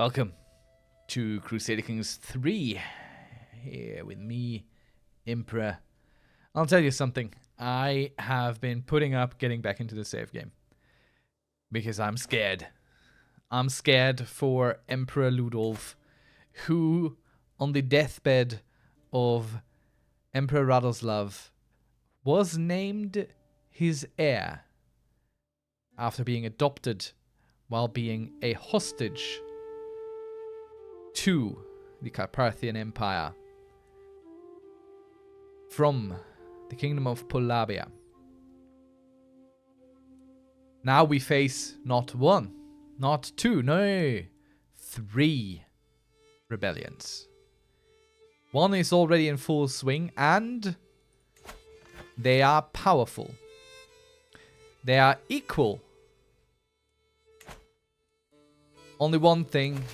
Welcome to Crusader Kings 3. Here with me, Emperor. I'll tell you something. I have been putting up getting back into the save game. Because I'm scared. I'm scared for Emperor Ludolf, who, on the deathbed of Emperor Radoslav, was named his heir after being adopted while being a hostage to the Carpathian Empire from the kingdom of Polabia. Now we face not one, not two, no, 3 rebellions. One is already in full swing and they are powerful. They are equal. Only one thing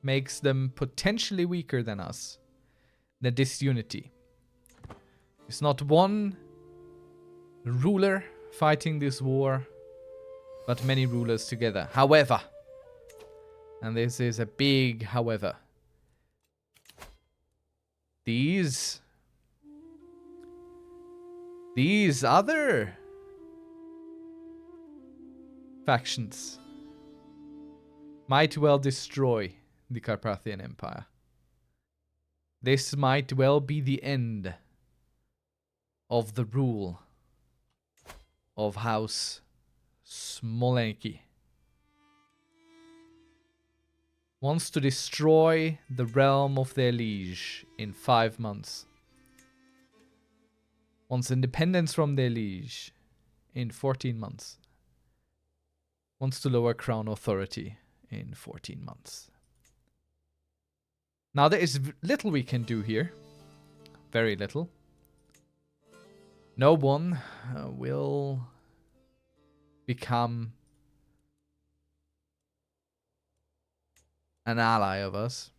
makes them potentially weaker than us. The disunity. It's not one ruler fighting this war, but many rulers together. However, and this is a big however, these other factions might well destroy the Carpathian Empire. This might well be the end of the rule of House Smolenki. Wants to destroy the realm of their liege in 5 months. Wants independence from their liege in 14 months. Wants to lower crown authority in 14 months. Now there is little we can do here. Very little. No one will become an ally of us.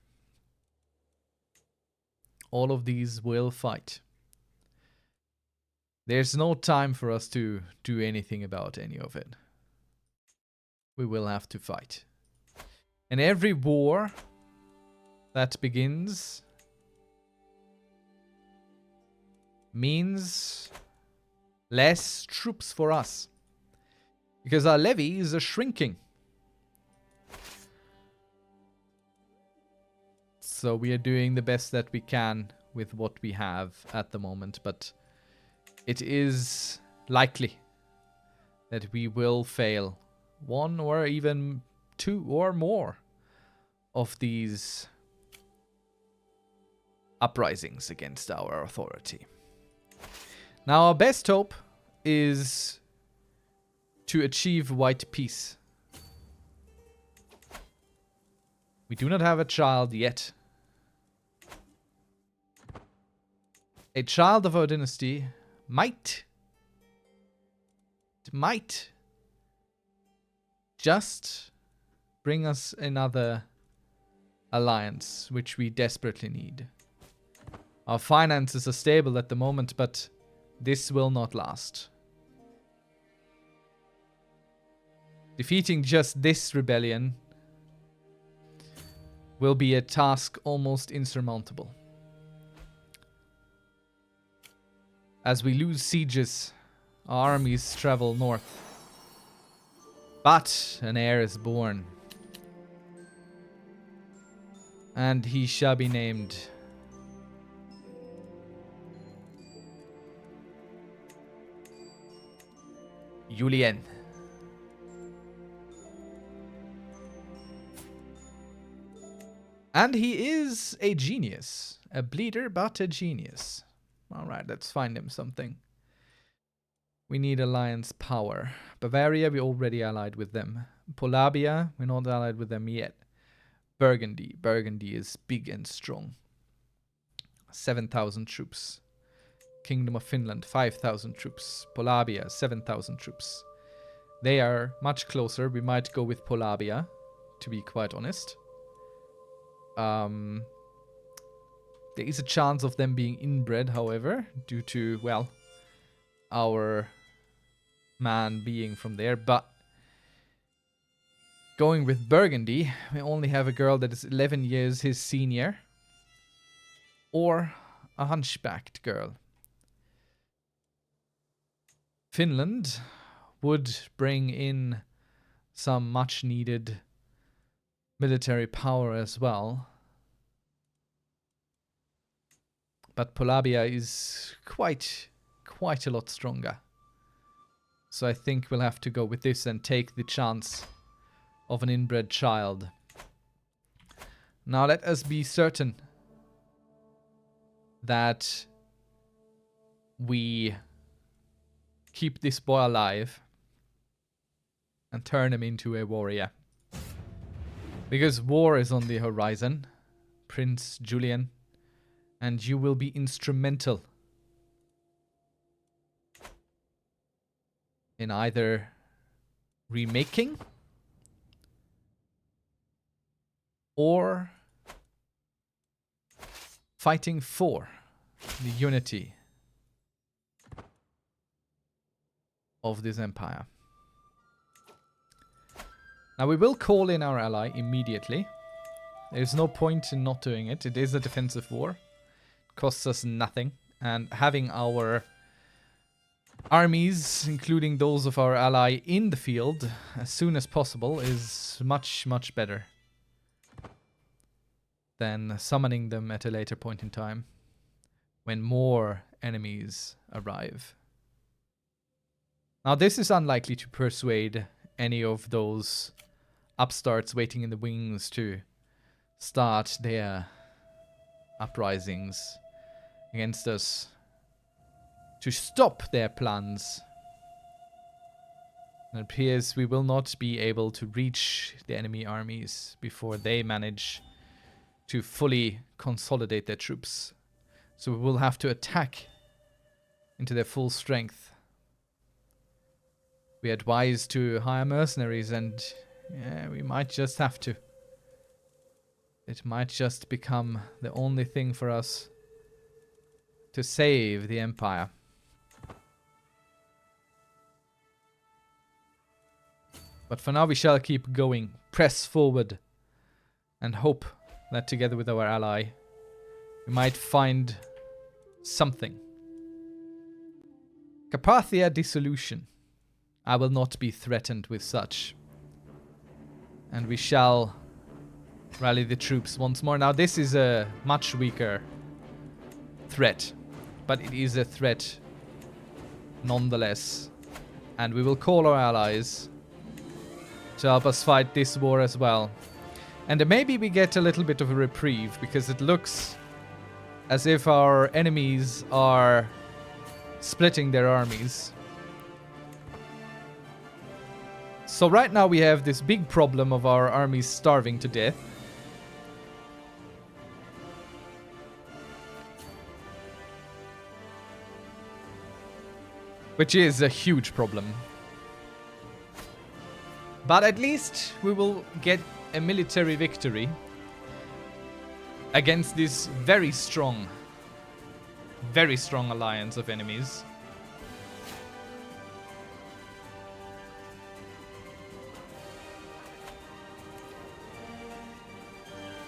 All of these will fight. There's no time for us to do anything about any of it. We will have to fight. And every war that begins means less troops for us. Because our levies are shrinking. So we are doing the best that we can with what we have at the moment. But it is likely that we will fail 1 or even 2 or more of these uprisings against our authority. Now our best hope is to achieve white peace. We do not have a child yet. A child of our dynasty might just bring us another alliance, which we desperately need. Our finances are stable at the moment, but this will not last. Defeating just this rebellion will be a task almost insurmountable. As we lose sieges, our armies travel north. But an heir is born. And he shall be named Julien. And he is a genius. A bleeder, but a genius. Alright, let's find him something. We need alliance power. Bavaria, we already allied with them. Polabia, we're not allied with them yet. Burgundy. Burgundy is big and strong. 7,000 troops. Kingdom of Finland, 5,000 troops. Polabia, 7,000 troops. They are much closer. We might go with Polabia, to be quite honest. There is a chance of them being inbred, however, due to, well, our man being from there. But Going with Burgundy, we only have a girl that is 11 years his senior. Or a hunchbacked girl. Finland would bring in some much needed military power as well. But Polabia is quite a lot stronger. So I think we'll have to go with this and take the chance of an inbred child. Now let us be certain that we keep this boy alive and turn him into a warrior. Because war is on the horizon, Prince Julian, and you will be instrumental in either remaking or fighting for the unity of this empire. Now we will call in our ally immediately. There's no point in not doing it. It is a defensive war. It costs us nothing. And having our armies, including those of our ally, in the field as soon as possible is much, much better than summoning them at a later point in time when more enemies arrive. Now this is unlikely to persuade any of those upstarts waiting in the wings to start their uprisings against us, to stop their plans. It appears we will not be able to reach the enemy armies before they manage to fully consolidate their troops. So we will have to attack into their full strength. We advise to hire mercenaries, and yeah, we might just have to. It might just become the only thing for us to save the empire. But for now we shall keep going, press forward, and hope that together with our ally we might find something. Carpathia dissolution. I will not be threatened with such. And we shall rally the troops once more. Now this is a much weaker threat, but it is a threat nonetheless. And we will call our allies to help us fight this war as well. And maybe we get a little bit of a reprieve, because it looks as if our enemies are splitting their armies. So right now we have this big problem of our armies starving to death. Which is a huge problem. But at least we will get a military victory against this very strong alliance of enemies.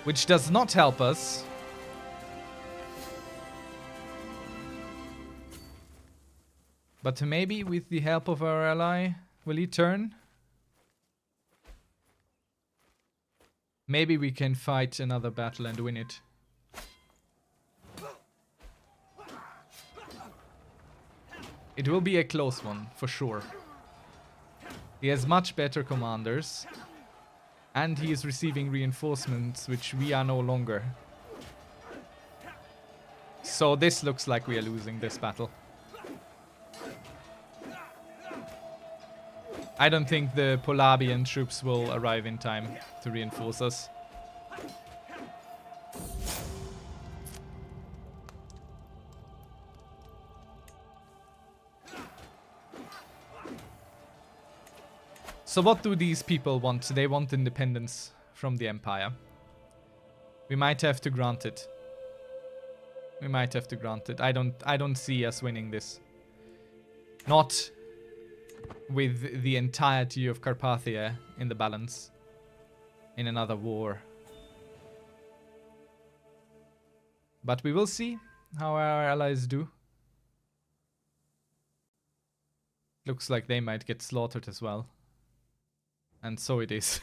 Which does not help us. But maybe with the help of our ally, will he turn? Maybe we can fight another battle and win it. It will be a close one, for sure. He has much better commanders. And he is receiving reinforcements, which we are no longer. So this looks like we are losing this battle. I don't think the Polabian troops will arrive in time to reinforce us. So what do these people want? They want independence from the empire. We might have to grant it. We might have to grant it. I don't see us winning this. Not with the entirety of Carpathia in the balance. in another war. But we will see how our allies do. Looks like they might get slaughtered as well. And so it is.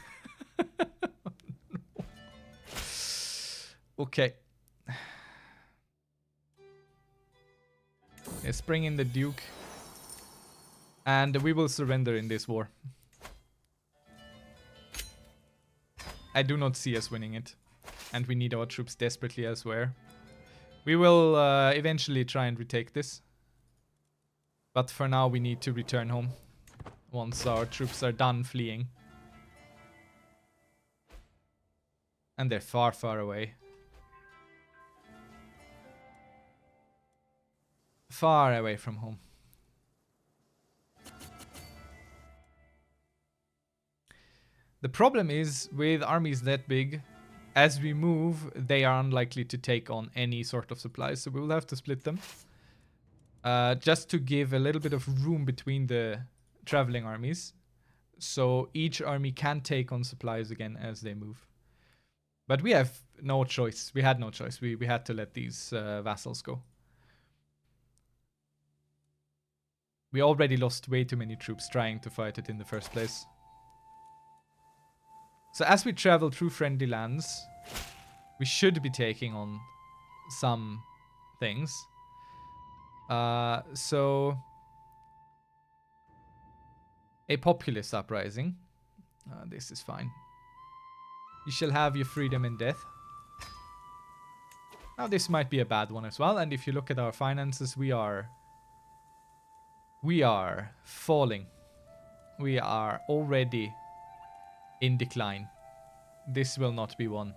Okay. Let's bring in the Duke. And we will surrender in this war. I do not see us winning it. And we need our troops desperately elsewhere. We will eventually try and retake this. But for now we need to return home. Once our troops are done fleeing. And they're far, far away. Far away from home. The problem is, with armies that big, as we move, they are unlikely to take on any sort of supplies, so we will have to split them. Just to give a little bit of room between the traveling armies, so each army can take on supplies again as they move. But we have no choice. We had no choice. We had to let these vassals go. We already lost way too many troops trying to fight it in the first place. So as we travel through friendly lands, we should be taking on some things. So a populist uprising. This is fine. You shall have your freedom in death. Now this might be a bad one as well. And if you look at our finances, we are falling. We are already in decline. This will not be one.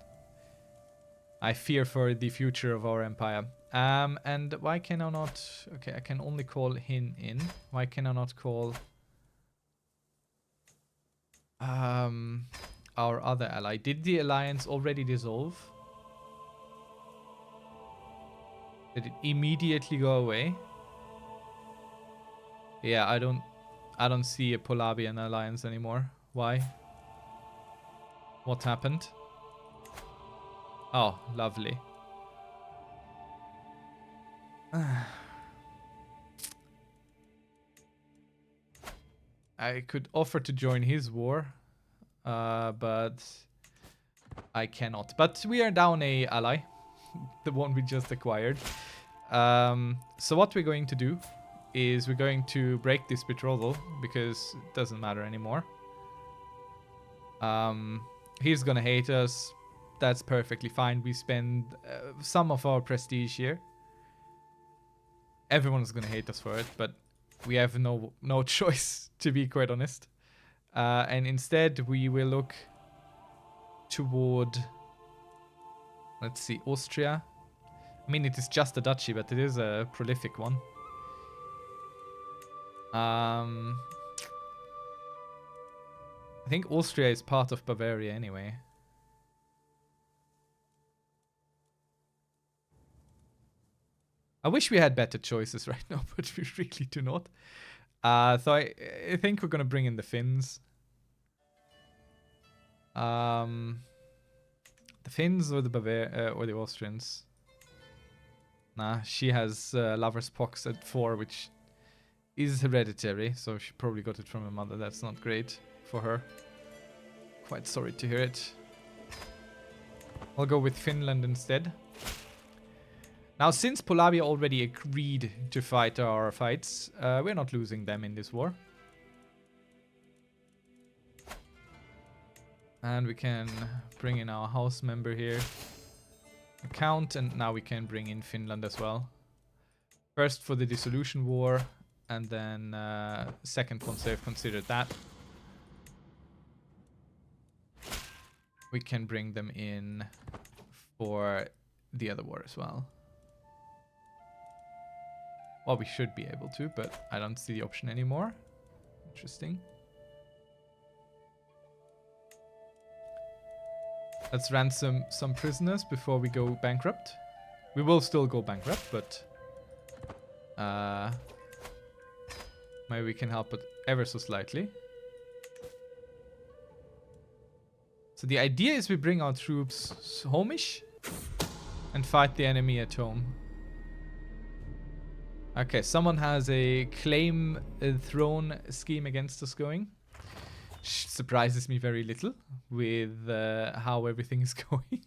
I fear for the future of our empire. And why can I not... Okay, I can only call Hin in. Why can I not call... our other ally? Did the alliance already dissolve? Did it immediately go away? Yeah, I don't see a Polabian alliance anymore. Why? What happened? Oh, lovely. I could offer to join his war, but I cannot. But we are down a ally, the one we just acquired. So what we're going to do is we're going to break this betrothal because it doesn't matter anymore. He's gonna hate us. That's perfectly fine. We spend some of our prestige here. Everyone's gonna hate us for it, but we have no choice, to be quite honest. And instead we will look toward, let's see, Austria. I mean, it is just a duchy, but it is a prolific one. I think Austria is part of Bavaria anyway. I wish we had better choices right now, but we really do not. So I think we're gonna bring in the Finns. The Finns or the or the Austrians? Nah, she has lover's pox at 4, which is hereditary, so she probably got it from her mother. That's not great for her. Quite sorry to hear it. I'll go with Finland instead. Now, since Polavia already agreed to fight our fights, we're not losing them in this war. And we can bring in our house member here. A count, and now we can bring in Finland as well. First for the dissolution war, and then second once they've considered that. We can bring them in for the other war as well. Well, we should be able to, but I don't see the option anymore. Interesting. Let's ransom some prisoners before we go bankrupt. We will still go bankrupt, but maybe we can help it ever so slightly. So the idea is we bring our troops home-ish and fight the enemy at home. Okay, someone has a claim throne scheme against us going. Surprises me very little with how everything is going.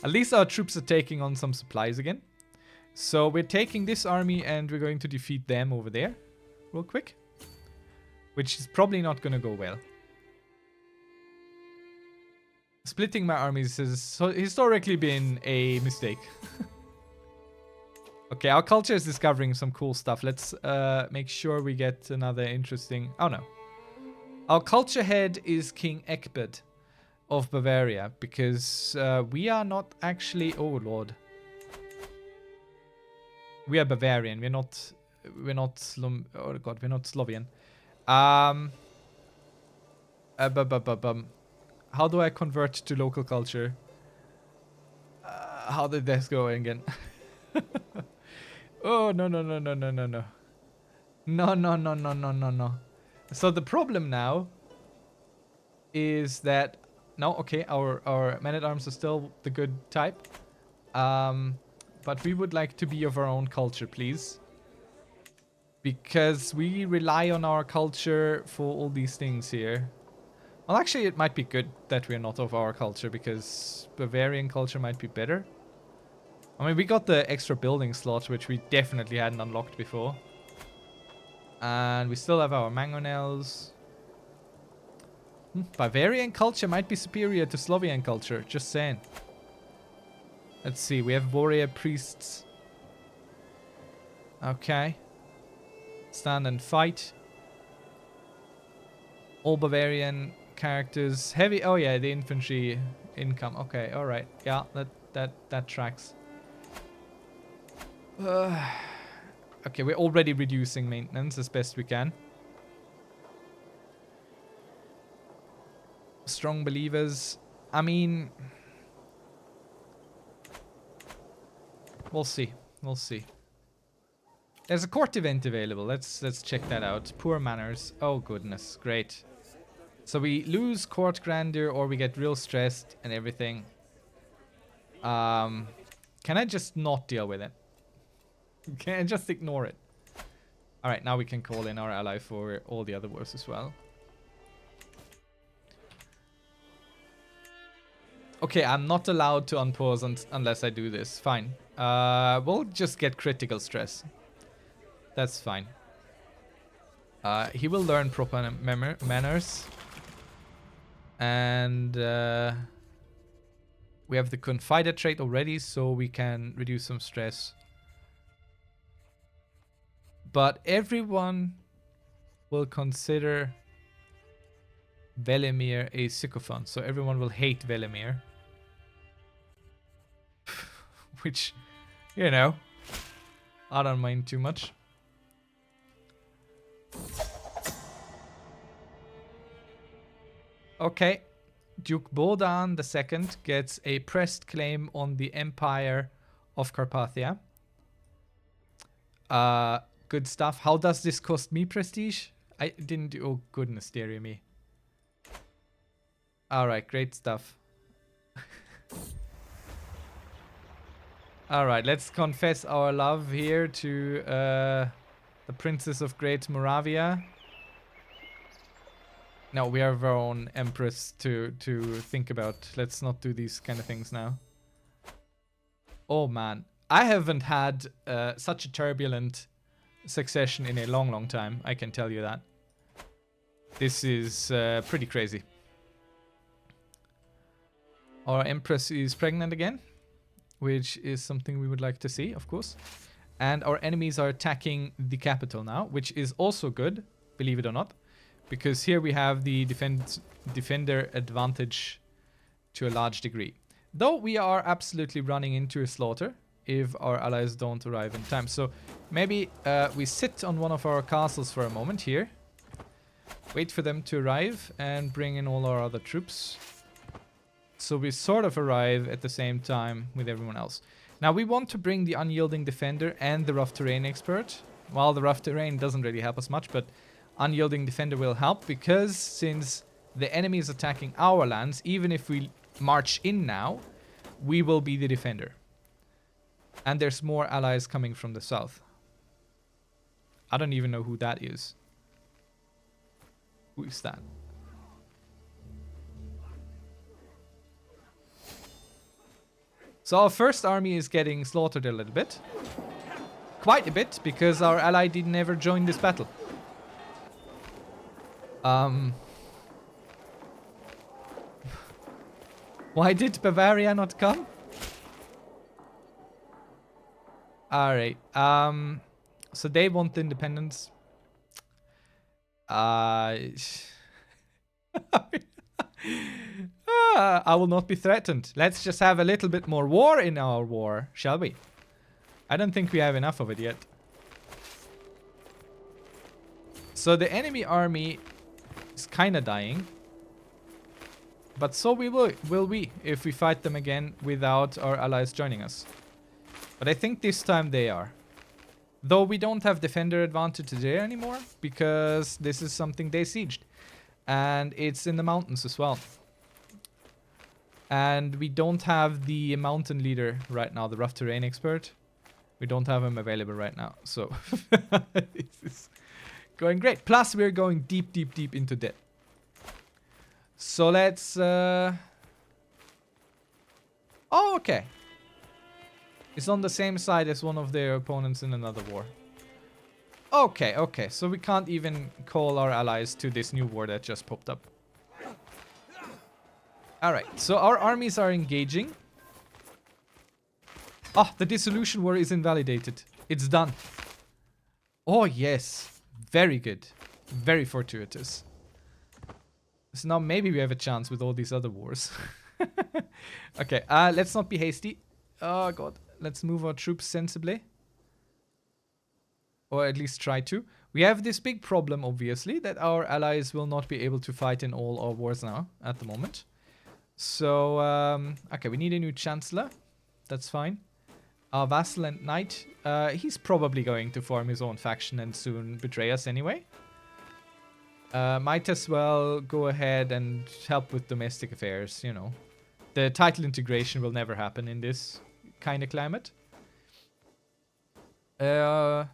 At least our troops are taking on some supplies again. So we're taking this army and we're going to defeat them over there real quick. Which is probably not going to go well. Splitting my armies has historically been a mistake. Okay, our culture is discovering some cool stuff. Let's make sure we get another interesting... Oh no. Our culture head is King Ecbert of Bavaria. Because we are not actually... Oh lord. We are Bavarian. We're not... Oh god, we're not Slovian. How do I convert to local culture? How did this go again? Oh, no. No. So the problem now is that... No, okay, our men-at-arms are still the good type. But we would like to be of our own culture, please. Because we rely on our culture for all these things here. Well, actually, it might be good that we're not of our culture, because Bavarian culture might be better. I mean, we got the extra building slot, which we definitely hadn't unlocked before. And we still have our mangonels. Bavarian culture might be superior to Slovian culture, just saying. Let's see, we have warrior priests. Okay. Stand and fight. All Bavarian characters. Heavy. Oh yeah, the infantry income. Okay, all right. Yeah, that tracks. Okay, we're already reducing maintenance as best we can. Strong believers. I mean, we'll see. We'll see. There's a court event available. Let's check that out. Poor manners. Oh goodness, great. So we lose court grandeur or we get real stressed and everything. Can I just not deal with it? Can I just ignore it? Alright, now we can call in our ally for all the other wars as well. Okay, I'm not allowed to unpause unless I do this. Fine. We'll just get critical stress. That's fine. He will learn proper manners. And we have the Confider trait already, so we can reduce some stress. But everyone will consider Velimir a sycophant, so everyone will hate Velimir. Which, you know, I don't mind too much. Okay, Duke Bodan II gets a pressed claim on the Empire of Carpathia. Good stuff. How does this cost me prestige? I didn't do... Oh, goodness, dearie me. Alright, great stuff. Alright, let's confess our love here to the Princess of Great Moravia. No, we have our own empress to think about. Let's not do these kind of things now. Oh man, I haven't had such a turbulent succession in a long time, I can tell you that. This is pretty crazy. Our empress is pregnant again, which is something we would like to see, of course. And our enemies are attacking the capital now, which is also good, believe it or not. Because here we have the defender advantage to a large degree. Though we are absolutely running into a slaughter if our allies don't arrive in time. So maybe we sit on one of our castles for a moment here. Wait for them to arrive and bring in all our other troops. So we sort of arrive at the same time with everyone else. Now we want to bring the unyielding defender and the rough terrain expert. Well, the rough terrain doesn't really help us much, but unyielding defender will help because since the enemy is attacking our lands, even if we march in now, we will be the defender. And there's more allies coming from the south. I don't even know who that is. Who is that? So our first army is getting slaughtered a little bit. Quite a bit, because our ally did never join this battle. Why did Bavaria not come? Alright, so they want independence. I will not be threatened. Let's just have a little bit more war in our war, shall we? I don't think we have enough of it yet. So the enemy army is kind of dying. But so will we if we fight them again without our allies joining us. But I think this time they are. Though we don't have defender advantage there anymore, because this is something they sieged. And it's in the mountains as well. And we don't have the mountain leader right now, the rough terrain expert. We don't have him available right now. So this is going great. Plus we're going deep, deep, deep into debt. So let's... Oh, okay. It's on the same side as one of their opponents in another war. Okay, okay. So we can't even call our allies to this new war that just popped up. Alright, so our armies are engaging. Ah, the dissolution war is invalidated. It's done. Oh, yes. Very good. Very fortuitous. So now maybe we have a chance with all these other wars. Okay, let's not be hasty. Oh, God. Let's move our troops sensibly. Or at least try to. We have this big problem, obviously, that our allies will not be able to fight in all our wars now, at the moment. So, okay, we need a new chancellor. That's fine. Our vassal and knight, he's probably going to form his own faction and soon betray us anyway. Might as well go ahead and help with domestic affairs, you know. The title integration will never happen in this kind of climate. I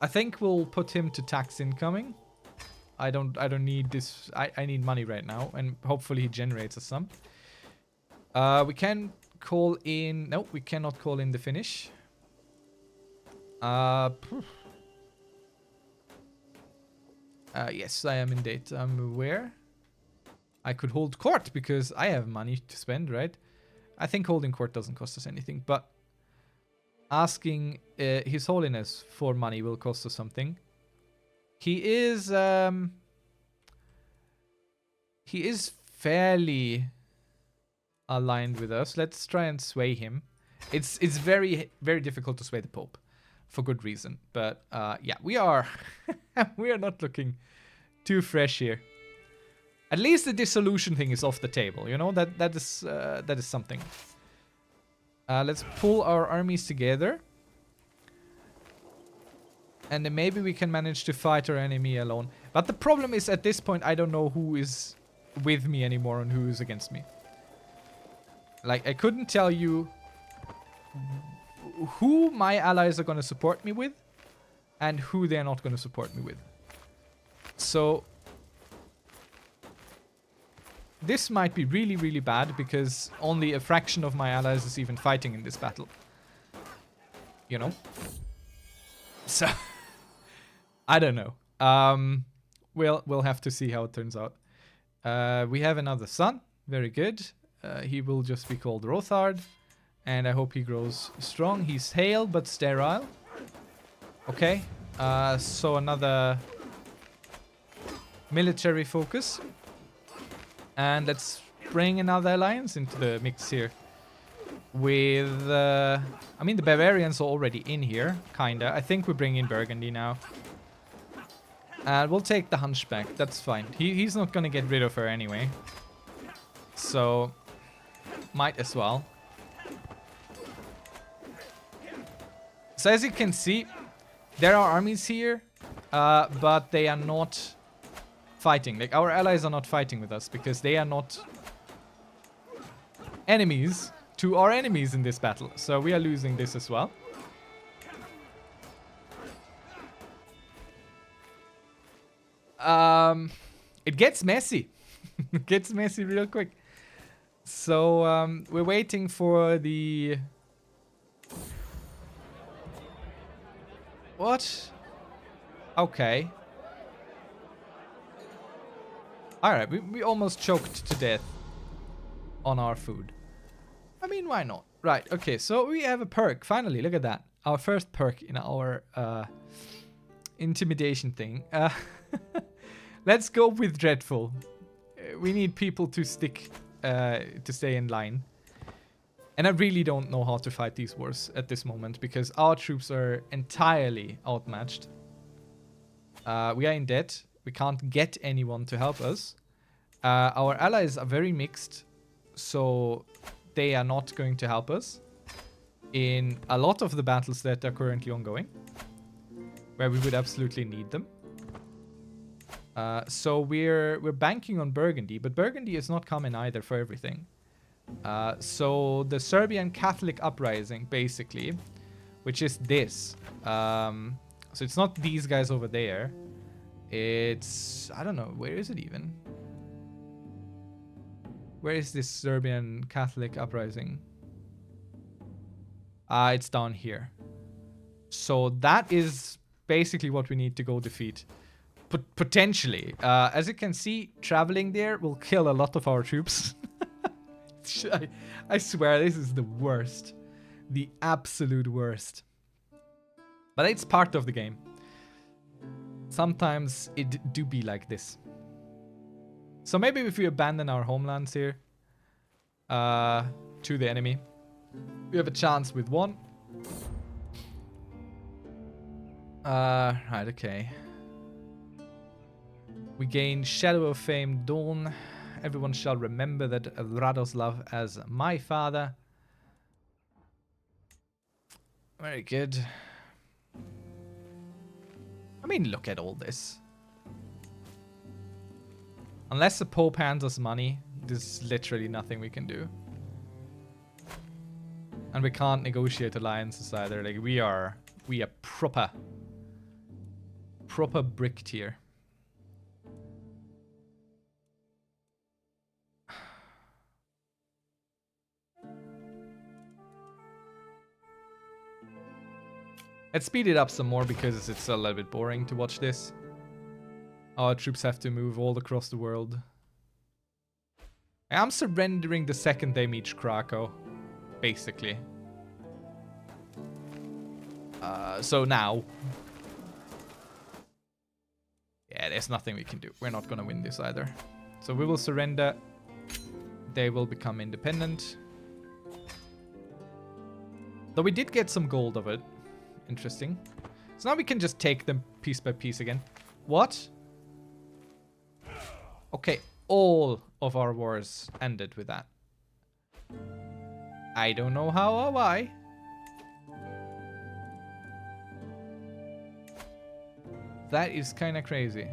think we'll put him to tax incoming. I don't need this. I need money right now, and hopefully he generates us some. We can call in. No, we cannot call in the Finnish. Yes, I am in date. I'm aware. I could hold court because I have money to spend, right? I think holding court doesn't cost us anything, but asking His Holiness for money will cost us something. He is fairly aligned with us. Let's try and sway him. It's very, very difficult to sway the Pope for good reason. But yeah, we are we are not looking too fresh here. At least the dissolution thing is off the table, you know? That is something. Let's pull our armies together. And then maybe we can manage to fight our enemy alone. But the problem is, at this point, I don't know who is with me anymore and who is against me. Like, I couldn't tell you who my allies are going to support me with and who they're not going to support me with. So this might be really, really bad because only a fraction of my allies is even fighting in this battle. You know? So I don't know. We'll have to see how it turns out. We have another son. Very good. He will just be called Rothard. And I hope he grows strong. He's hale but sterile. Okay. So another military focus. And let's bring another alliance into the mix here. With, I mean, the Bavarians are already in here, kinda. I think we bring in Burgundy now. And we'll take the Hunchback, that's fine. He's not gonna get rid of her anyway. So, might as well. So as you can see, there are armies here, but they are not fighting. Like, our allies are not fighting with us because they are not enemies to our enemies in this battle. So we are losing this as well. It gets messy. It gets messy real quick. So we're waiting for the... What? Okay. Alright, we almost choked to death on our food. I mean, why not? Right, okay, so we have a perk. Finally, look at that. Our first perk in our intimidation thing. Let's go with Dreadful. We need people to stick, to stay in line. And I really don't know how to fight these wars at this moment because our troops are entirely outmatched. We are in debt. We can't get anyone to help us. Our allies are very mixed, so they are not going to help us in a lot of the battles that are currently ongoing, where we would absolutely need them. So we're banking on Burgundy, but Burgundy is not coming either for everything. So the Serbian Catholic uprising, basically, which is this. So it's not these guys over there. It's... I don't know. Where is it even? Where is this Serbian Catholic uprising? It's down here. So that is basically what we need to go defeat. Potentially. As you can see, traveling there will kill a lot of our troops. I swear, this is the worst. The absolute worst. But it's part of the game. Sometimes it do be like this. So maybe if we abandon our homelands here to the enemy, we have a chance with one. Right, okay. We gain Shadow of Fame Dawn. Everyone shall remember that Radoslav as my father. Very good. I mean, look at all this. Unless the Pope hands us money, there's literally nothing we can do. And we can't negotiate alliances either. Like, we are proper bricked here. Let's speed it up some more because it's a little bit boring to watch this. Our troops have to move all across the world. I'm surrendering the second they meet Krakow, basically. So now. Yeah, there's nothing we can do. We're not gonna win this either. So we will surrender. They will become independent. Though we did get some gold of it. Interesting. So now we can just take them piece by piece again. What? Okay, all of our wars ended with that. I don't know how or why. That is kind of crazy.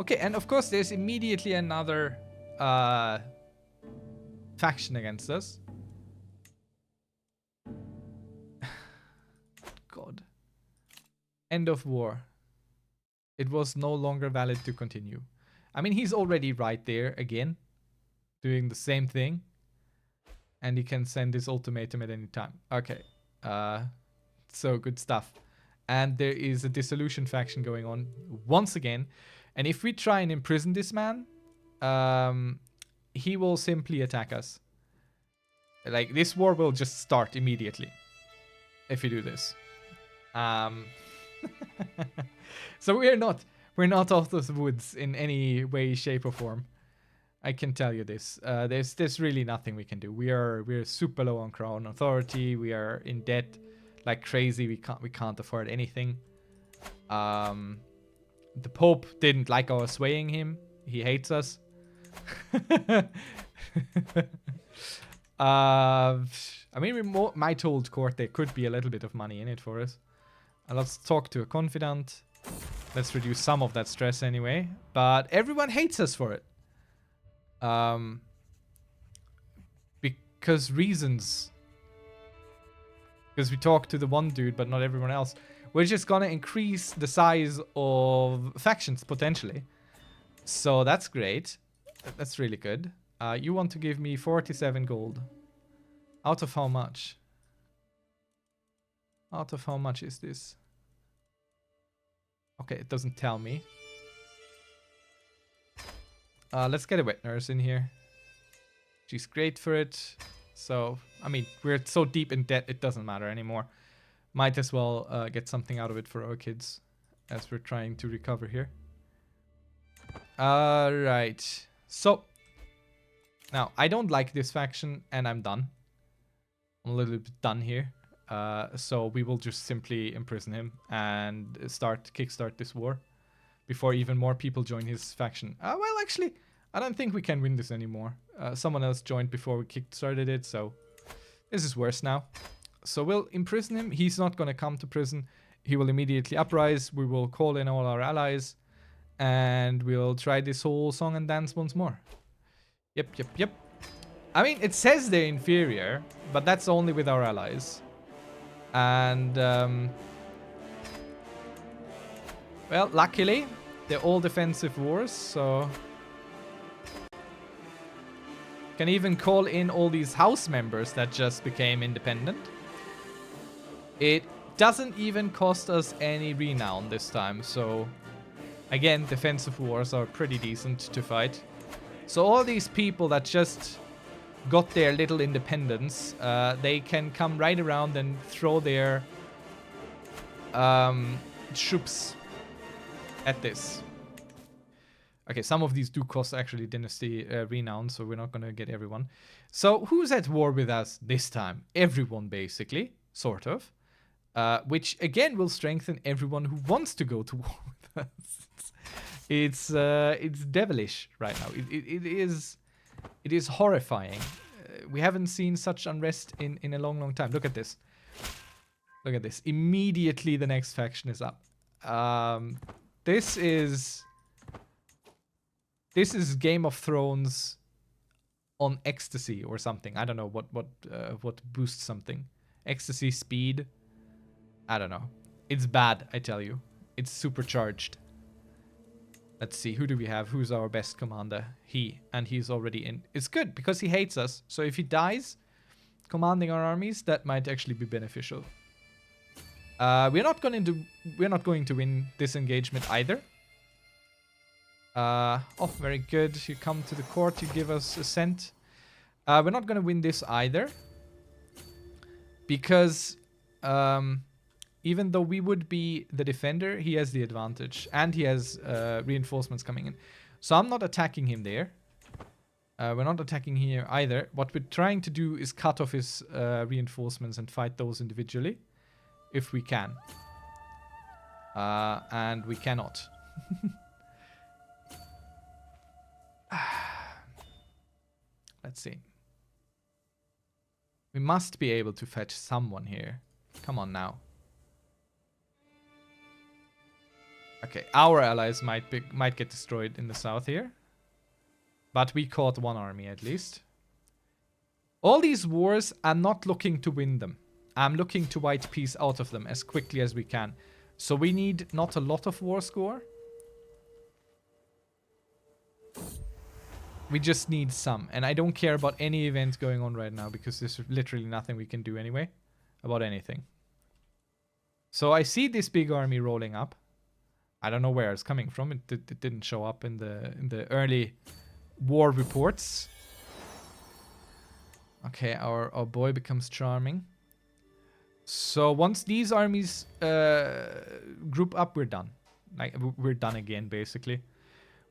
Okay, and of course there's immediately another faction against us. God. End of war. It was no longer valid to continue. I mean, he's already right there again, doing the same thing. And he can send his ultimatum at any time. Okay. So good stuff. And there is a dissolution faction going on once again. And if we try and imprison this man, he will simply attack us. Like, this war will just start immediately if we do this. So we're not out of the woods in any way, shape, or form. I can tell you this. There's really nothing we can do. We're super low on crown authority. We are in debt like crazy. We can't afford anything. The Pope didn't like our swaying him. He hates us. I mean, we might hold court. There could be a little bit of money in it for us. Let's talk to a confidant. Let's reduce some of that stress anyway. But everyone hates us for it. Because reasons. Because we talk to the one dude, but not everyone else. We're just gonna increase the size of factions, potentially. So that's great. That's really good. You want to give me 47 gold. Out of how much? Out of how much is this? Okay, it doesn't tell me. Let's get a wet nurse in here. She's great for it. So, I mean, we're so deep in debt, it doesn't matter anymore. Might as well get something out of it for our kids as we're trying to recover here. Alright. So, now, I don't like this faction and I'm done. I'm a little bit done here. So we will just simply imprison him and kickstart this war before even more people join his faction. Well, actually, I don't think we can win this anymore. Someone else joined before we kickstarted it, so this is worse now. So we'll imprison him. He's not going to come to prison. He will immediately uprise. We will call in all our allies and we'll try this whole song and dance once more. Yep. I mean, it says they're inferior, but that's only with our allies. And, well, luckily, they're all defensive wars, so... Can even call in all these house members that just became independent. It doesn't even cost us any renown this time, so... Again, defensive wars are pretty decent to fight. So all these people that just got their little independence, they can come right around and throw their troops at this. Okay, some of these do cost actually dynasty renown, so we're not going to get everyone. So who's at war with us this time? Everyone, basically, sort of. Which, again, will strengthen everyone who wants to go to war with us. It's devilish right now. It is horrifying. We haven't seen such unrest in a long time. Look at this. Look at this. Immediately the next faction is up. This is Game of Thrones on ecstasy or something. I don't know what boosts something. Ecstasy, speed. I don't know. It's bad, I tell you. It's supercharged. Let's see, who do we have? Who's our best commander? He, and he's already in. It's good, because he hates us. So if he dies commanding our armies, that might actually be beneficial. We're not going to win this engagement either. Oh, very good. You come to the court, you give us assent. We're not going to win this either. Because... even though we would be the defender, he has the advantage. And he has reinforcements coming in. So I'm not attacking him there. We're not attacking here either. What we're trying to do is cut off his reinforcements and fight those individually. If we can. And we cannot. Let's see. We must be able to fetch someone here. Come on now. Okay, our allies might get destroyed in the south here. But we caught one army at least. All these wars, I'm not looking to win them. I'm looking to wipe peace out of them as quickly as we can. So we need not a lot of war score. We just need some. And I don't care about any event going on right now because there's literally nothing we can do anyway about anything. So I see this big army rolling up. I don't know where it's coming from. It didn't show up in the early war reports. Okay, our boy becomes charming. So once these armies group up, we're done. Like we're done again, basically.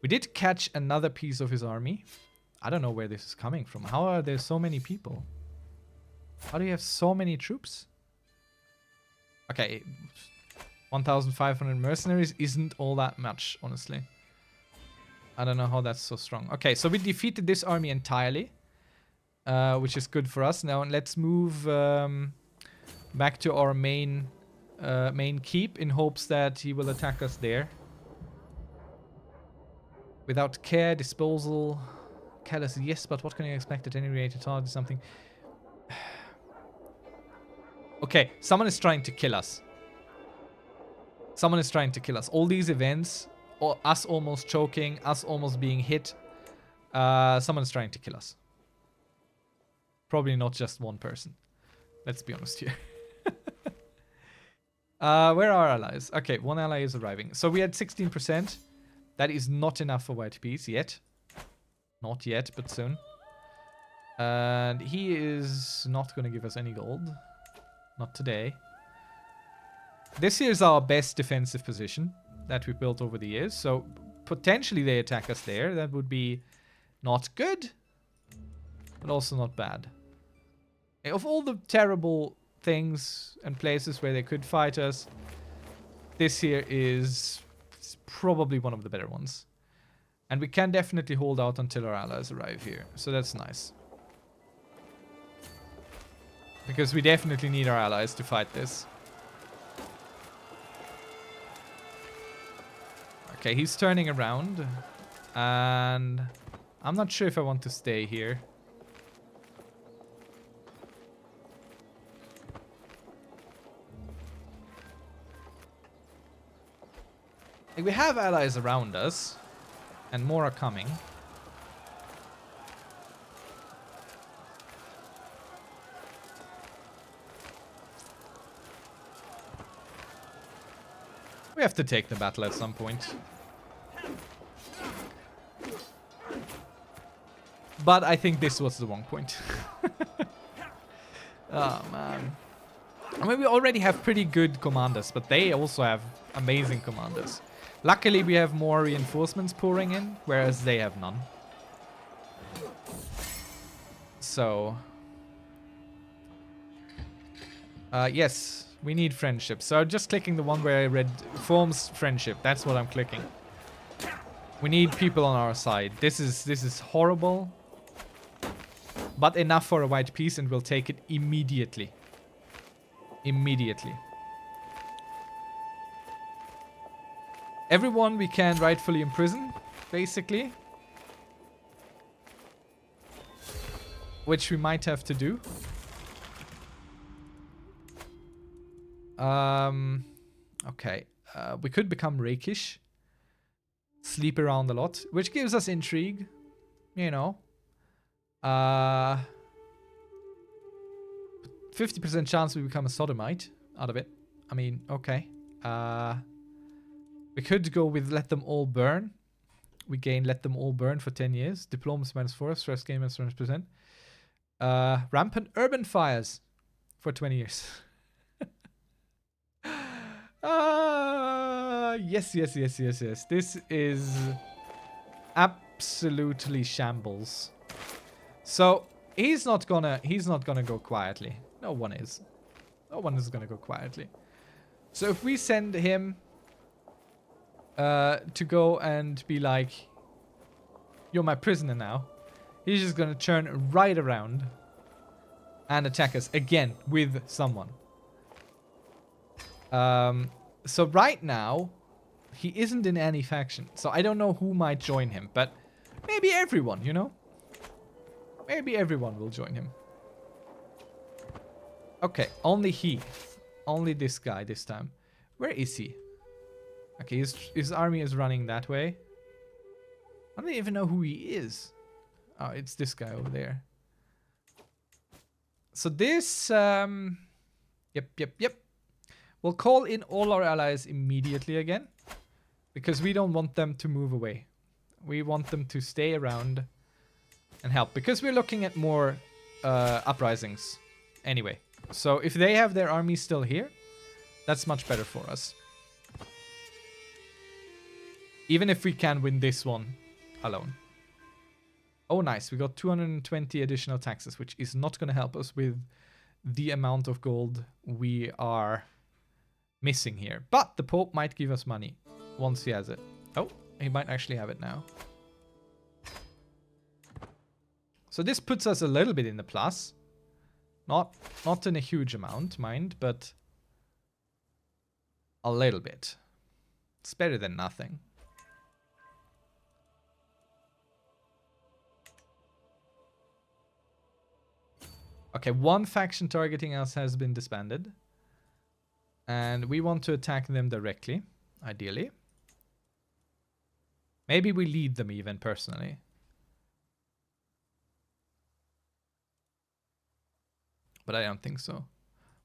We did catch another piece of his army. I don't know where this is coming from. How are there so many people? How do you have so many troops? Okay. 1,500 mercenaries isn't all that much, honestly. I don't know how that's so strong. Okay, so we defeated this army entirely, which is good for us. Now let's move back to our main keep in hopes that he will attack us there. Without care, disposal, careless, yes, but what can you expect at any rate to target something? Okay, someone is trying to kill us. Someone is trying to kill us. All these events, or us almost choking, us almost being hit, someone is trying to kill us. Probably not just one person. Let's be honest here. Where are our allies? Okay, one ally is arriving. So we had 16%. That is not enough for white peace yet. Not yet, but soon. And he is not going to give us any gold. Not today. This here is our best defensive position that we built over the years. So potentially they attack us there. That would be not good, but also not bad. Of all the terrible things and places where they could fight us, this here is probably one of the better ones. And we can definitely hold out until our allies arrive here. So that's nice. Because we definitely need our allies to fight this. Okay, he's turning around. And I'm not sure if I want to stay here. Like, we have allies around us. And more are coming. We have to take the battle at some point. But I think this was the wrong point. Oh, man. I mean, we already have pretty good commanders, but they also have amazing commanders. Luckily, we have more reinforcements pouring in, whereas they have none. So... yes, we need friendship. So I'm just clicking the one where I read forms friendship. That's what I'm clicking. We need people on our side. This is horrible. But enough for a white peace, and we'll take it immediately. Immediately. Everyone we can rightfully imprison, basically. Which we might have to do. Okay. We could become rakish. Sleep around a lot, which gives us intrigue. You know. 50% chance we become a sodomite out of it. I mean, okay. We could go with let them all burn. We gain let them all burn for 10 years. Diplomacy -4, stress gain -100%. Rampant urban fires for 20 years. Yes. This is absolutely shambles. So he's not gonna go quietly. No one is. No one is gonna go quietly. So if we send him to go and be like, you're my prisoner now, he's just gonna turn right around and attack us again with someone. So right now, he isn't in any faction. So I don't know who might join him, but maybe everyone, you know? Maybe everyone will join him. Okay, only he. Only this guy this time. Where is he? Okay, his army is running that way. I don't even know who he is. Oh, it's this guy over there. So this... Yep. We'll call in all our allies immediately again. Because we don't want them to move away. We want them to stay around and help. Because we're looking at more uprisings anyway. So if they have their army still here, that's much better for us. Even if we can win this one alone. Oh, nice. We got 220 additional taxes, which is not going to help us with the amount of gold we are missing here. But the Pope might give us money once he has it. Oh, he might actually have it now. So this puts us a little bit in the plus. Not in a huge amount, mind, but a little bit. It's better than nothing. Okay, one faction targeting us has been disbanded. And we want to attack them directly, ideally. Maybe we lead them even personally. But I don't think so.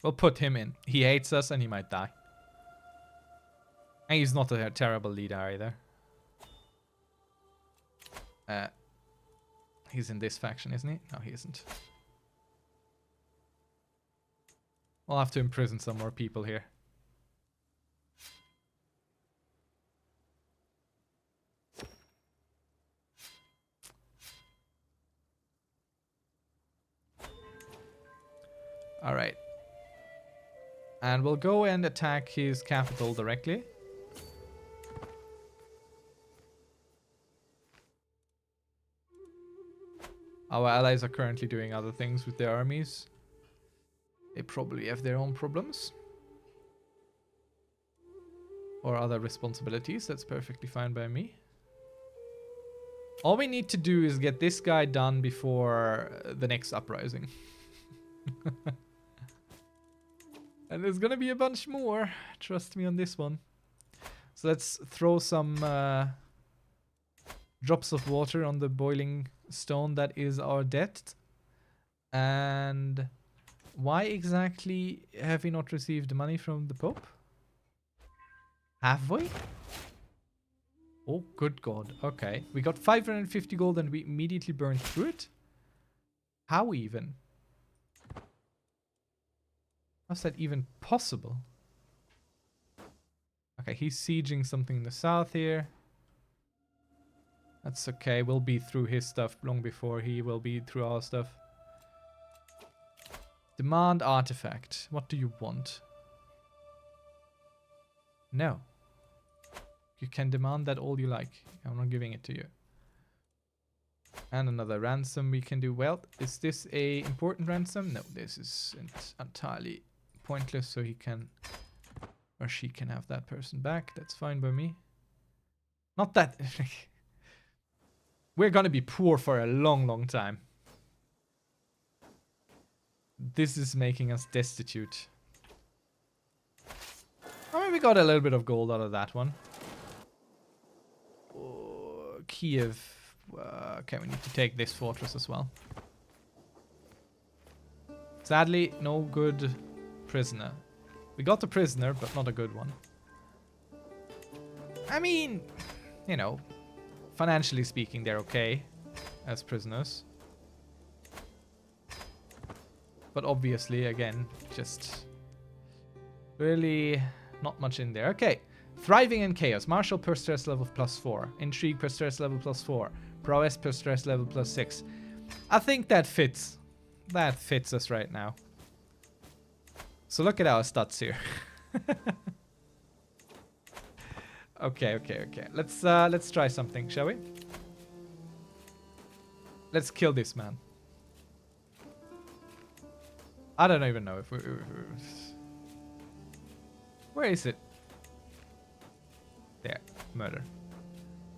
We'll put him in. He hates us and he might die. And he's not a terrible leader either. He's in this faction, isn't he? No, he isn't. We'll have to imprison some more people here. Alright. And we'll go and attack his capital directly. Our allies are currently doing other things with their armies. They probably have their own problems. Or other responsibilities. That's perfectly fine by me. All we need to do is get this guy done before the next uprising. And there's gonna be a bunch more. Trust me on this one. So let's throw some drops of water on the boiling stone that is our debt. And why exactly have we not received money from the Pope? Have we? Oh, good God. Okay. We got 550 gold and we immediately burned through it? How even? How's that even possible? Okay, he's sieging something in the south here. That's okay. We'll be through his stuff long before he will be through our stuff. Demand artifact. What do you want? No. You can demand that all you like. I'm not giving it to you. And another ransom we can do. Well, is this a important ransom? No, this is entirely pointless, so he can or she can have that person back. That's fine by me. Not that we're gonna be poor for a long time. This is making us destitute. I mean, we got a little bit of gold out of that one. Oh, Kiev. Okay, we need to take this fortress as well. Sadly, no good prisoner. We got the prisoner, but not a good one. I mean, you know, financially speaking, they're okay as prisoners. But obviously, again, just really not much in there. Okay. Thriving in chaos. Martial per stress level +4. Intrigue per stress level +4. Prowess per stress level +6. I think that fits. That fits us right now. So look at our stats here. Okay. Let's try something, shall we? Let's kill this man. I don't even know if we... Where is it? There. Murder.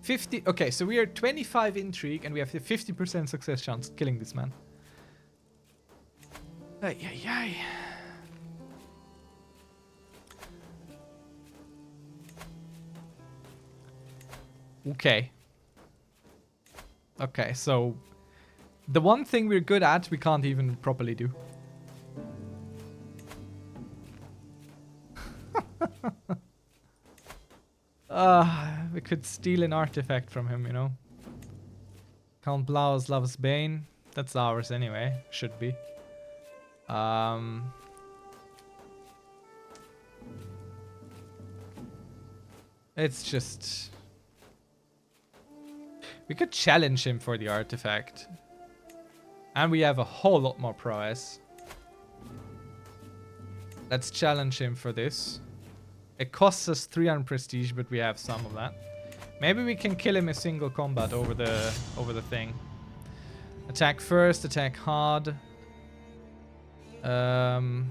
50... Okay, so we are 25 intrigue and we have a 50% success chance killing this man. Ay. Okay. Okay, so... The one thing we're good at, we can't even properly do. We could steal an artifact from him, you know. Count Blaus loves Bane. That's ours anyway. Should be. It's just... We could challenge him for the artifact. And we have a whole lot more prowess. Let's challenge him for this. It costs us 300 prestige, but we have some of that. Maybe we can kill him in single combat over the thing. Attack first, attack hard. An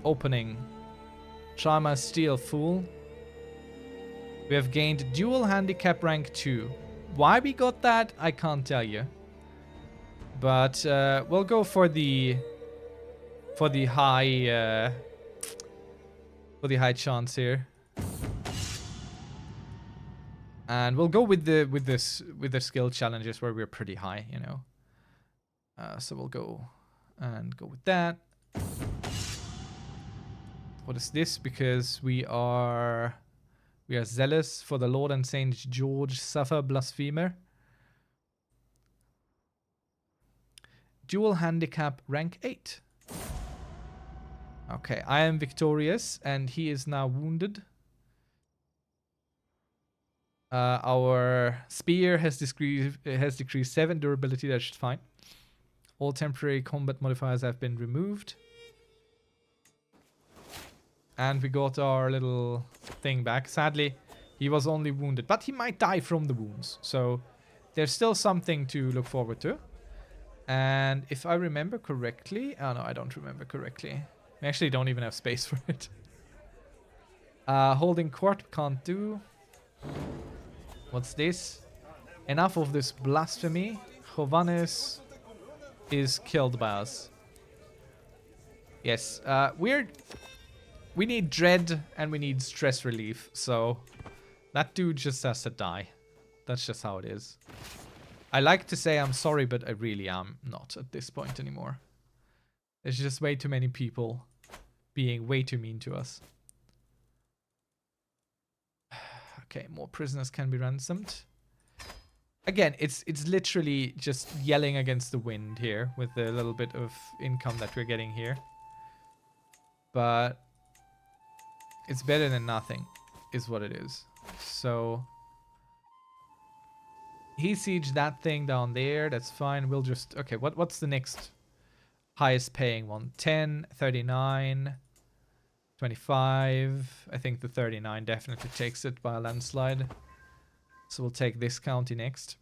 opening. Charma Steel Fool. We have gained dual handicap rank 2. Why we got that, I can't tell you. But we'll go for the for the high chance here. And we'll go with the skill challenges where we're pretty high, you know. So we'll go with that. What is this? Because we are zealous for the Lord and Saint George, suffer blasphemer. Dual handicap rank 8. Okay, I am victorious and he is now wounded. Our spear has decreased 7 durability. That's fine. All temporary combat modifiers have been removed. And we got our little thing back. Sadly, he was only wounded, but he might die from the wounds. So there's still something to look forward to. And if I remember correctly... Oh, no, I don't remember correctly. I actually don't even have space for it. Holding court can't do. What's this? Enough of this blasphemy. Jovanes is killed by us. Yes, we need dread and we need stress relief, so that dude just has to die. That's just how it is. I like to say I'm sorry, but I really am not at this point anymore. There's just way too many people being way too mean to us. Okay, more prisoners can be ransomed. Again, it's literally just yelling against the wind here with the little bit of income that we're getting here. But it's better than nothing, is what it is. So he sieged that thing down there. That's fine. We'll just... Okay, what's the next highest paying one? 10, 39, 25. I think the 39 definitely takes it by a landslide. So we'll take this county next.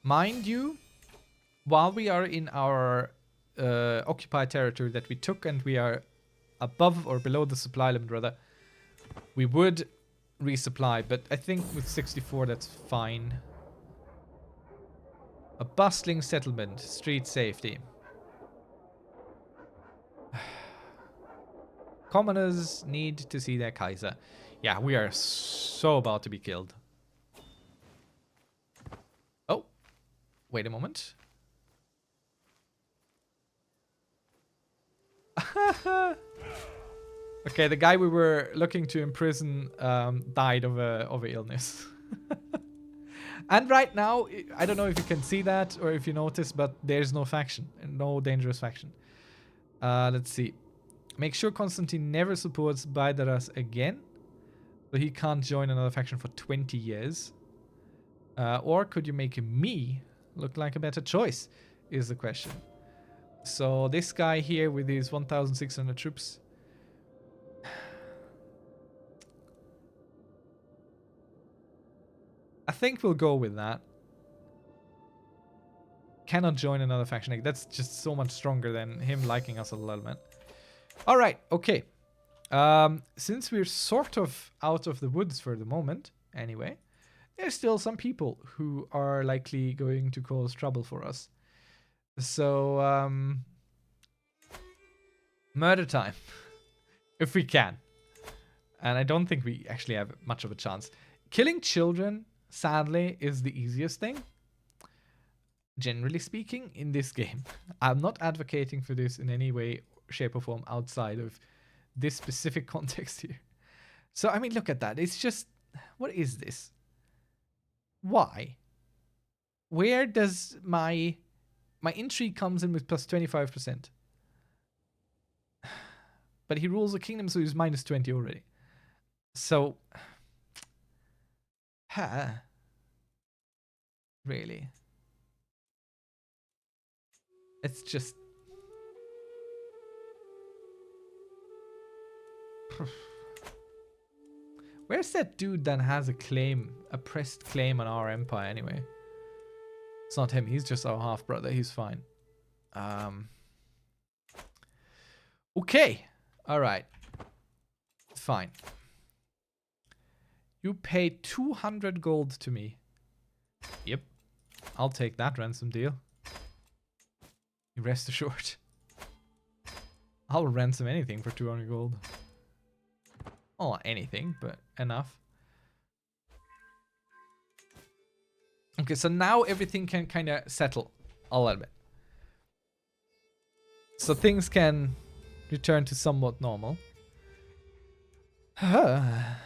Mind you, while we are in our occupied territory that we took and we are above or below the supply limit rather, we would resupply, but I think with 64 that's fine. A bustling settlement, street safety. Commoners need to see their Kaiser. Yeah, we are so about to be killed. Oh, wait a moment. Okay, the guy we were looking to imprison died of a illness. And right now, I don't know if you can see that or if you notice, but there's no faction, no dangerous faction. Let's see. Make sure Constantine never supports Baidaras again, so he can't join another faction for 20 years. Or could you make me look like a better choice, is the question. So this guy here with his 1,600 troops. I think we'll go with that. Cannot join another faction. That's just so much stronger than him liking us a little bit. Alright, okay. Since we're sort of out of the woods for the moment, anyway, there's still some people who are likely going to cause trouble for us. So, murder time. If we can. And I don't think we actually have much of a chance. Killing children, sadly, is the easiest thing. Generally speaking, in this game. I'm not advocating for this in any way, shape or form outside of this specific context here. So, I mean, look at that. It's just... What is this? Why? Where does my intrigue comes in with plus 25%? But he rules a kingdom, so he's minus 20 already. So... Really? It's just... Where's that dude that has a claim, a pressed claim on our empire anyway? It's not him, he's just our half-brother, he's fine. Okay, alright. Fine. You pay 200 gold to me. Yep, I'll take that ransom deal. Rest assured. I'll ransom anything for 200 gold. Oh, anything, but enough. Okay, so now everything can kind of settle a little bit. So things can return to somewhat normal. I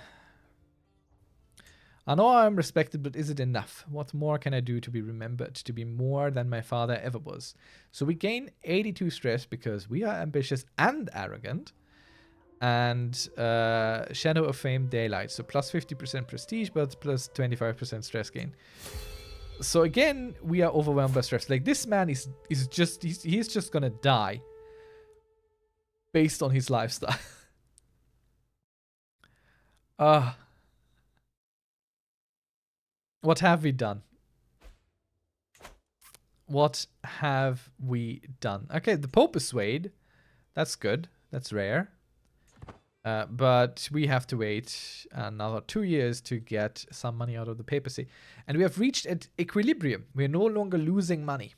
know I'm respected, but is it enough? What more can I do to be remembered, to be more than my father ever was? So we gain 82 stress because we are ambitious and arrogant. And Shadow of Fame Daylight. So plus 50% prestige, but plus 25% stress gain. So again, we are overwhelmed by stress. Like, this man is just, he's just gonna die based on his lifestyle. What have we done? What have we done? Okay, the Pope is swayed. That's good. That's rare. But we have to wait another 2 years to get some money out of the papacy. And we have reached an equilibrium. We are no longer losing money.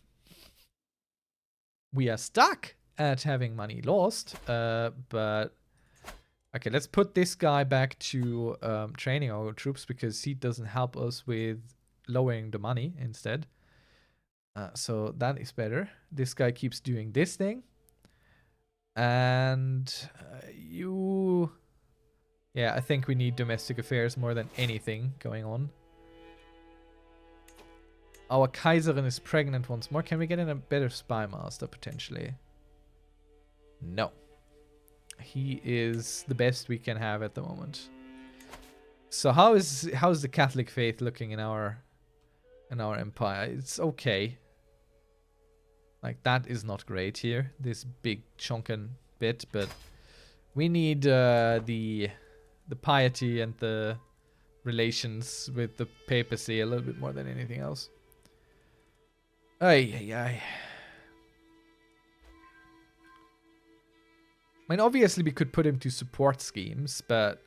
We are stuck at having money lost. But okay, let's put this guy back to training our troops because he doesn't help us with lowering the money instead. So that is better. This guy keeps doing this thing. And you... Yeah, I think we need domestic affairs more than anything going on. Our Kaiserin is pregnant once more. Can we get in a better spy master, potentially? No. He is the best we can have at the moment. So how's the Catholic faith looking in our empire? It's okay. Like, that is not great here, this big chunkin bit, but we need the piety and the relations with the papacy a little bit more than anything else. Ay, ay, ay. I mean, obviously we could put him to support schemes, but...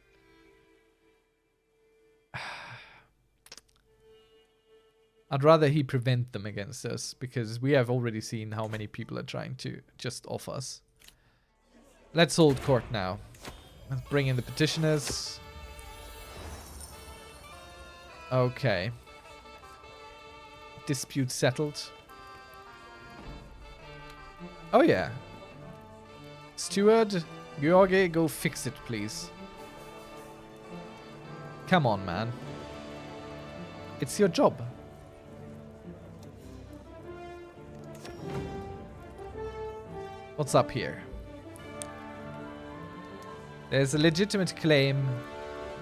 I'd rather he prevent them against us, because we have already seen how many people are trying to just off us. Let's hold court now. Let's bring in the petitioners. Okay. Dispute settled. Oh yeah. Steward, Georgi, go fix it, please. Come on, man. It's your job. What's up here? There's a legitimate claim.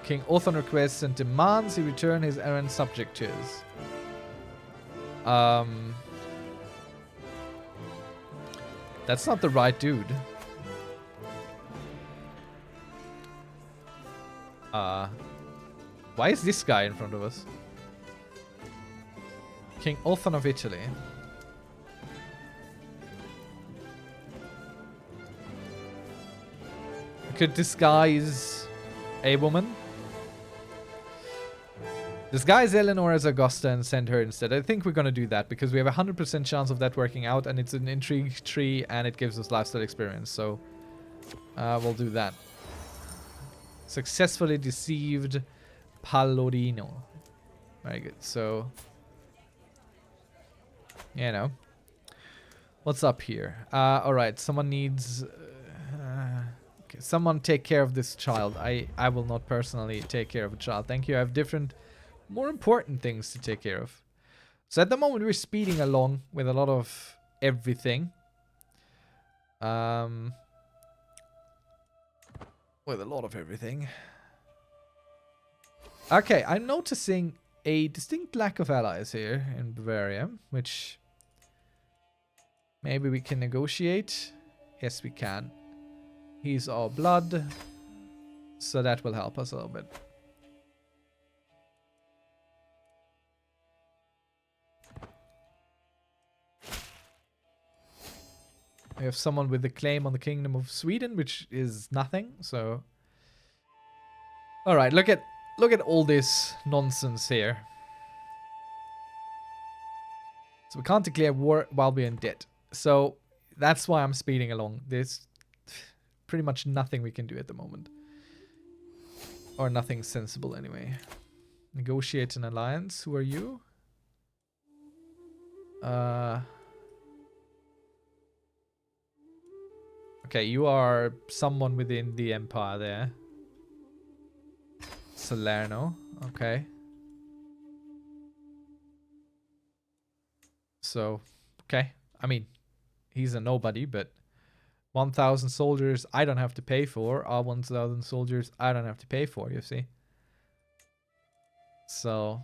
King Othon requests and demands he return his errant subject to us. That's not the right dude. Why is this guy in front of us? King Othon of Italy. Could disguise a woman. Disguise Eleanor as Augusta and send her instead. I think we're going to do that because we have a 100% chance of that working out, and it's an intrigue tree and it gives us lifestyle experience. So we'll do that. Successfully deceived Palladino. Very good. So, you know. What's up here? Alright, someone needs... okay, someone take care of this child. I will not personally take care of a child. Thank you. I have different, more important things to take care of. So at the moment we're speeding along with a lot of everything. With a lot of everything. Okay, I'm noticing a distinct lack of allies here in Bavaria, which maybe we can negotiate. Yes, we can. He's all blood, so that will help us a little bit. We have someone with a claim on the Kingdom of Sweden, which is nothing, so... Alright, look at all this nonsense here. So we can't declare war while we're in debt. So that's why I'm speeding along. This pretty much nothing we can do at the moment. Or nothing sensible anyway. Negotiate an alliance. Who are you? Okay, you are someone within the empire there. Salerno. Okay. So, okay. I mean, he's a nobody, but 1,000 soldiers I don't have to pay for. Or 1,000 soldiers I don't have to pay for, you see. So...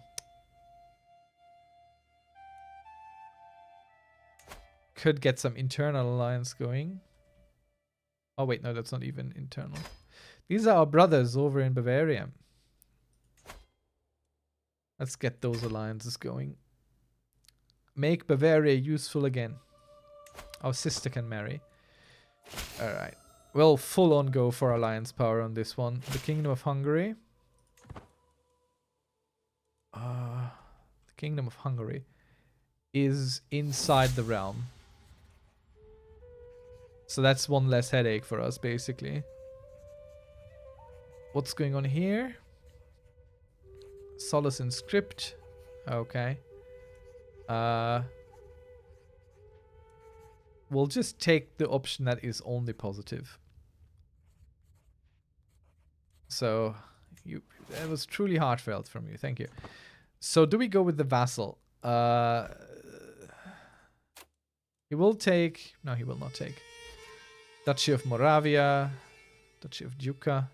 could get some internal alliance going. Oh wait, no, that's not even internal. These are our brothers over in Bavaria. Let's get those alliances going. Make Bavaria useful again. Our sister can marry. Alright. We'll full on go for alliance power on this one. The Kingdom of Hungary. The Kingdom of Hungary is inside the realm. So that's one less headache for us, basically. What's going on here? Solace in script. Okay. We'll just take the option that is only positive. So, that was truly heartfelt from you. Thank you. So, do we go with the vassal? He will take... No, he will not take. Duchy of Moravia. Duchy of Duca.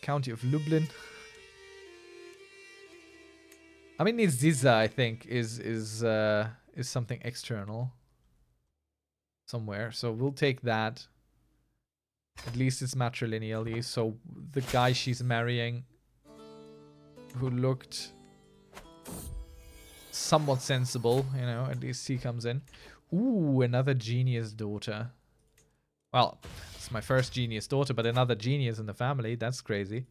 County of Lublin. I mean, Ziza, I think, is something external somewhere. So we'll take that. At least it's matrilineally. So the guy she's marrying, who looked somewhat sensible, you know, at least he comes in. Ooh, another genius daughter. Well, it's my first genius daughter, but another genius in the family. That's crazy.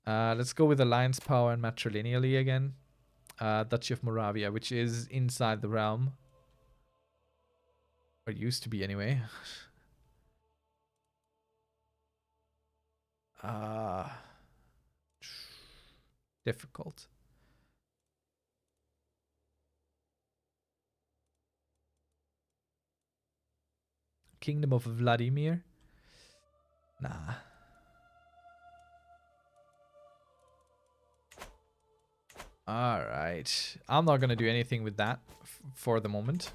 Let's go with alliance power and matrilineally again. Duchy of Moravia, which is inside the realm. Or it used to be anyway. Difficult. Kingdom of Vladimir? Nah. Alright. I'm not gonna do anything with that for the moment.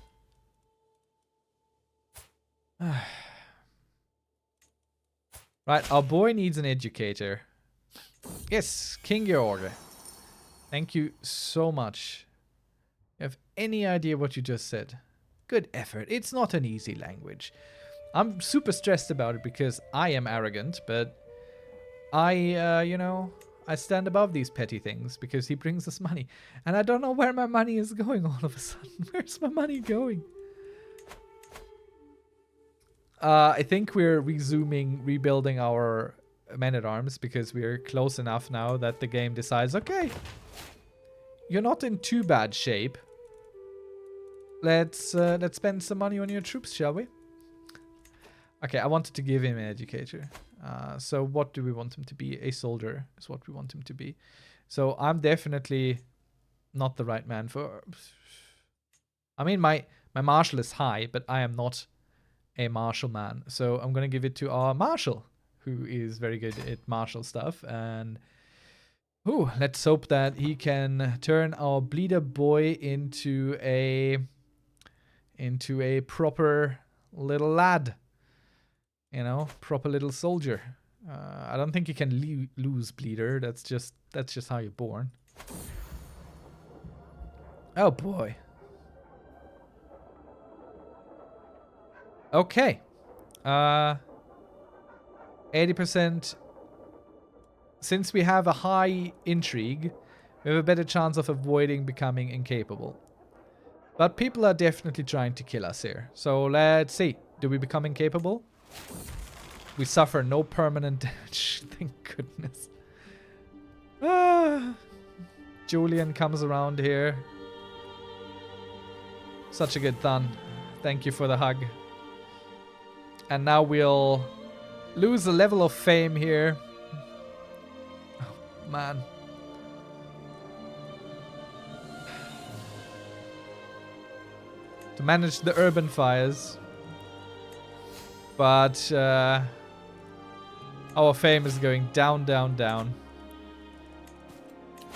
Right, our boy needs an educator. Yes, King George. Thank you so much. You have any idea what you just said? Good effort. It's not an easy language. I'm super stressed about it because I am arrogant, but you know, I stand above these petty things because he brings us money. And I don't know where my money is going all of a sudden. Where's my money going? I think we're rebuilding our men-at-arms because we're close enough now that the game decides, okay, you're not in too bad shape. Let's spend some money on your troops, shall we? Okay, I wanted to give him an educator. So what do we want him to be? A soldier is what we want him to be. So I'm definitely not the right man for... I mean, my martial is high, but I am not a martial man. So I'm going to give it to our marshal, who is very good at martial stuff. And let's hope that he can turn our bleeder boy into a proper little lad. You know, proper little soldier. I don't think you can lose bleeder. That's just how you're born. Oh boy. Okay. 80%. Since we have a high intrigue, we have a better chance of avoiding becoming incapable. But people are definitely trying to kill us here. So let's see. Do we become incapable? We suffer no permanent damage. Thank goodness. Julian comes around here. Such a good thun. Thank you for the hug. And now we'll lose a level of fame here. Oh, man. To manage the urban fires. But our fame is going down, down, down.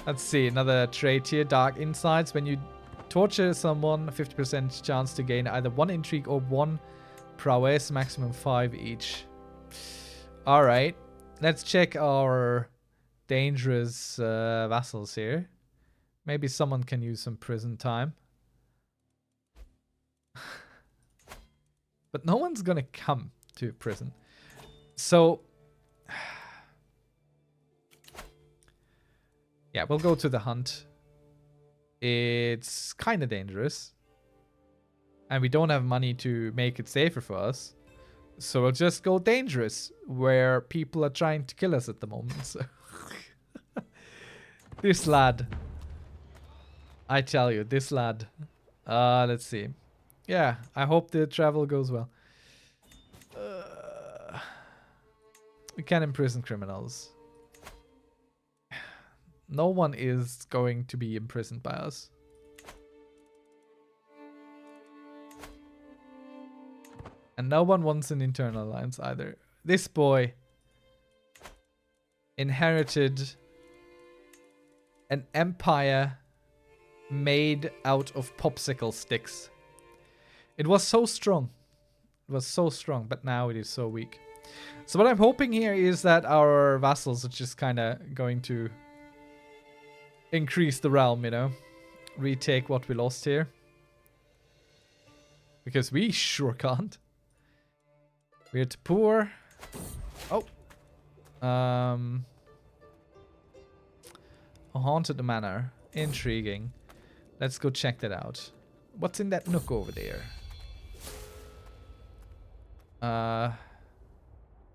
Let's see, another trait here. Dark insights. When you torture someone, 50% chance to gain either 1 intrigue or 1 prowess, maximum 5 each. Alright. Let's check our dangerous vassals here. Maybe someone can use some prison time. But no one's gonna come to prison. So... yeah, we'll go to the hunt. It's kind of dangerous. And we don't have money to make it safer for us. So we'll just go dangerous, where people are trying to kill us at the moment. So this lad. I tell you, this lad. Let's see. Yeah, I hope the travel goes well. We can imprison criminals. No one is going to be imprisoned by us. And no one wants an internal alliance either. This boy inherited an empire made out of popsicle sticks. It was so strong. It was so strong, but now it is so weak. So what I'm hoping here is that our vassals are just kind of going to increase the realm, you know. Retake what we lost here. Because we sure can't. We're too poor. Oh. A haunted manor. Intriguing. Let's go check that out. What's in that nook over there?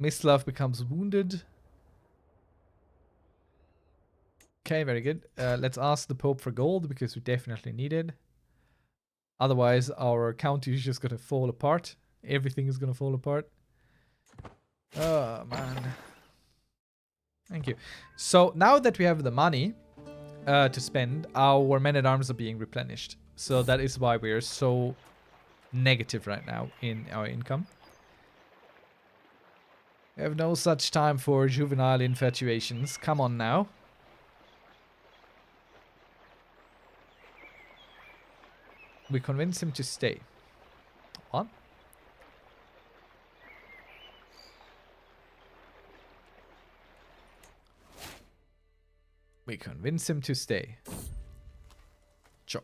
Mistlove becomes wounded. Okay, very good. Let's ask the Pope for gold, because we definitely need it. Otherwise, our county is just going to fall apart. Everything is going to fall apart. Oh, man. Thank you. So, now that we have the money to spend, our men-at-arms are being replenished. So, that is why we are so negative right now in our income. We have no such time for juvenile infatuations. Come on now. We convince him to stay. What? We convince him to stay. Sure.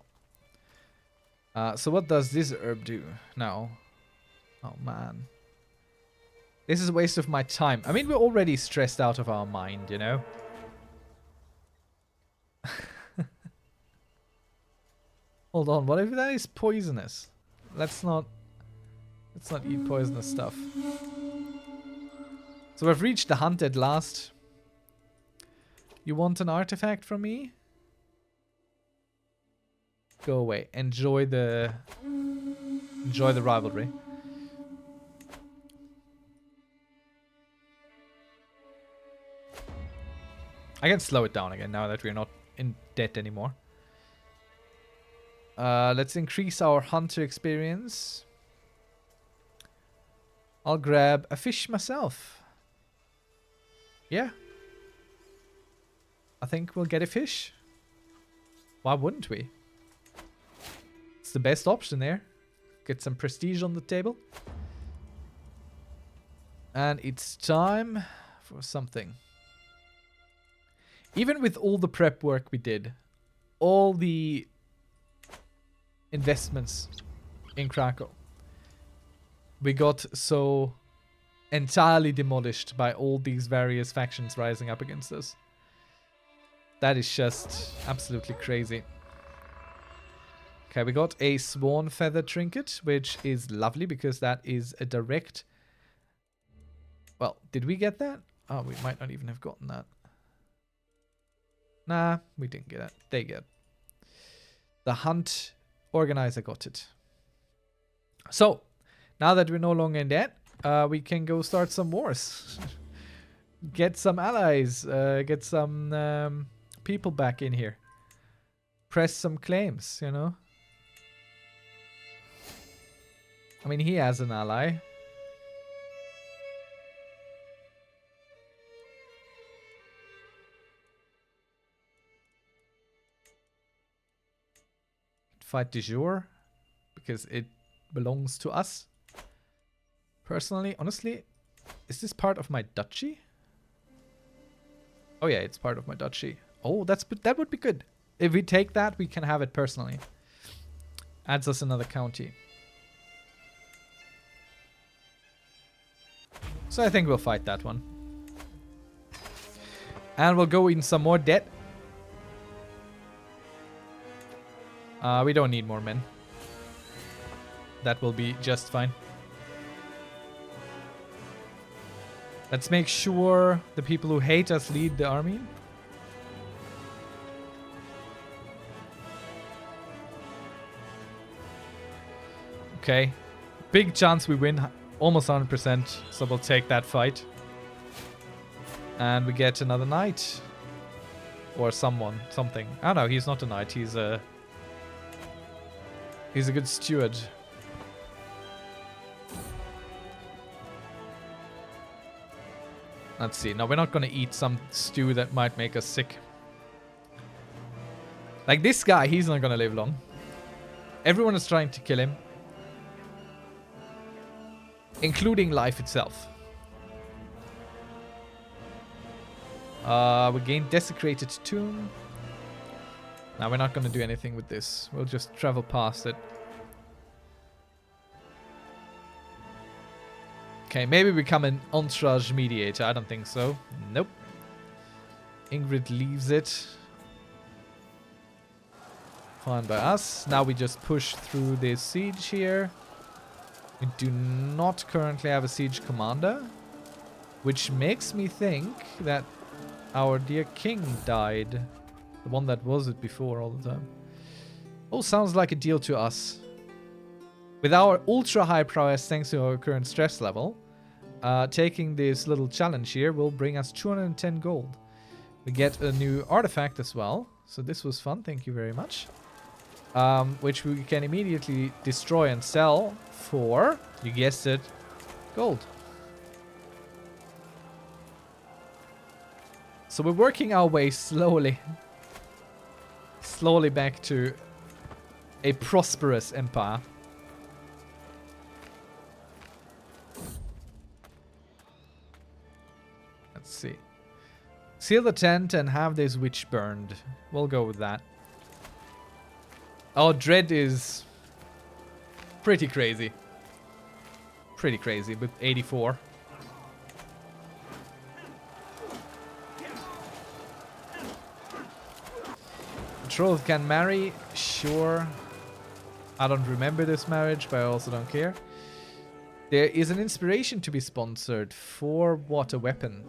So what does this herb do now? Oh man. This is a waste of my time. I mean, we're already stressed out of our mind, you know? Hold on, what if that is poisonous? Let's not eat poisonous stuff. So we've reached the hunt at last. You want an artifact from me? Go away. Enjoy the rivalry. I can slow it down again now that we're not in debt anymore. Let's increase our hunter experience. I'll grab a fish myself. Yeah. I think we'll get a fish. Why wouldn't we? It's the best option there. Get some prestige on the table. And it's time for something. Even with all the prep work we did, all the investments in Krakow, we got so entirely demolished by all these various factions rising up against us. That is just absolutely crazy. Okay, we got a swan feather trinket, which is lovely because that is a direct... Well, did we get that? Oh, we might not even have gotten that. Nah, we didn't get it. They get it. The hunt organizer got it. So, now that we're no longer in debt, we can go start some wars. Get some allies. Get some people back in here. Press some claims, you know? I mean, he has an ally. Fight de jure, because it belongs to us. Personally, honestly, is this part of my duchy? Oh yeah, it's part of my duchy. Oh, that would be good. If we take that, we can have it personally. Adds us another county. So I think we'll fight that one. And we'll go in some more debt. We don't need more men. That will be just fine. Let's make sure the people who hate us lead the army. Okay. Big chance we win. Almost 100%. So we'll take that fight. And we get another knight. Or someone. Something. Oh no, he's not a knight. He's a good steward. Let's see. No, we're not going to eat some stew that might make us sick. Like this guy, he's not going to live long. Everyone is trying to kill him. Including life itself. We gain desecrated tomb. Now we're not going to do anything with this. We'll just travel past it. Okay, maybe become an entourage mediator. I don't think so. Nope. Ingrid leaves it. Fine by us. Now we just push through this siege here. We do not currently have a siege commander. Which makes me think that our dear king died. The one that was it before all the time. Oh, sounds like a deal to us. With our ultra high prowess thanks to our current stress level, taking this little challenge here will bring us 210 gold. We get a new artifact as well. So this was fun, thank you very much. Which we can immediately destroy and sell for, you guessed it, gold. So we're working our way slowly back to a prosperous empire. Let's see. Seal the tent and have this witch burned. We'll go with that. Our dread is pretty crazy. Pretty crazy with 84. Betrothed can marry, sure. I don't remember this marriage, but I also don't care. There is an inspiration to be sponsored for what a weapon.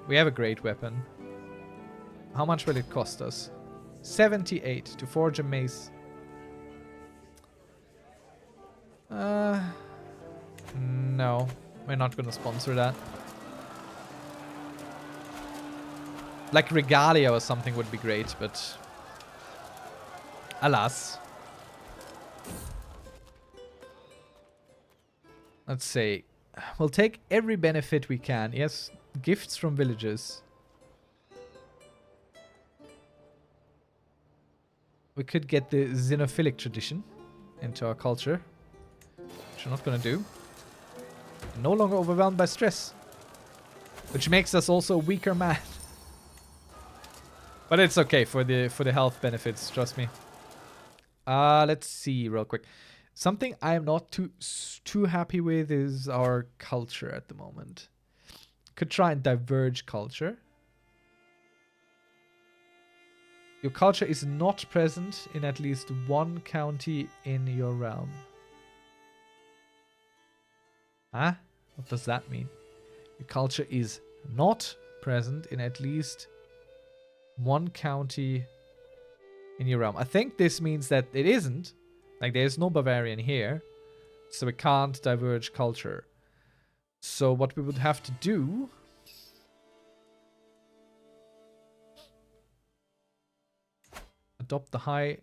We have a great weapon. How much will it cost us? 78 to forge a mace. No, we're not gonna sponsor that. Like regalia or something would be great, but alas. Let's say we'll take every benefit we can. Yes, gifts from villages. We could get the xenophilic tradition into our culture, which we're not gonna do. No longer overwhelmed by stress, which makes us also a weaker man. But it's okay for the health benefits, trust me. Let's see real quick. Something I am not too happy with is our culture at the moment. Could try and diverge culture. Your culture is not present in at least one county in your realm. Huh? What does that mean? Your culture is not present in at least one county in your realm. I think this means that it isn't. Like, there's no Bavarian here. So we can't diverge culture. So what we would have to do... adopt the High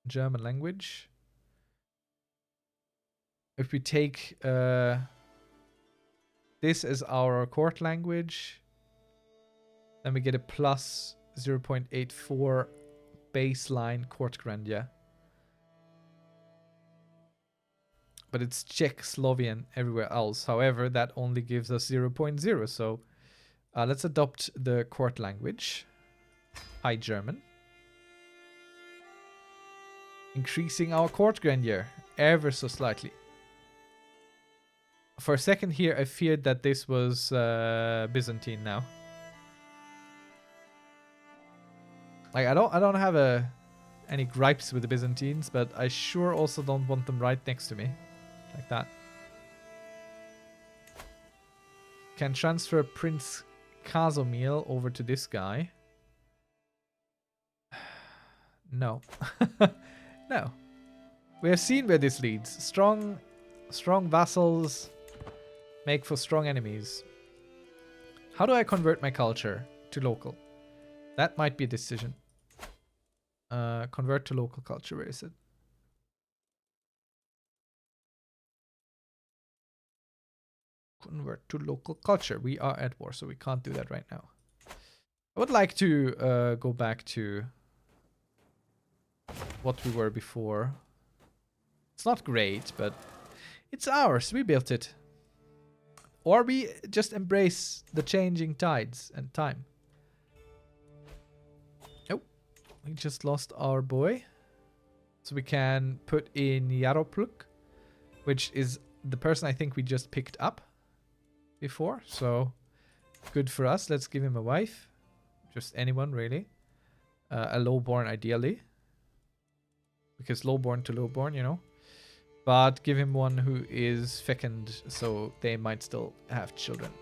German language. If we take this as our court language, then we get a plus 0.84 baseline court grandeur. But it's Czech, Slovian everywhere else. However, that only gives us 0.0. So let's adopt the court language, High German. Increasing our court grandeur ever so slightly. For a second here, I feared that this was Byzantine now. Like I don't have any gripes with the Byzantines, but I sure also don't want them right next to me, like that. Can transfer Prince Kazimir over to this guy. No. No. We have seen where this leads. Strong vassals make for strong enemies. How do I convert my culture to local? That might be a decision. Convert to local culture. Where is it? Convert to local culture. We are at war, so we can't do that right now. I would like to go back to what we were before. It's not great, but it's ours. We built it. Or we just embrace the changing tides and time. Oh, we just lost our boy. So we can put in Yaropluk, which is the person I think we just picked up before. So good for us. Let's give him a wife. Just anyone, really. A lowborn, ideally. Because lowborn to lowborn, you know. But give him one who is fecund, so they might still have children.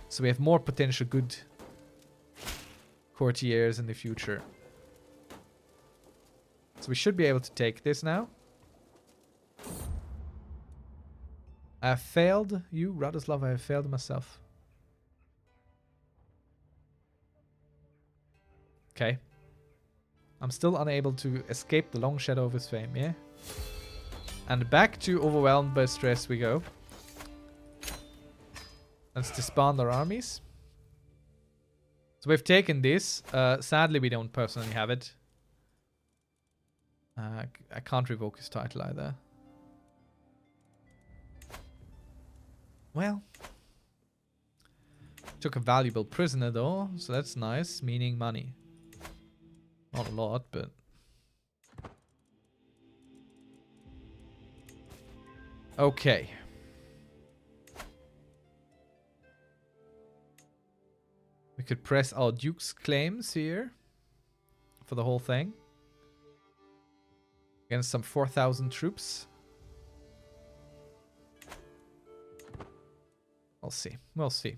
So we have more potential good courtiers in the future. So we should be able to take this now. I have failed you, Radoslav. I have failed myself. Okay. I'm still unable to escape the long shadow of his fame, yeah? And back to overwhelmed by stress we go. Let's disband our armies. So we've taken this. Sadly, we don't personally have it. I can't revoke his title either. Well. Took a valuable prisoner though, so that's nice, meaning money. Not a lot, but... Okay. We could press our Duke's claims here for the whole thing. Against some 4,000 troops. We'll see. We'll see.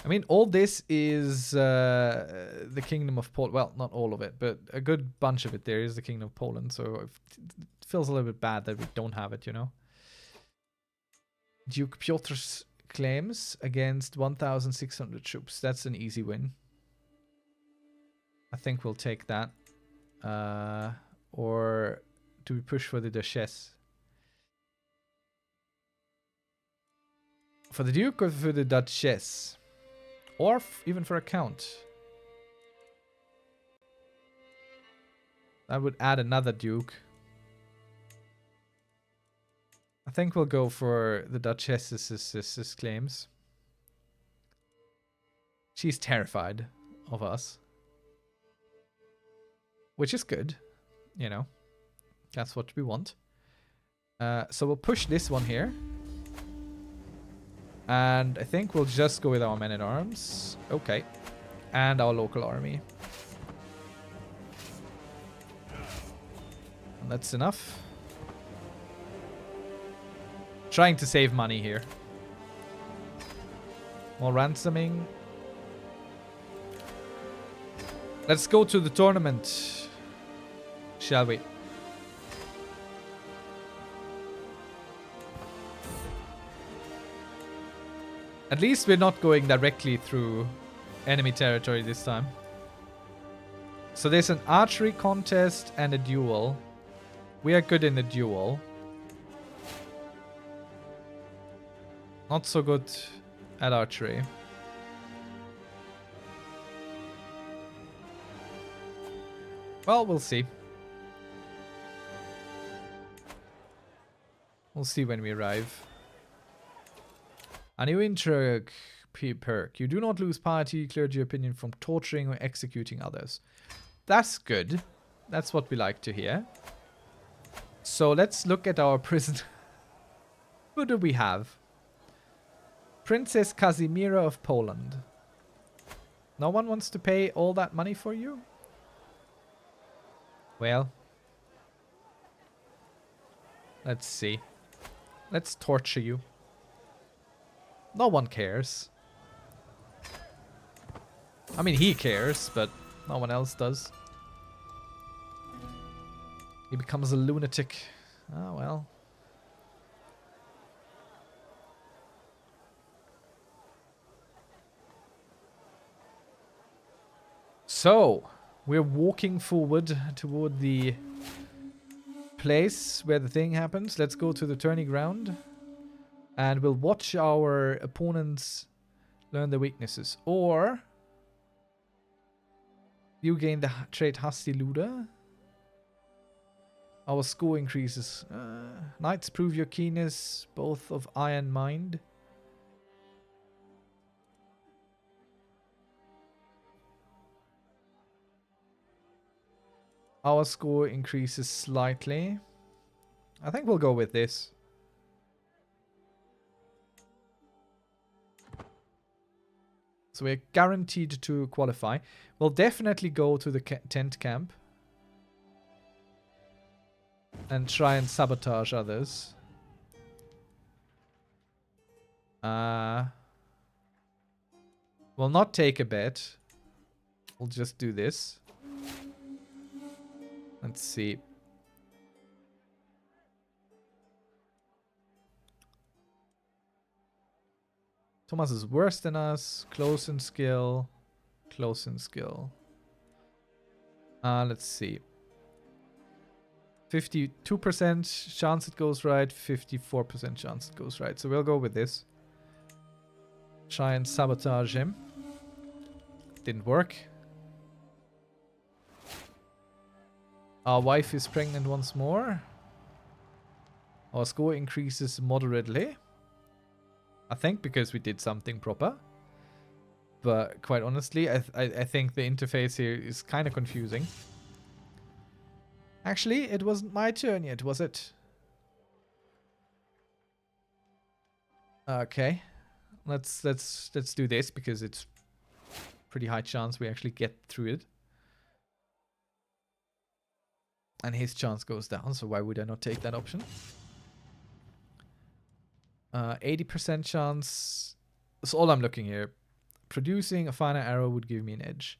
I mean, all this is the Kingdom of Poland. Well, not all of it, but a good bunch of it there is the Kingdom of Poland. So it feels a little bit bad that we don't have it, you know. Duke Piotr's claims against 1,600 troops. That's an easy win. I think we'll take that. Or do we push for the Duchess? For the Duke or for the Duchess? Or even for a Count? I would add another Duke. I think we'll go for the Duchess's claims. She's terrified of us. Which is good. You know. That's what we want. So we'll push this one here. And I think we'll just go with our men-at-arms. Okay. And our local army. And that's enough. Trying to save money here. More ransoming. Let's go to the tournament. Shall we? At least we're not going directly through enemy territory this time. So there's an archery contest and a duel. We are good in the duel. Not so good at archery. Well, we'll see. We'll see when we arrive. A new intro perk. You do not lose piety, clergy opinion from torturing or executing others. That's good. That's what we like to hear. So let's look at our prison. Who do we have? Princess Kazimira of Poland. No one wants to pay all that money for you? Well. Let's see. Let's torture you. No one cares. I mean, he cares, but no one else does. He becomes a lunatic. Oh, well. So, we're walking forward toward the place where the thing happens. Let's go to the tourney ground. And we'll watch our opponents learn their weaknesses. Or you gain the trait Hasty Luda. Our score increases. Knights prove your keenness, both of eye and mind. Our score increases slightly. I think we'll go with this. So we're guaranteed to qualify. We'll definitely go to the tent camp. And try and sabotage others. We'll not take a bet. We'll just do this. Let's see. Thomas is worse than us. Close in skill. Close in skill. Let's see. 52% chance it goes right. 54% chance it goes right. So we'll go with this. Try and sabotage him. Didn't work. Our wife is pregnant once more. Our score increases moderately. I think because we did something proper. But quite honestly, I think the interface here is kind of confusing. Actually, it wasn't my turn yet, was it? Okay. Let's do this because it's pretty high chance we actually get through it. And his chance goes down, so why would I not take that option? 80% chance. That's all I'm looking here. Producing a finer arrow would give me an edge.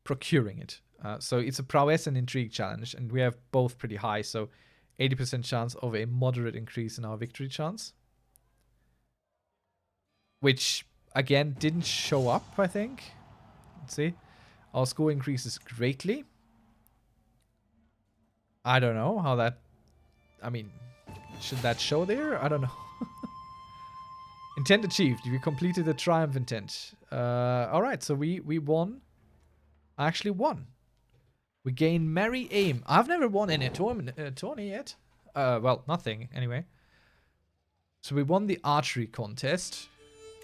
Procuring it. So it's a prowess and intrigue challenge, and we have both pretty high, so 80% chance of a moderate increase in our victory chance. Which, again, didn't show up, I think. Let's see. Our score increases greatly. I don't know how that... I mean, should that show there? I don't know. Intent achieved. We completed the triumph intent. Alright, so we won. I actually won. We gain merry aim. I've never won in a tourney yet. Well, nothing, anyway. So we won the archery contest,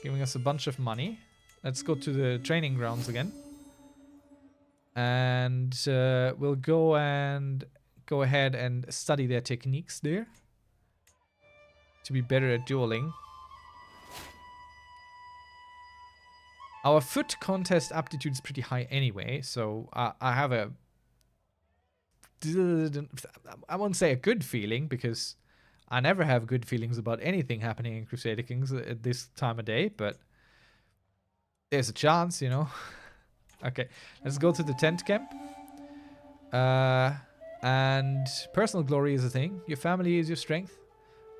giving us a bunch of money. Let's go to the training grounds again. And we'll go ahead and study their techniques there. To be better at dueling. Our foot contest aptitude is pretty high anyway, so I have a... I won't say a good feeling, because I never have good feelings about anything happening in Crusader Kings at this time of day, but there's a chance, you know. Okay, let's go to the tent camp. And personal glory is a thing. Your family is your strength.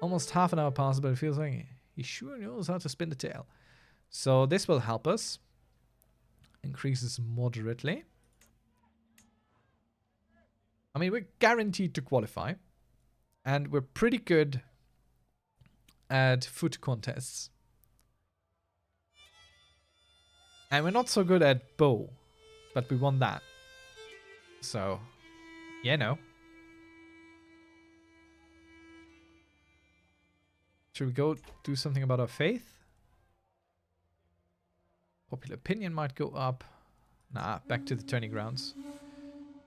Almost half an hour passes, but it feels like he sure knows how to spin the tail. So this will help us. Increases moderately. I mean, we're guaranteed to qualify. And we're pretty good at foot contests. And we're not so good at bow. But we won that. So, yeah, no. Should we go do something about our faith? Popular opinion might go up. Nah, back to the turning grounds.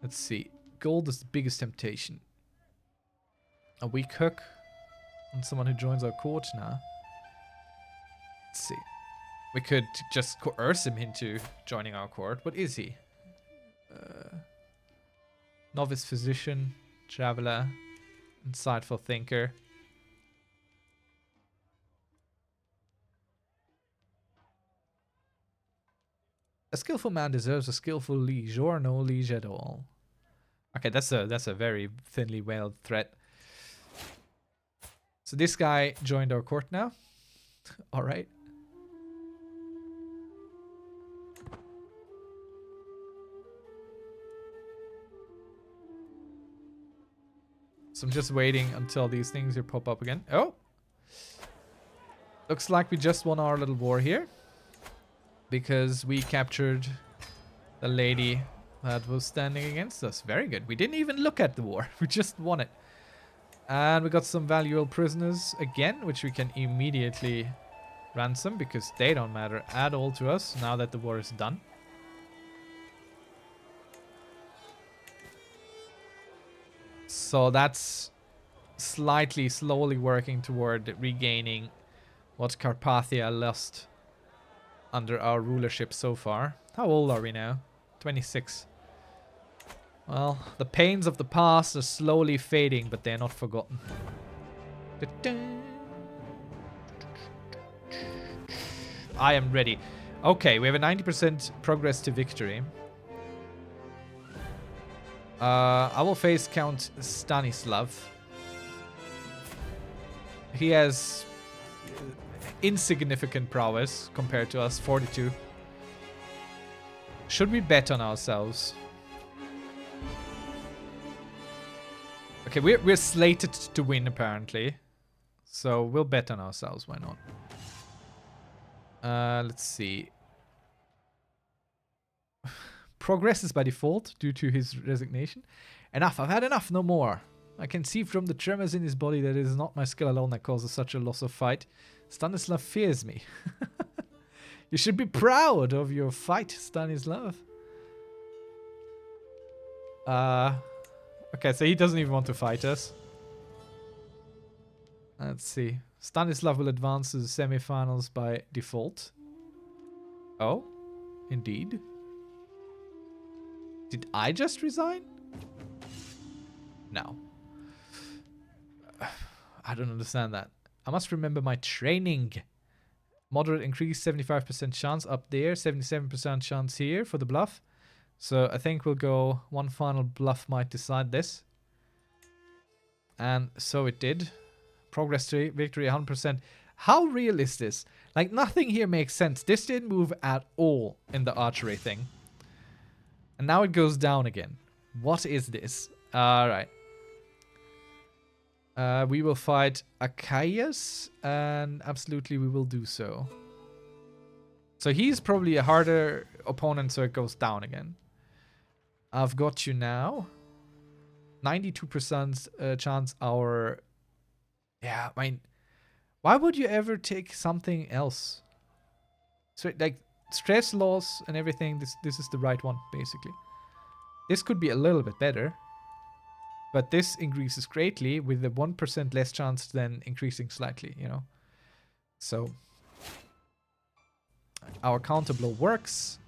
Let's see. Gold is the biggest temptation. A weak hook on someone who joins our court? Nah. Let's see. We could just coerce him into joining our court. What is he? Novice physician, traveler, insightful thinker. A skillful man deserves a skillful liege or no liege at all. Okay, that's a very thinly veiled threat. So this guy joined our court now. All right. So I'm just waiting until these things here pop up again. Oh! Looks like we just won our little war here. Because we captured the lady that was standing against us. Very good. We didn't even look at the war. We just won it. And we got some valuable prisoners again, which we can immediately ransom because they don't matter at all to us now that the war is done. So that's slightly, slowly working toward regaining what Carpathia lost under our rulership so far. How old are we now? 26. Well, the pains of the past are slowly fading, but they're not forgotten. I am ready. Okay, we have a 90% progress to victory. I will face Count Stanislav. He has insignificant prowess compared to us, 42. Should we bet on ourselves? Okay, we're slated to win apparently. So we'll bet on ourselves, why not? Let's see. Progresses by default due to his resignation. Enough, I've had enough, no more. I can see from the tremors in his body that it is not my skill alone that causes such a loss of fight. Stanislav fears me. You should be proud of your fight, Stanislav. Okay, so he doesn't even want to fight us. Let's see. Stanislav will advance to the semifinals by default. Oh, indeed. Did I just resign? No. I don't understand that. I must remember my training. Moderate increase, 75% chance up there, 77% chance here for the bluff. So I think we'll go one final bluff might decide this. And so it did. Progress to victory, 100%. How real is this? Like, nothing here makes sense. This didn't move at all in the archery thing. And now it goes down again. What is this? Alright. We will fight Achaeus, and absolutely we will do so. So he's probably a harder opponent, so it goes down again. I've got you now. 92% chance our... Yeah, I mean... Why would you ever take something else? So, like, stress loss and everything, this is the right one, basically. This could be a little bit better. But this increases greatly with the 1% less chance than increasing slightly, you know. So, our counter blow works.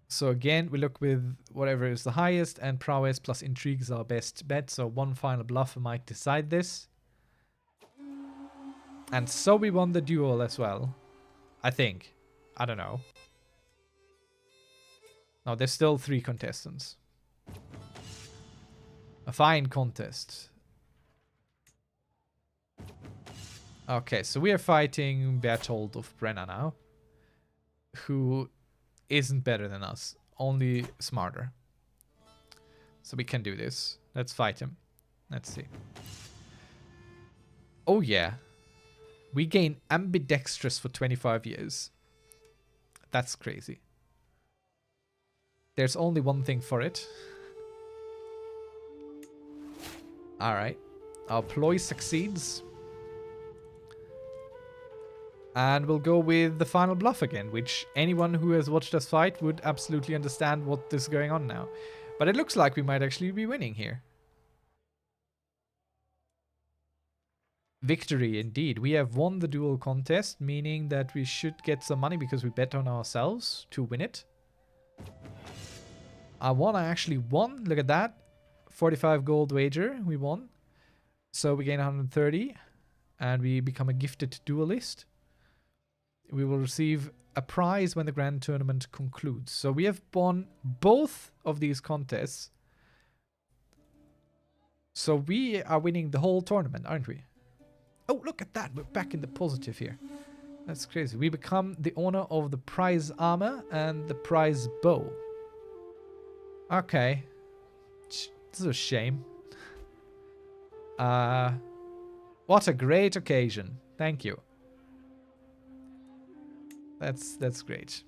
So again, we look with whatever is the highest, and prowess plus intrigue is our best bet. So one final bluff might decide this. And so we won the duel as well. I think. I don't know. No, there's still 3 contestants. A fine contest. Okay, so we are fighting Bertold of Brenna now, who isn't better than us, only smarter. So we can do this. Let's fight him. Let's see. Oh yeah. We gain ambidextrous for 25 years. That's crazy. There's only one thing for it. Alright. Our ploy succeeds. And we'll go with the final bluff again, which anyone who has watched us fight would absolutely understand what is going on now. But it looks like we might actually be winning here. Victory, indeed. We have won the duel contest, meaning that we should get some money because we bet on ourselves to win it. I actually won. Look at that. 45 gold wager. We won. So we gain 130. And we become a gifted duelist. We will receive a prize when the grand tournament concludes. So we have won both of these contests. So we are winning the whole tournament, aren't we? Oh, look at that. We're back in the positive here. That's crazy. We become the owner of the prize armor and the prize bow. Okay. This is a shame. What a great occasion. Thank you. That's great.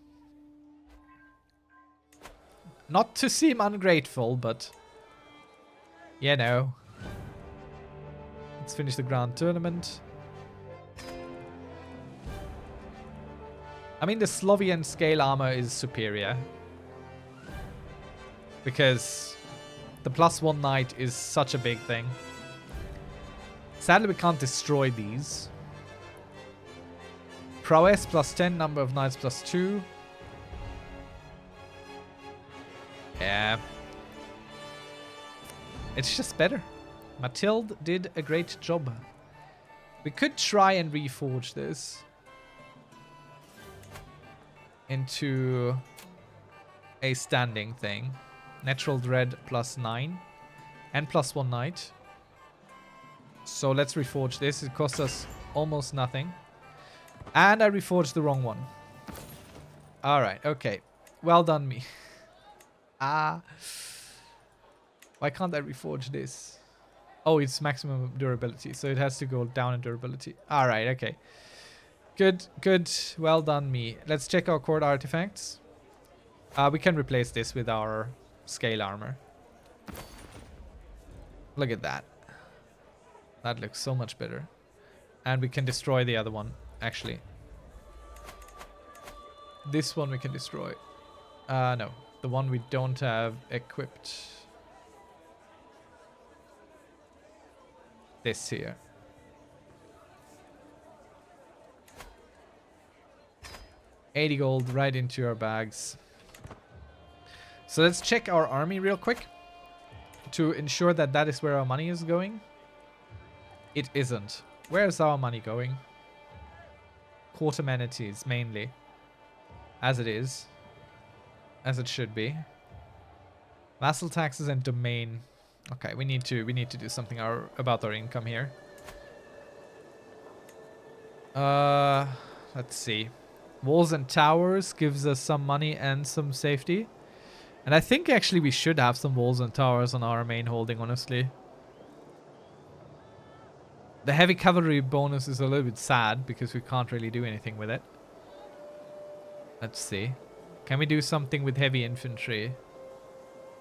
Not to seem ungrateful, but you know. Let's finish the grand tournament. I mean, the Slovian scale armor is superior. Because the +1 knight is such a big thing. Sadly, we can't destroy these. Prowess +10, number of knights +2. Yeah. It's just better. Mathilde did a great job. We could try and reforge this into a standing thing. Natural dread +9 and +1 knight. So let's reforge this. It costs us almost nothing. And I reforged the wrong one. Alright, okay. Well done, me. Why can't I reforge this? Oh, it's maximum durability, so it has to go down in durability. Alright, okay. Good, good. Well done, me. Let's check our court artifacts. We can replace this with our scale armor. Look at that. That looks so much better. And we can destroy the other one, actually. This one we can destroy. No. The one we don't have equipped. This here. $80 gold right into our bags. So let's check our army real quick to ensure that that is where our money is going. It isn't. Where is our money going? Court amenities mainly. As it is. As it should be. Vassal taxes and domain. Okay, we need to do something about our income here. Let's see. Walls and towers gives us some money and some safety. And I think actually we should have some walls and towers on our main holding, honestly. The heavy cavalry bonus is a little bit sad because we can't really do anything with it. Let's see. Can we do something with heavy infantry?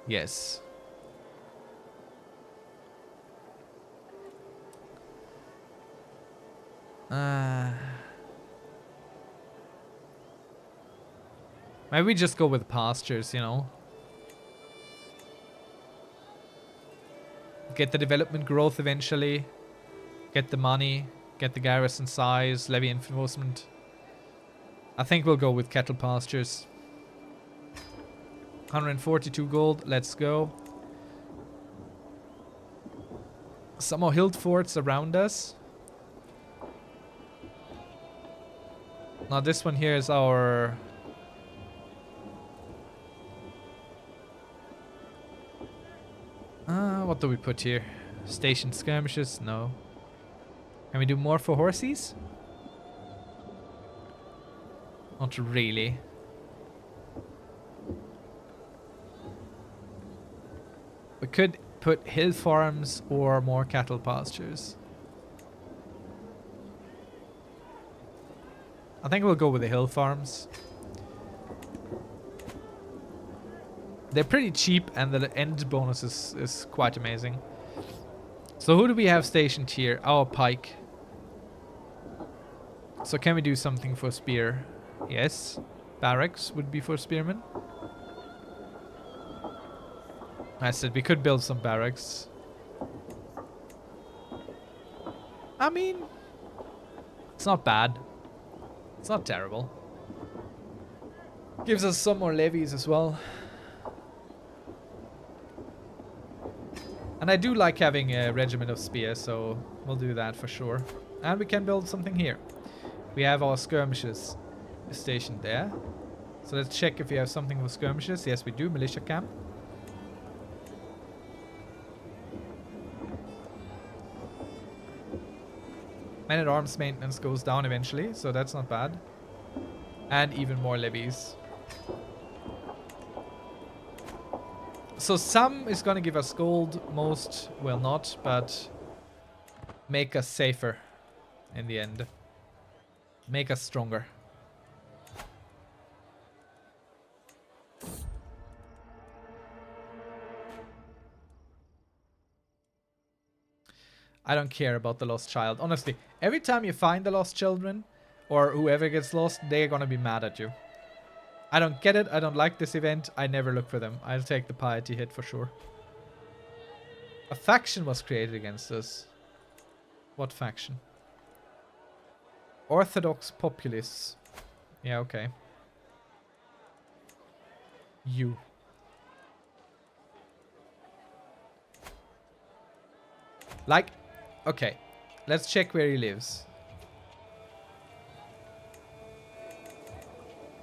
Yes. Maybe we just go with pastures, you know. Get the development growth eventually. Get the money. Get the garrison size. Levy enforcement. I think we'll go with cattle pastures. 142 gold. Let's go. Some more hill forts around us. Now this one here is our... what do we put here? Station skirmishes? No. Can we do more for horses? Not really. We could put hill farms or more cattle pastures. I think we'll go with the hill farms. They're pretty cheap and the end bonus is quite amazing. So who do we have stationed here? Our pike. So can we do something for spear? Yes. Barracks would be for spearmen. I said we could build some barracks. I mean, it's not bad. It's not terrible. Gives us some more levies as well. And I do like having a regiment of spears, so we'll do that for sure. And we can build something here. We have our skirmishes stationed there. So let's check if we have something for skirmishes. Yes, we do. Militia camp. Man-at-arms maintenance goes down eventually, so that's not bad. And even more levies. So some is gonna give us gold, most will not, but make us safer in the end. Make us stronger. I don't care about the lost child. Honestly, every time you find the lost children, or whoever gets lost, they're gonna be mad at you. I don't get it. I don't like this event. I never look for them. I'll take the piety hit for sure. A faction was created against us. What faction? Orthodox Populists. Yeah, okay. You. Like, okay. Let's check where he lives.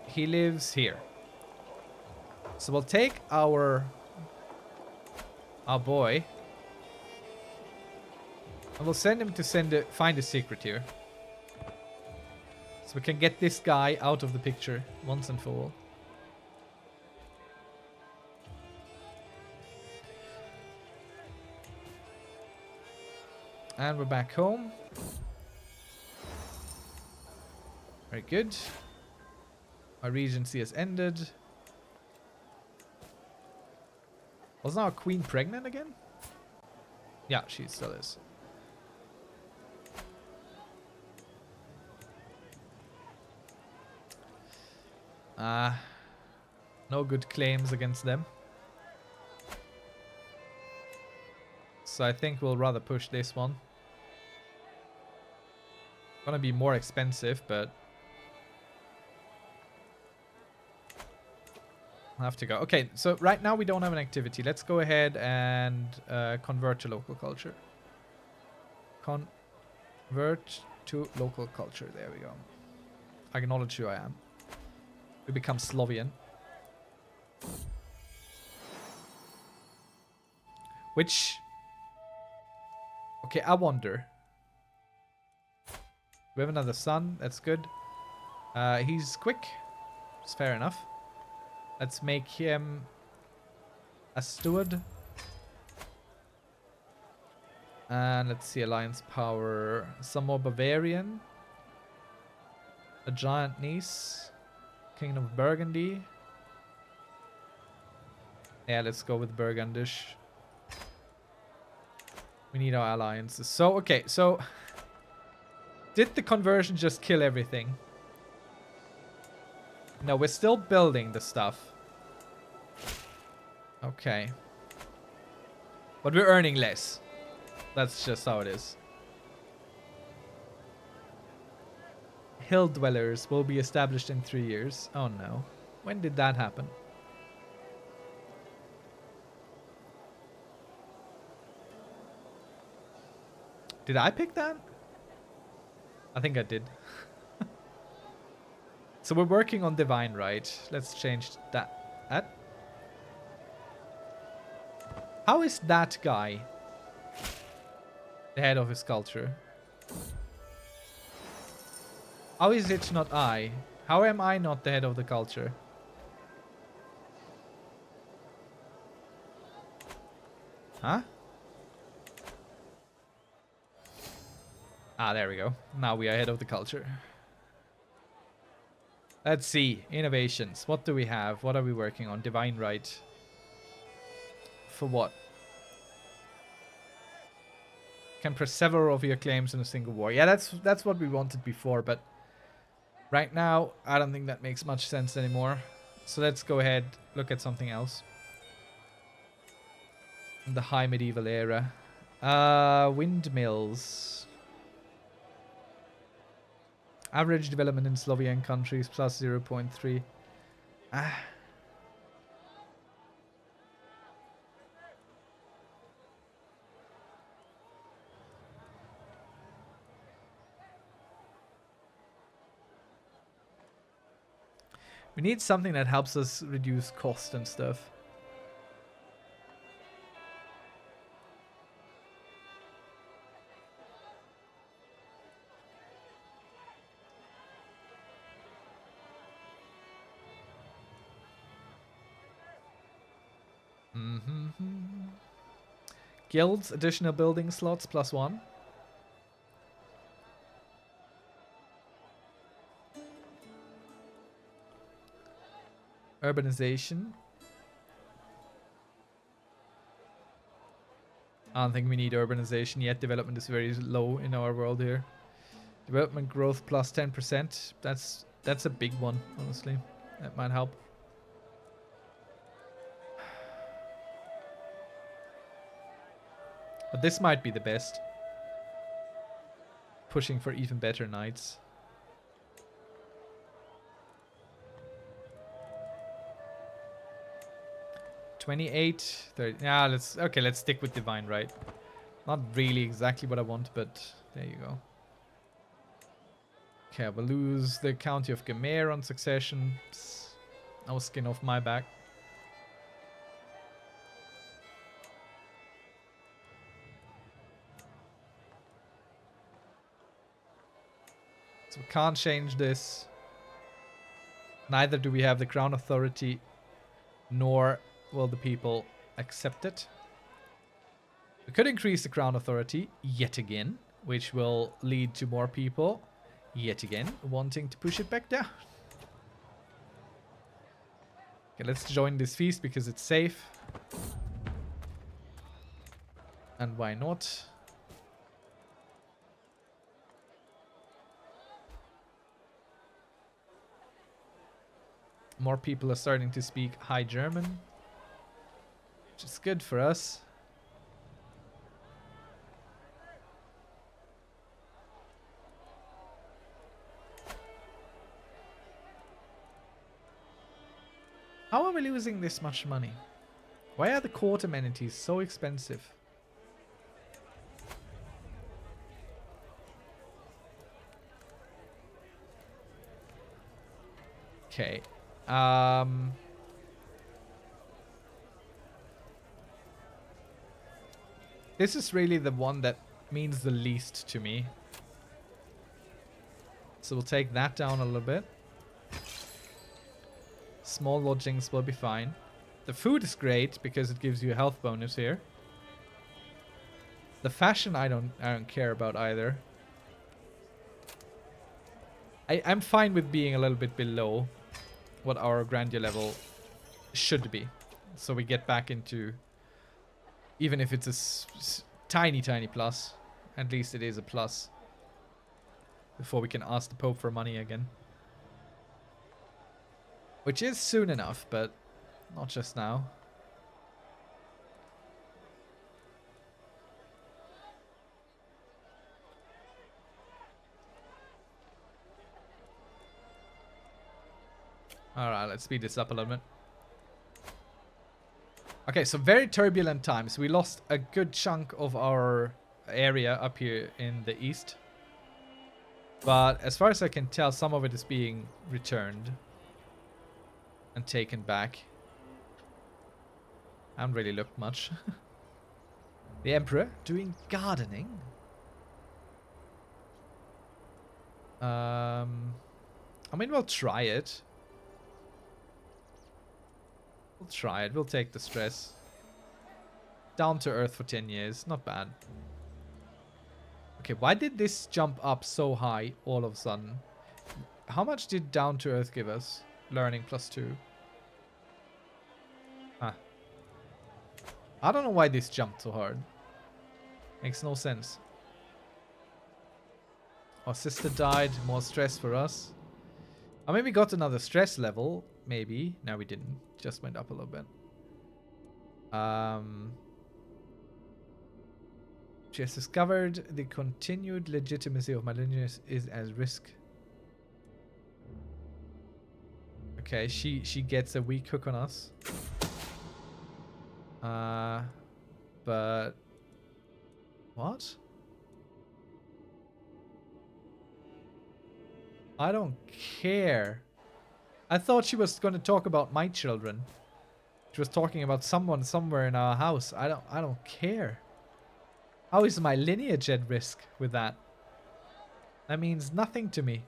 He lives here. So we'll take our boy. And we'll send him to find a secret here. So we can get this guy out of the picture once and for all. And we're back home. Very good. Our regency has ended. Was now a queen pregnant again? Yeah, she still is. No good claims against them. So I think we'll rather push this one. Gonna be more expensive, but I'll have to go. Okay, so right now we don't have an activity. Let's go ahead and convert to local culture. Convert to local culture. There we go. Acknowledge who I am. We become Slovian. Which... Okay, I wonder. We have another son. That's good. He's quick. It's fair enough. Let's make him a steward. And let's see, alliance power. Some more Bavarian. A giant niece. Kingdom of Burgundy. Yeah, let's go with Burgundish. We need our alliances. So, okay, so... Did the conversion just kill everything? No, we're still building the stuff. Okay. But we're earning less. That's just how it is. Hill dwellers will be established in 3 years. Oh no. When did that happen? Did I pick that? I think I did. So we're working on divine right. Let's change that. How is that guy the head of his culture? How is it not I? How am I not the head of the culture? Huh? Ah, there we go. Now we are head of the culture. Let's see. Innovations. What do we have? What are we working on? Divine right. For what? Can press several of your claims in a single war. Yeah, that's what we wanted before, but right now I don't think that makes much sense anymore. So let's go ahead, look at something else. In the high medieval era. Windmills. Average development in Slovenian countries plus 0.3. Ah. We need something that helps us reduce cost and stuff. Guilds, additional building slots plus 1. Urbanization. I don't think we need urbanization yet. Development is very low in our world here. Development growth plus 10%. That's a big one, honestly. That might help. But this might be the best. Pushing for even better knights. $28, $30. Yeah, let's stick with divine right. Not really exactly what I want, but there you go. Okay, we'll lose the county of Gemere on succession. Psst, no skin off my back. So we can't change this. Neither do we have the crown authority, nor will the people accept it. We could increase the crown authority yet again, which will lead to more people yet again wanting to push it back down. Okay, let's join this feast because it's safe. And why not? More people are starting to speak High German, which is good for us. How are we losing this much money? Why are the court amenities so expensive? Okay. This is really the one that means the least to me. So we'll take that down a little bit. Small lodgings will be fine. The food is great because it gives you a health bonus here. The fashion I don't care about either. I'm fine with being a little bit below what our grandeur level should be. So we get back into, even if it's a tiny plus, at least it is a plus. Before we can ask the Pope for money again. Which is soon enough, but not just now. Alright, let's speed this up a little bit. Okay, so very turbulent times. We lost a good chunk of our area up here in the east. But as far as I can tell, some of it is being returned and taken back. I haven't really looked much. The Emperor doing gardening. I mean, we'll try it. We'll try it. We'll take the stress. Down to earth for 10 years. Not bad. Okay, why did this jump up so high all of a sudden? How much did down to earth give us? Learning +2. Huh. I don't know why this jumped so hard. Makes no sense. Our sister died. More stress for us. I mean, we got another stress level. Maybe. No, we didn't. Just went up a little bit. She has discovered the continued legitimacy of my lineage is at risk. Okay, she gets a weak hook on us. But what? I don't care. I thought she was going to talk about my children. She was talking about someone somewhere in our house. I don't care. How is my lineage at risk with that? That means nothing to me.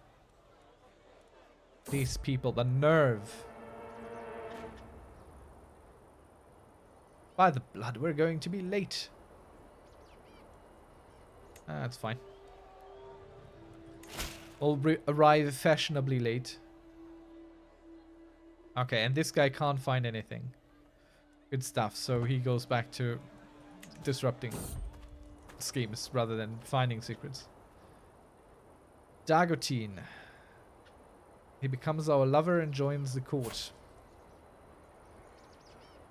These people, the nerve. By the blood, we're going to be late. That's fine. We'll arrive fashionably late. Okay, and this guy can't find anything. Good stuff. So he goes back to disrupting schemes rather than finding secrets. Dagotine. He becomes our lover and joins the court. Is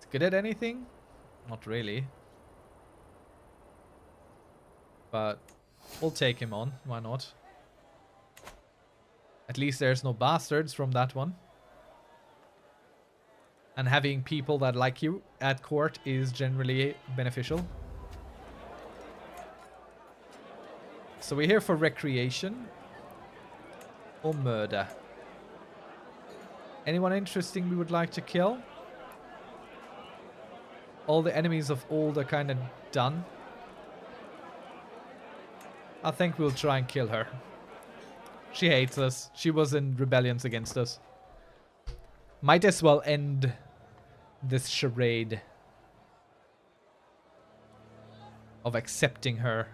he good at anything? Not really. But we'll take him on. Why not? At least there's no bastards from that one. And having people that like you at court is generally beneficial. So we're here for recreation or murder. Anyone interesting we would like to kill? All the enemies of old are kind of done. I think we'll try and kill her. She hates us. She was in rebellions against us. Might as well end this charade of accepting her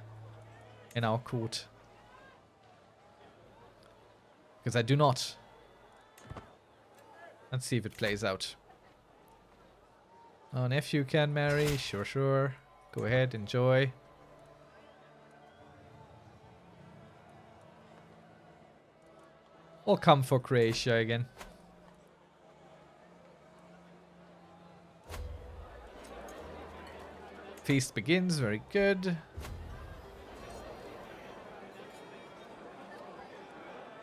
in our court. Because I do not. Let's see if it plays out. Oh, nephew can marry. Sure, sure. Go ahead, enjoy. We'll come for Croatia again. Feast begins. Very good.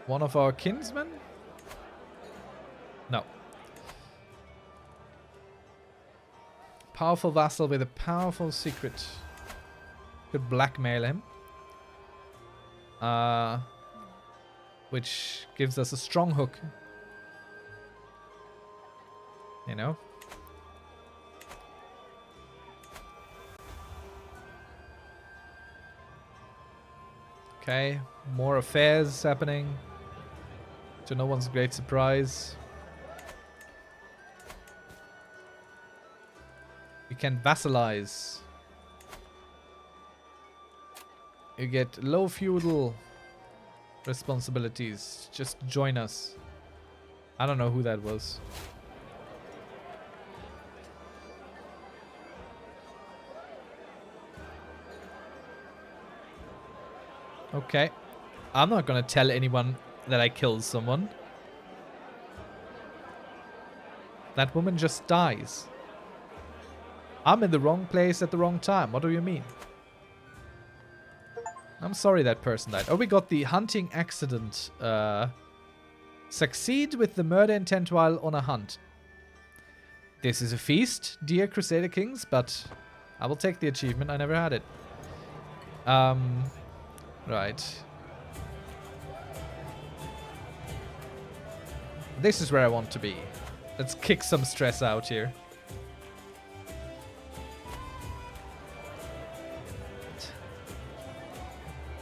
One of our kinsmen? No. Powerful vassal with a powerful secret. Could blackmail him. Which gives us a strong hook. You know? Okay, more affairs happening. To no one's great surprise. You can vassalize. You get low feudal responsibilities. Just join us. I don't know who that was. Okay. I'm not gonna tell anyone that I killed someone. That woman just dies. I'm in the wrong place at the wrong time. What do you mean? I'm sorry that person died. Oh, we got the hunting accident. Succeed with the murder intent while on a hunt. This is a feast, dear Crusader Kings, but I will take the achievement. I never had it. Right. This is where I want to be. Let's kick some stress out here.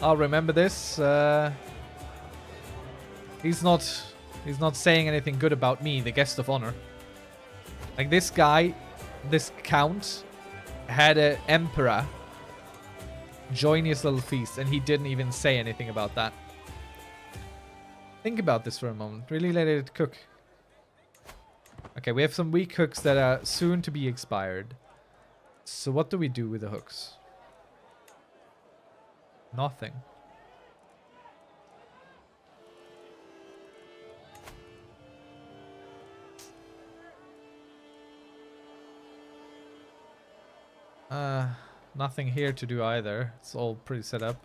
I'll remember this. He's not He's not saying anything good about me, the guest of honor. Like this guy, this count, had an emperor join his little feast, and he didn't even say anything about that. Think about this for a moment. Really let it cook. Okay, we have some weak hooks that are soon to be expired. So what do we do with the hooks? Nothing. Nothing here to do either. It's all pretty set up.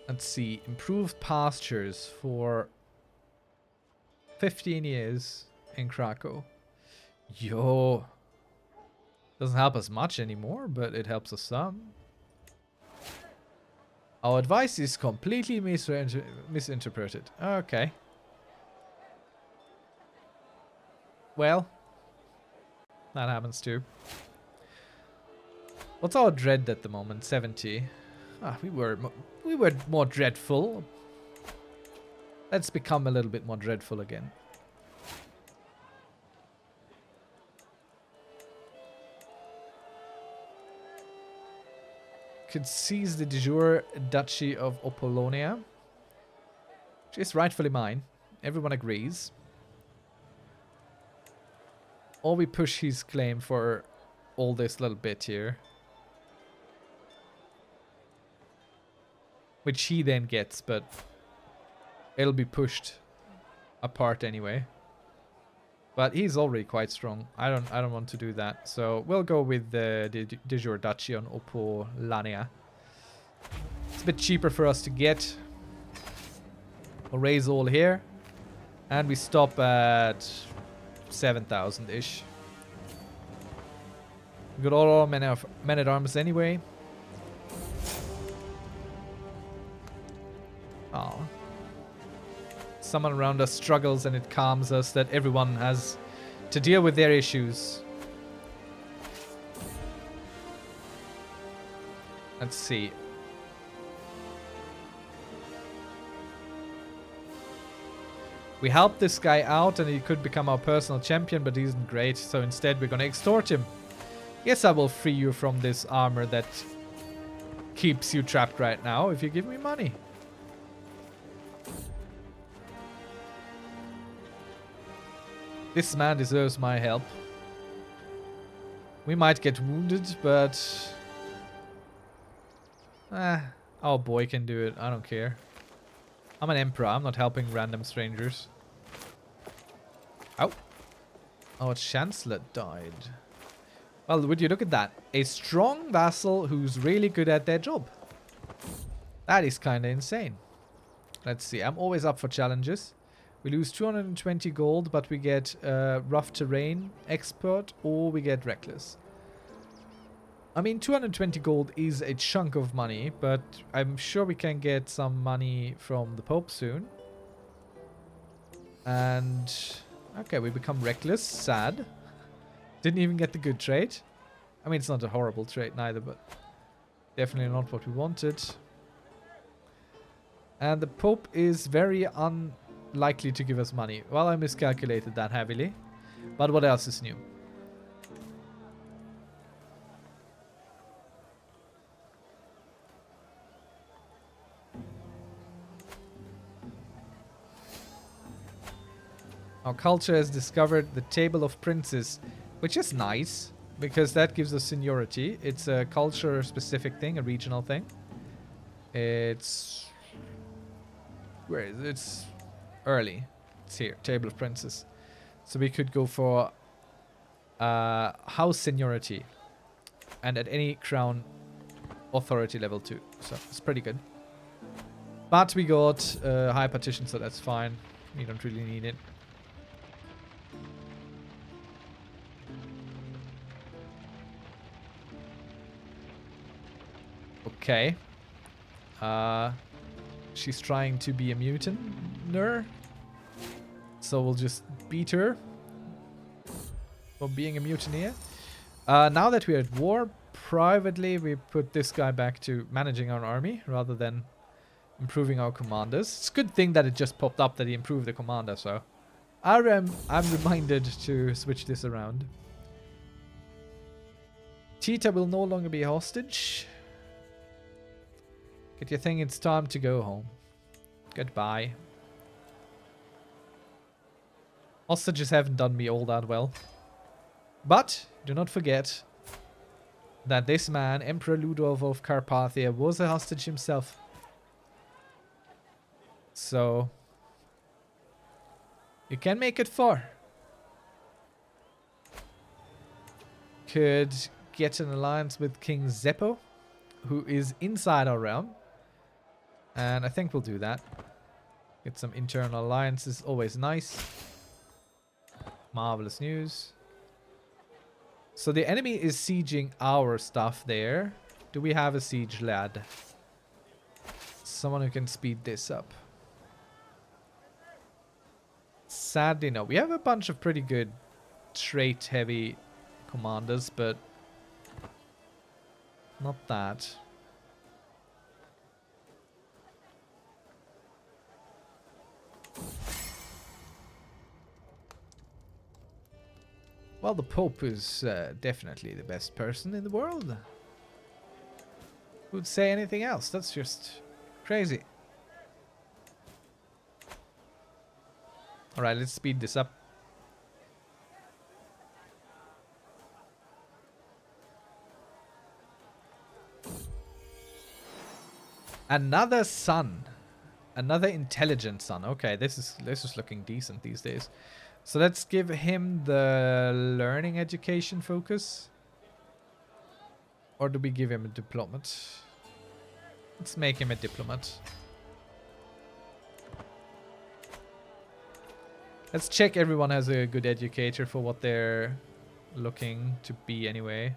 Let's see. Improved pastures for 15 years in Krakow. Yo. Doesn't help us much anymore, but it helps us some. Our advice is completely misinterpreted. Okay. Well, that happens too. What's our dread at the moment? 70. Ah, we were more dreadful. Let's become a little bit more dreadful again. Could seize the de jure Duchy of Apollonia, which is rightfully mine. Everyone agrees. Or we push his claim for all this little bit here. Which he then gets, but it'll be pushed apart anyway. But he's already quite strong. I don't want to do that. So we'll go with the de jure Duchy on Apollonia. It's a bit cheaper for us to get. We'll raise all here. And we stop at 7,000-ish. We got all our men at arms anyway. Oh. Someone around us struggles and it calms us that everyone has to deal with their issues. Let's see. We helped this guy out and he could become our personal champion, but he isn't great. So instead we're going to extort him. Yes, I will free you from this armor that keeps you trapped right now if you give me money. This man deserves my help. We might get wounded, but our boy can do it. I don't care. I'm an emperor. I'm not helping random strangers. Ow. Our chancellor died. Well, would you look at that? A strong vassal who's really good at their job. That is kind of insane. Let's see. I'm always up for challenges. We lose 220 gold, but we get rough terrain expert, or we get reckless. I mean, 220 gold is a chunk of money, but I'm sure we can get some money from the Pope soon. And okay, we become reckless. Sad. Didn't even get the good trait. I mean, it's not a horrible trait neither, but definitely not what we wanted. And the Pope is very unlikely to give us money. Well, I miscalculated that heavily. But what else is new? Our culture has discovered the table of princes, which is nice because that gives us seniority. It's a culture specific thing, a regional thing. It's where is it? It's early. It's here, table of princes. So we could go for house seniority and at any crown authority level 2. So it's pretty good. But we got high partition, so that's fine. We don't really need it. Okay. She's trying to be a mutineer. So we'll just beat her for being a mutineer. Now that we're at war, privately we put this guy back to managing our army rather than improving our commanders. It's a good thing that it just popped up that he improved the commander, so I'm reminded to switch this around. Tita will no longer be a hostage. Get your thing, it's time to go home. Goodbye. Hostages haven't done me all that well. But do not forget that this man, Emperor Ludolf of Carpathia, was a hostage himself. So you can make it far. Could get an alliance with King Zeppo, who is inside our realm. And I think we'll do that. Get some internal alliances, always nice. Marvelous news. So the enemy is sieging our stuff there. Do we have a siege lad? Someone who can speed this up. Sadly, no. We have a bunch of pretty good trait-heavy commanders, but not that. Well, the Pope is definitely the best person in the world. Who'd say anything else? That's just crazy. Alright, let's speed this up. Another son. Another intelligent son. Okay, this is looking decent these days. So let's give him the learning education focus. Or do we give him a diplomat? Let's make him a diplomat. Let's check everyone has a good educator for what they're looking to be anyway.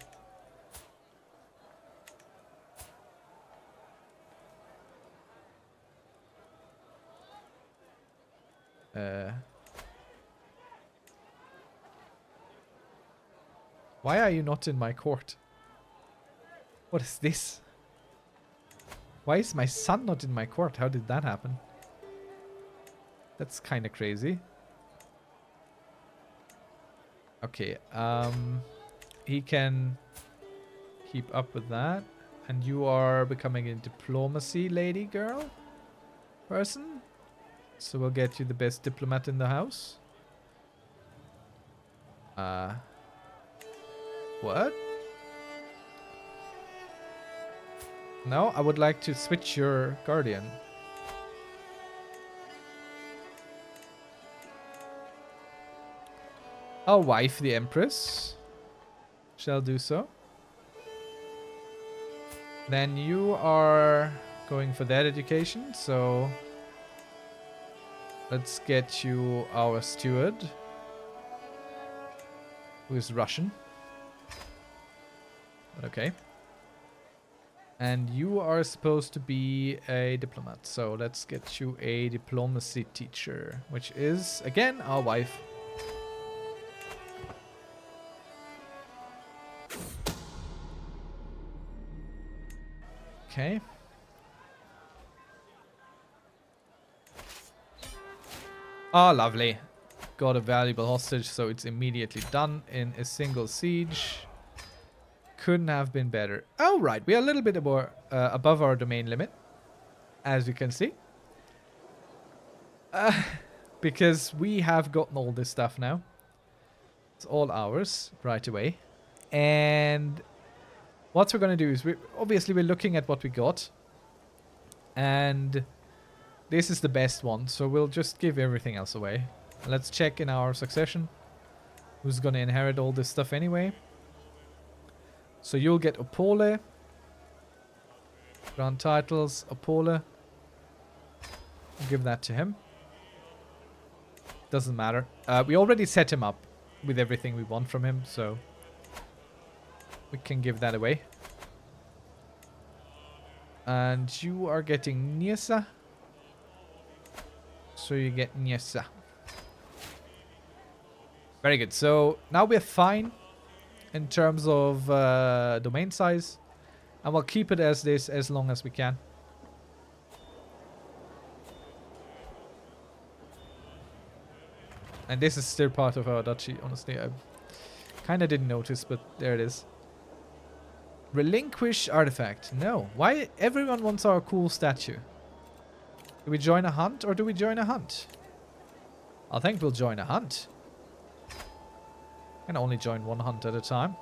Why are you not in my court? What is this? Why is my son not in my court? How did that happen? That's kind of crazy. Okay, he can keep up with that. And you are becoming a diplomacy lady girl person. So we'll get you the best diplomat in the house. What? No, I would like to switch your guardian. Our wife, the Empress, shall do so. Then you are going for that education, so let's get you our steward, who is Russian. But okay. And you are supposed to be a diplomat, so let's get you a diplomacy teacher, which is, again, our wife. Okay. Oh, lovely. Got a valuable hostage, so it's immediately done in a single siege. Couldn't have been better. Oh, right. We are a little bit more above our domain limit, as you can see. Because we have gotten all this stuff now. It's all ours right away. And what we're going to do is, we're looking at what we got. And this is the best one, so we'll just give everything else away. Let's check in our succession. Who's going to inherit all this stuff anyway? So you'll get Opole. Grand titles, Opole. I'll give that to him. Doesn't matter. We already set him up with everything we want from him, so we can give that away. And you are getting Niesa. So you get Niesa. Very good. So now we're fine. in terms of domain size. And we'll keep it as this as long as we can. And this is still part of our duchy, honestly. I kind of didn't notice, but there it is. Relinquish artifact. No. Why everyone wants our cool statue? Do we join a hunt or do we join a hunt? I think we'll join a hunt. Can only join one hunt at a time.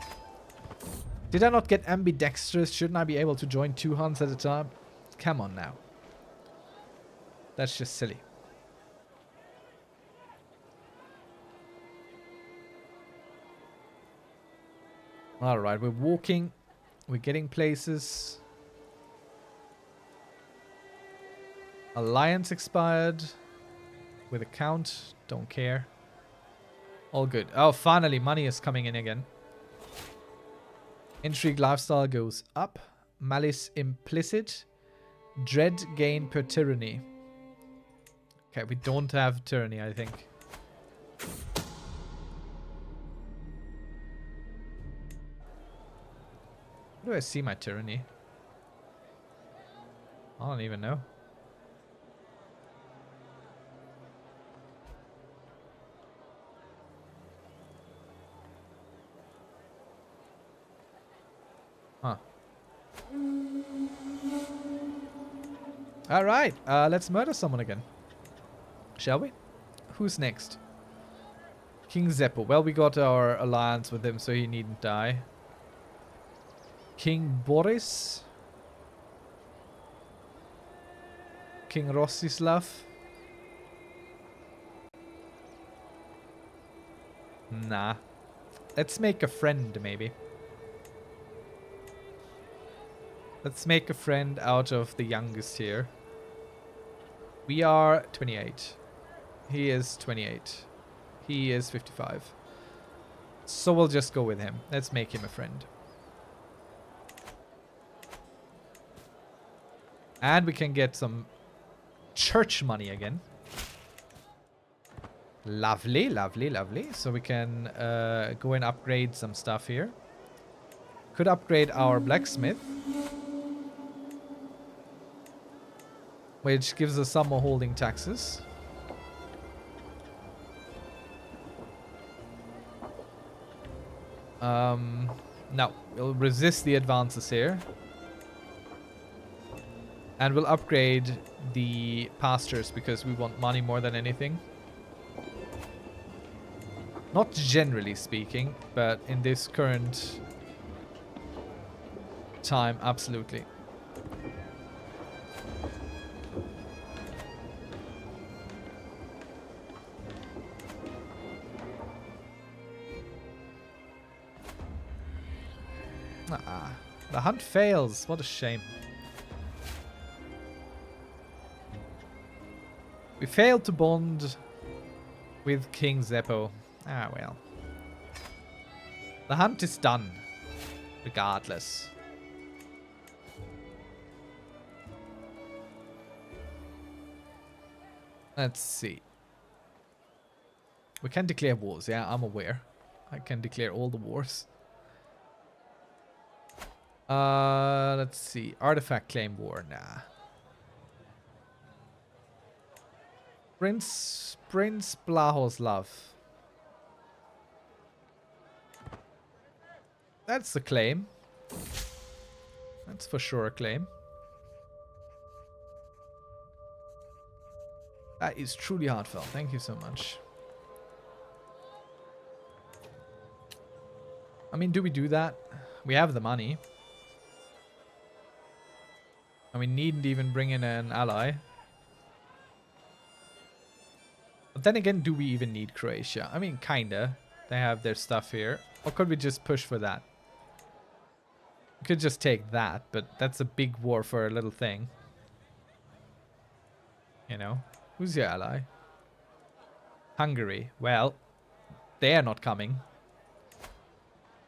Did I not get ambidextrous? Shouldn't I be able to join 2 hunts at a time? Come on now. That's just silly. Alright, we're walking. We're getting places. Alliance expired. With a count. Don't care. All good. Oh, finally, money is coming in again. Intrigue lifestyle goes up. Malice implicit. Dread gain per tyranny. Okay, we don't have tyranny, I think. Where do I see my tyranny? I don't even know. Huh. Alright, let's murder someone again. Shall we? Who's next? King Zeppo. Well, we got our alliance with him, so he needn't die. King Boris. King Rostislav. Nah. Let's make a friend, maybe. Let's make a friend out of the youngest here. We are 28. He is 28. He is 55. So we'll just go with him. Let's make him a friend. And we can get some church money again. Lovely, lovely, lovely. So we can go and upgrade some stuff here. Could upgrade our blacksmith. Which gives us some more holding taxes. No, we'll resist the advances here. And we'll upgrade the pastures because we want money more than anything. Not generally speaking, but in this current time, absolutely. Ah, the hunt fails. What a shame. We failed to bond with King Zeppo. Ah, well. The hunt is done. Regardless. Let's see. We can declare wars. Yeah, I'm aware. I can declare all the wars. Let's see. Artifact claim war. Nah. Prince Blahoslav. That's a claim. That's for sure a claim. That is truly heartfelt. Thank you so much. I mean, do we do that? We have the money. And we needn't even bring in an ally. But then again, do we even need Croatia? I mean, kinda. They have their stuff here. Or could we just push for that? We could just take that, but that's a big war for a little thing. You know? Who's your ally? Hungary. Well, they are not coming.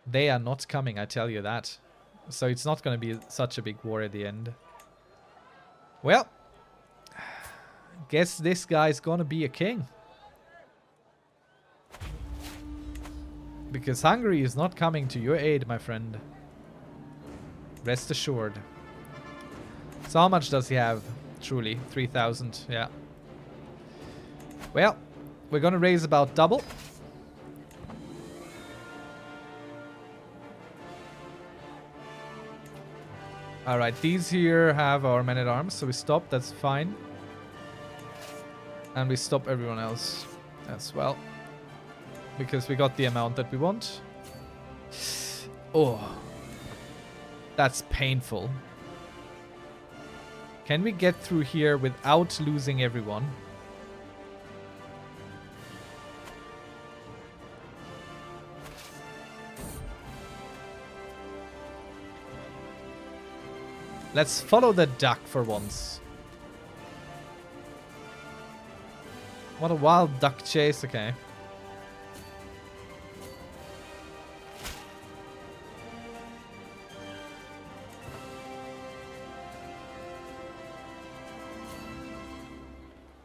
They are not coming, I tell you that. So it's not going to be such a big war at the end. Well, guess this guy's going to be a king. Because Hungary is not coming to your aid, my friend. Rest assured. So how much does he have? Truly, 3,000. Yeah. Well, we're gonna raise about double. Alright, these here have our men-at-arms, so we stop, that's fine. And we stop everyone else as well. Because we got the amount that we want. Oh. That's painful. Can we get through here without losing everyone? Let's follow the duck for once. What a wild duck chase, okay.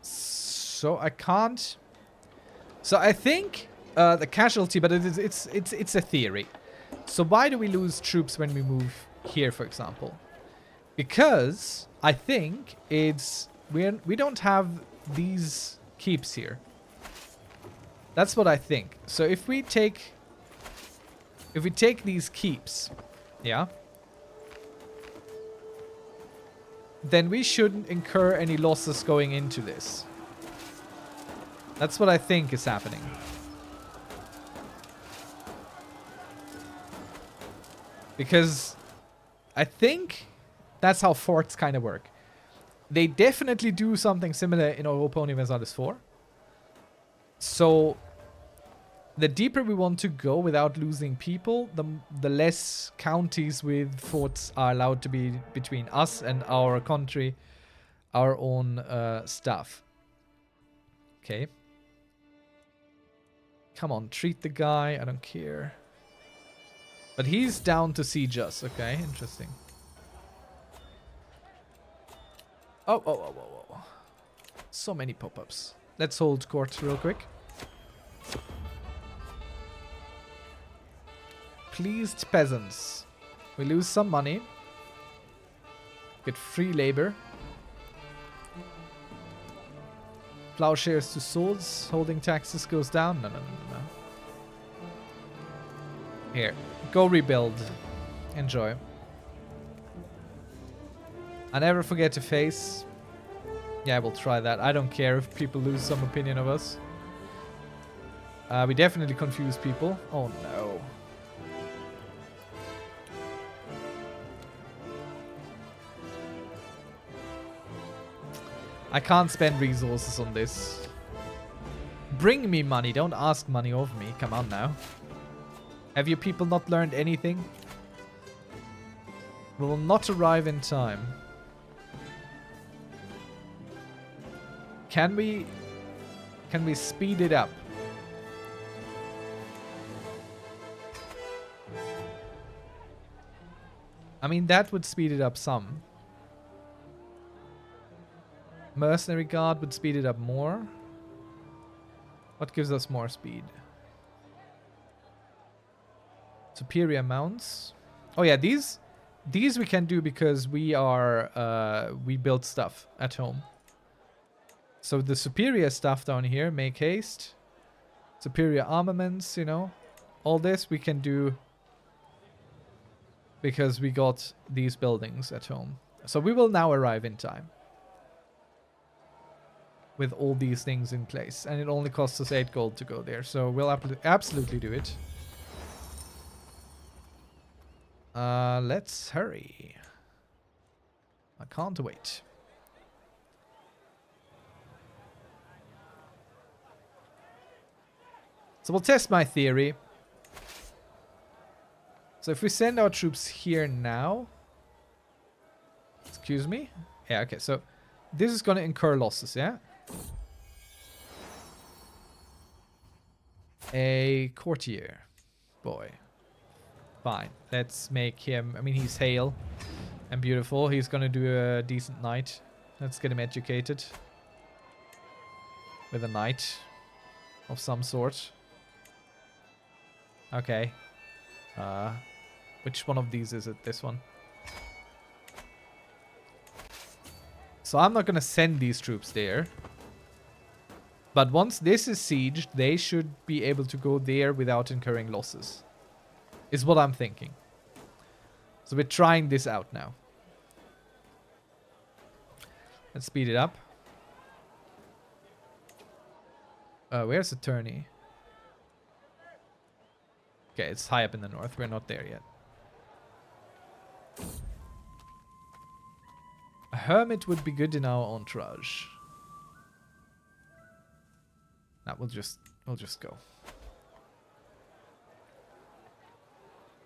So I can't... So I think the casualty, but it's a theory. So why do we lose troops when we move here, for example? Because I think it's we don't have these keeps here. That's what I think. So if we take these keeps, yeah, then we shouldn't incur any losses going into this. That's what I think is happening. Because I think that's how forts kind of work. They definitely do something similar in Europa Universalis 4. So the deeper we want to go without losing people, the less counties with forts are allowed to be between us and our country, our own stuff. Okay. Come on, treat the guy. I don't care. But he's down to siege us. Okay, interesting. Oh. So many pop-ups. Let's hold court real quick. Pleased peasants. We lose some money. Get free labor. Plowshares to swords. Holding taxes goes down. No. Here. Go rebuild. Enjoy. I never forget to face. Yeah, we'll try that. I don't care if people lose some opinion of us. We definitely confuse people. Oh no. I can't spend resources on this. Bring me money. Don't ask money of me. Come on now. Have you people not learned anything? We will not arrive in time. Can we speed it up? I mean, that would speed it up some. Mercenary Guard would speed it up more. What gives us more speed? Superior mounts. Oh yeah, these we can do because we are we build stuff at home. So the superior stuff down here, make haste, superior armaments, you know, all this we can do because we got these buildings at home. So we will now arrive in time with all these things in place, and it only costs us 8 gold to go there. So we'll absolutely do it. Let's hurry. I can't wait. So we'll test my theory. So if we send our troops here now... Excuse me? Yeah, okay, so this is going to incur losses, yeah? A courtier. Boy. Fine. Let's make him... I mean, he's hale and beautiful. He's going to do a decent knight. Let's get him educated. With a knight of some sort. Okay. Which one of these is it? This one. So I'm not going to send these troops there. But once this is sieged, they should be able to go there without incurring losses. Is what I'm thinking. So we're trying this out now. Let's speed it up. Where's the tourney? Okay, it's high up in the north. We're not there yet. A hermit would be good in our entourage. Nah, we'll just go.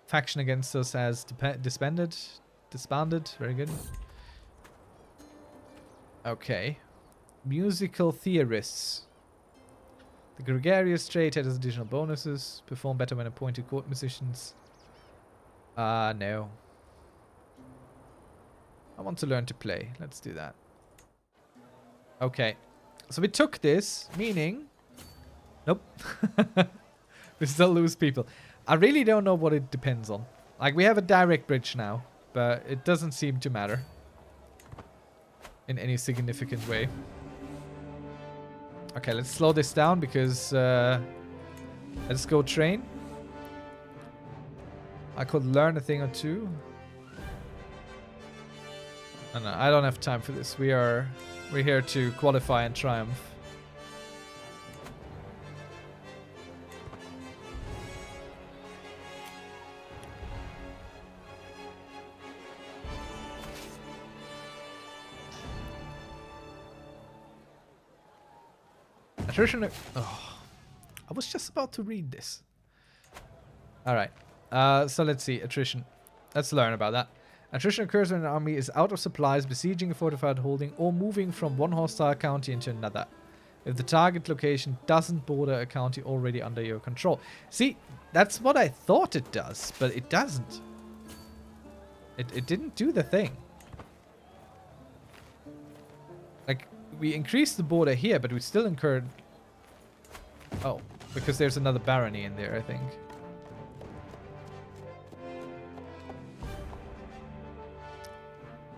Faction against us has disbanded. Very good. Okay. Musical theorists. The gregarious trait has additional bonuses. Perform better when appointed court musicians. No. I want to learn to play. Let's do that. Okay. So we took this, meaning... Nope. We still lose people. I really don't know what it depends on. Like, we have a direct bridge now, but it doesn't seem to matter in any significant way. Okay, let's slow this down because let's go train. I could learn a thing or two. No, I don't have time for this. We're here to qualify and triumph. Attrition. Oh, I was just about to read this. All right. So let's see. Attrition. Let's learn about that. Attrition occurs when an army is out of supplies, besieging a fortified holding, or moving from one hostile county into another. If the target location doesn't border a county already under your control. See, that's what I thought it does, but it doesn't. It didn't do the thing. Like, we increased the border here, but we still incurred... Oh, because there's another barony in there, I think.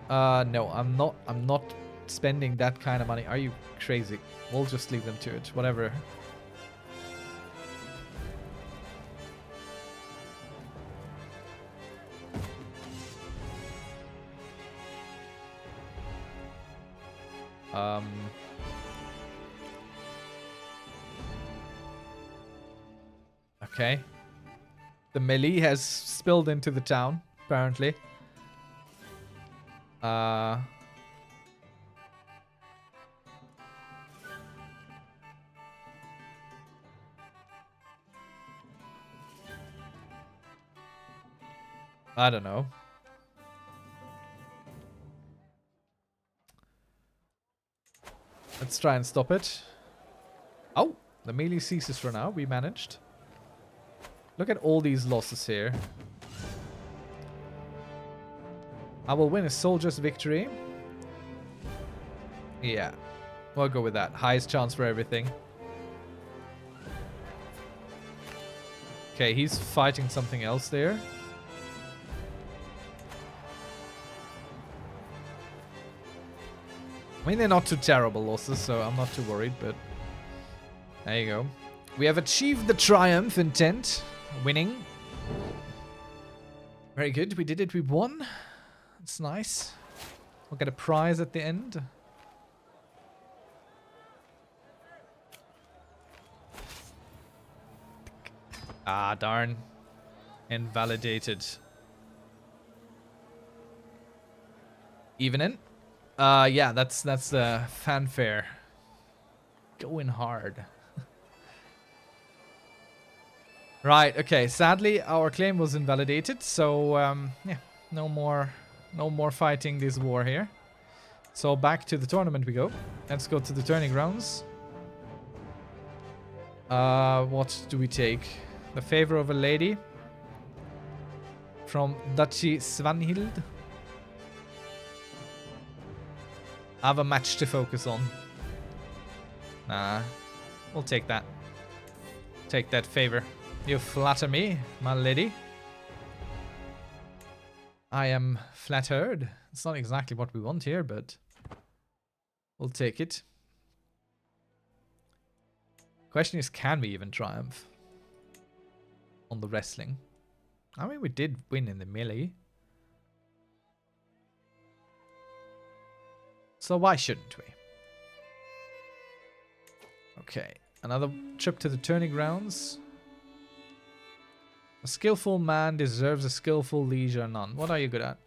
No, I'm not spending that kind of money. Are you crazy? We'll just leave them to it. Whatever. Okay. The melee has spilled into the town, apparently. I don't know. Let's try and stop it. Oh, the melee ceases for now. We managed. Look at all these losses here. I will win a soldier's victory. Yeah, we'll go with that. Highest chance for everything. Okay, he's fighting something else there. I mean, they're not too terrible losses, so I'm not too worried, but... There you go. We have achieved the triumph intent. Winning. Very good, we did it, we won. That's nice. We'll get a prize at the end. Ah, darn. Invalidated. Evening? Yeah, that's the fanfare. Going hard. Right, okay. Sadly, our claim was invalidated, so yeah, no more fighting this war here. So back to the tournament we go. Let's go to the tourney grounds. What do we take? The favor of a lady from Duchy Svanhild. I have a match to focus on. Nah, we'll take that. Take that favor. You flatter me, my lady. I am flattered. It's not exactly what we want here, but we'll take it. Question is, can we even triumph on the wrestling? I mean, we did win in the melee. So why shouldn't we? Okay, another trip to the tourney grounds. A skillful man deserves a skillful leisure none. What are you good at?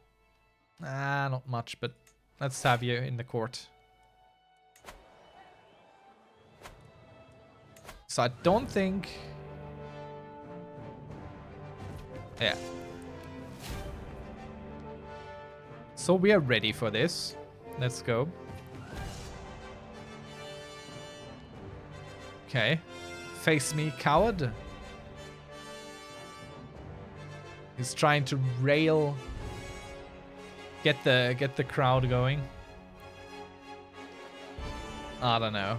Ah, not much, but let's have you in the court. So I don't think... Yeah. So we are ready for this. Let's go. Okay. Face me, coward. He's trying to rail, get the crowd going. I don't know.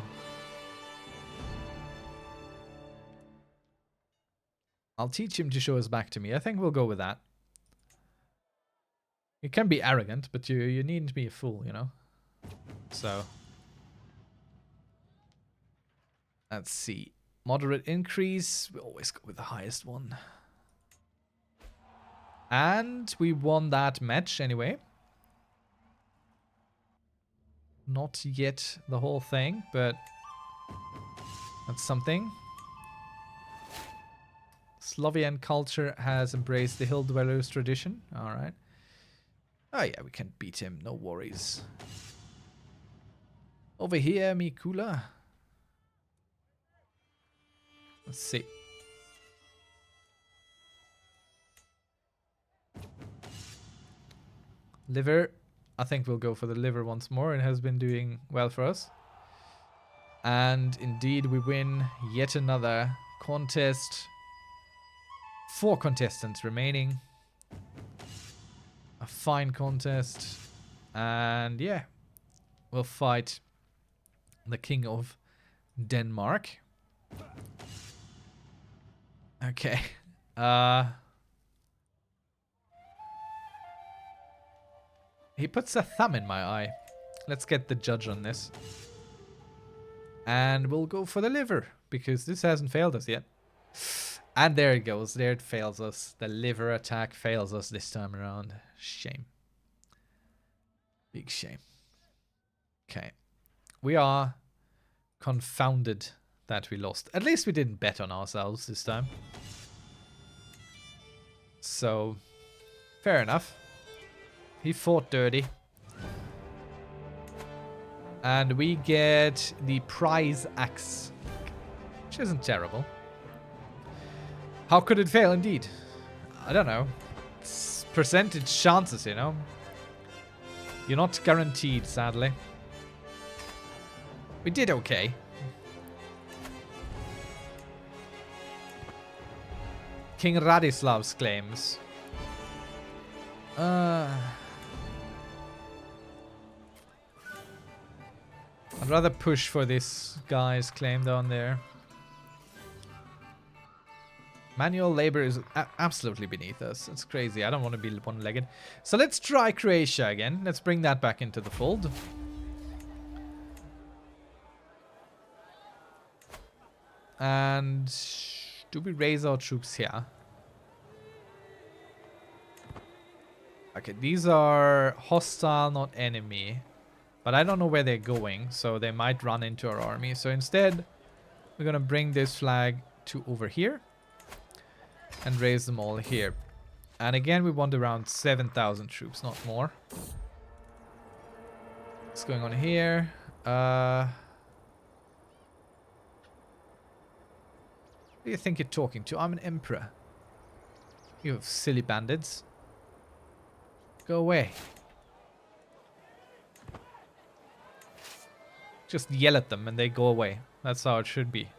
I'll teach him to show his back to me. I think we'll go with that. You can be arrogant, but you needn't be a fool, you know? So. Let's see. Moderate increase. We always go with the highest one. And we won that match anyway. Not yet the whole thing, but that's something. Slovian culture has embraced the hill dwellers tradition. Alright. Oh yeah, we can beat him, no worries. Over here, Mikula. Let's see. Liver. I think we'll go for the liver once more. It has been doing well for us. And indeed we win yet another contest. 4 contestants remaining. A fine contest. And yeah, we'll fight the King of Denmark. Okay. He puts a thumb in my eye. Let's get the judge on this. And we'll go for the liver, because this hasn't failed us yet. And there it goes. There it fails us. The liver attack fails us this time around. Shame. Big shame. Okay. We are confounded that we lost. At least we didn't bet on ourselves this time. So, fair enough. He fought dirty. And we get the prize axe, which isn't terrible. How could it fail indeed? I don't know. It's percentage chances, you know. You're not guaranteed, sadly. We did okay. King Radislav's claims. I'd rather push for this guy's claim down there. Manual labor is absolutely beneath us. It's crazy. I don't want to be one-legged. So let's try Croatia again. Let's bring that back into the fold. And do we raise our troops here? Okay, these are hostile, not enemy. But I don't know where they're going, so they might run into our army. So instead, we're going to bring this flag to over here. And raise them all here. And again, we want around 7,000 troops, not more. What's going on here? Who do you think you're talking to? I'm an emperor. You silly bandits. Go away. Just yell at them and they go away. That's how it should be.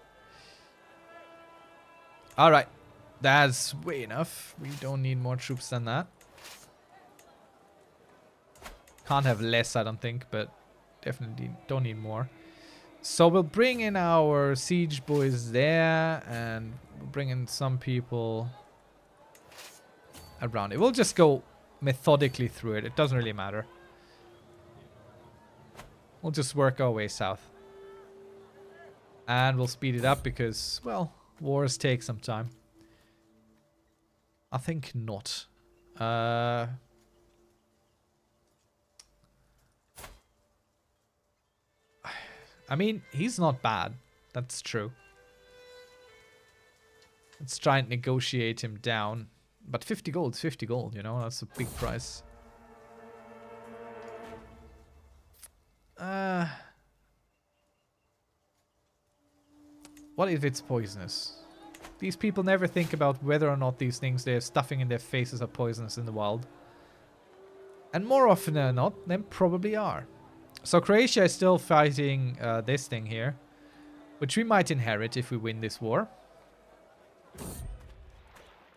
Alright. That's way enough. We don't need more troops than that. Can't have less, I don't think, but definitely don't need more. So we'll bring in our siege boys there, and we'll bring in some people around it. We'll just go methodically through it. It doesn't really matter. We'll just work our way south. And we'll speed it up because, well, wars take some time. I think not. I mean, he's not bad. That's true. Let's try and negotiate him down. But 50 gold's 50 gold, you know? That's a big price. What if it's poisonous? These people never think about whether or not these things they're stuffing in their faces are poisonous in the wild. And more often than not, they probably are. So Croatia is still fighting this thing here, which we might inherit if we win this war.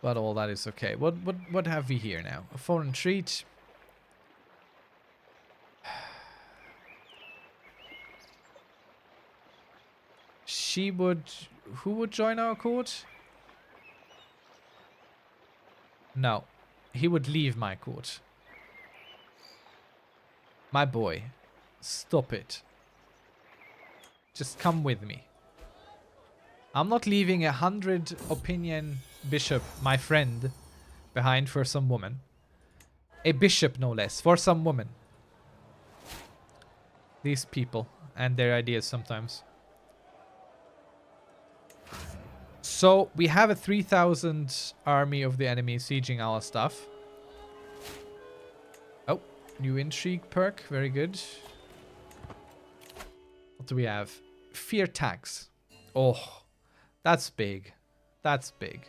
But all that is okay. What have we here now? A foreign treat. Who would join our court? No. He would leave my court. My boy. Stop it. Just come with me. I'm not leaving 100 opinion bishop, my friend, behind for some woman. A bishop, no less, for some woman. These people and their ideas sometimes. So, we have a 3,000 army of the enemy sieging our stuff. Oh, new intrigue perk. Very good. What do we have? Fear tax. Oh, that's big. That's big.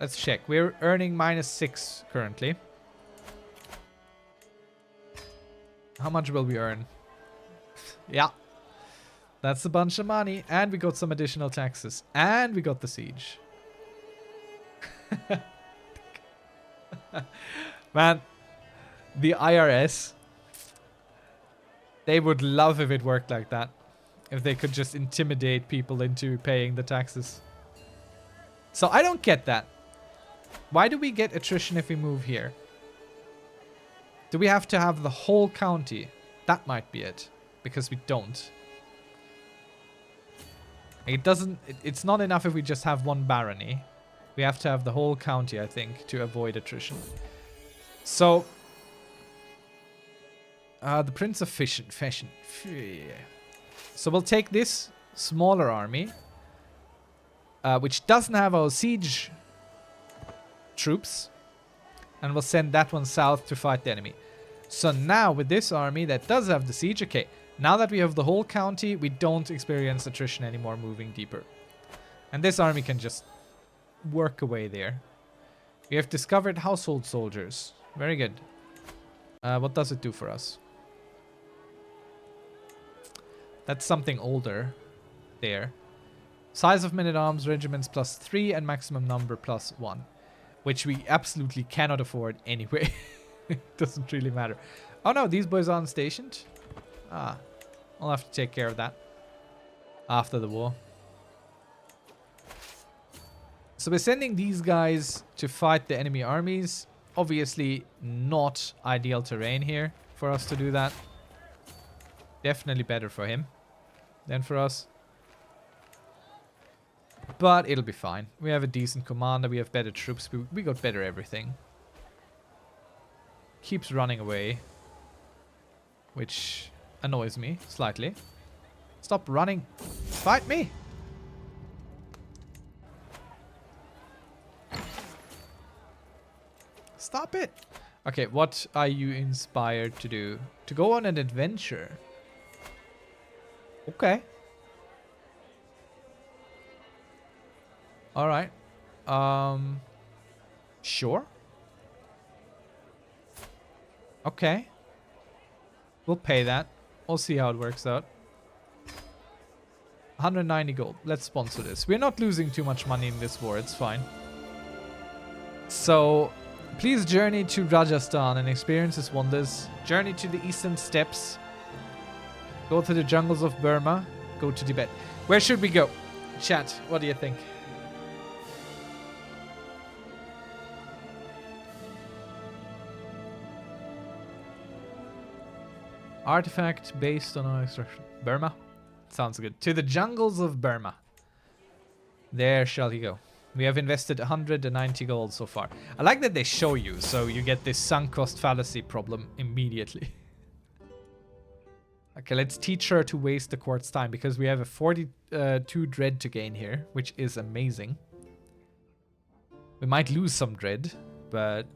Let's check. We're earning -6 currently. How much will we earn? Yeah. That's a bunch of money. And we got some additional taxes. And we got the siege. Man, the IRS, they would love if it worked like that. If they could just intimidate people into paying the taxes. So I don't get that. Why do we get attrition if we move here? Do we have to have the whole county? That might be it. Because we don't. It's not enough if we just have one barony. We have to have the whole county, I think, to avoid attrition. So, the Prince of Fashion. So we'll take this smaller army, which doesn't have our siege troops, and we'll send that one south to fight the enemy. So now with this army that does have the siege, okay, now that we have the whole county, we don't experience attrition anymore moving deeper. And this army can just work away there. We have discovered household soldiers. Very good. What does it do for us? That's something older there. Size of men-at-arms regiments +3 and maximum number +1. Which we absolutely cannot afford anyway. It doesn't really matter. Oh no, these boys aren't stationed. Ah, I'll have to take care of that after the war. So we're sending these guys to fight the enemy armies. Obviously not ideal terrain here for us to do that. Definitely better for him than for us. But it'll be fine. We have a decent commander. We have better troops. We got better everything. Keeps running away. Which annoys me slightly. Stop running. Fight me. Stop it. Okay, what are you inspired to do? To go on an adventure. Okay. Alright. Sure. Okay. We'll pay that. We'll see how it works out. 190 gold. Let's sponsor this. We're not losing too much money in this war. It's fine. So, please journey to Rajasthan and experience its wonders. Journey to the eastern steppes, Go to the jungles of Burma. Go to Tibet. Where should we go? Chat, what do you think? Artifact based on our extraction. Burma? Sounds good. To the jungles of Burma. There shall he go. We have invested 190 gold so far. I like that they show you, so you get this sunk cost fallacy problem immediately. Okay, let's teach her to waste the court's time, because we have a 42 dread to gain here, which is amazing. We might lose some dread, but...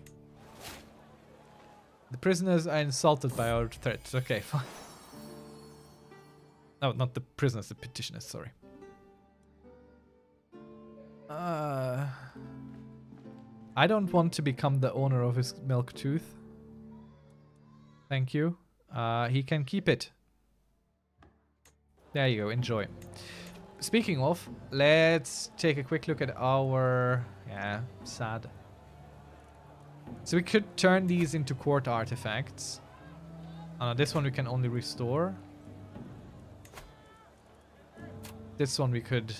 The prisoners are insulted by our threats. Okay, fine. No, not the prisoners, the petitioners, sorry. I don't want to become the owner of his milk tooth. Thank you. He can keep it. There you go, enjoy. Speaking of, let's take a quick look at our... Yeah, sad. So we could turn these into court artifacts. This one we can only restore. This one we could...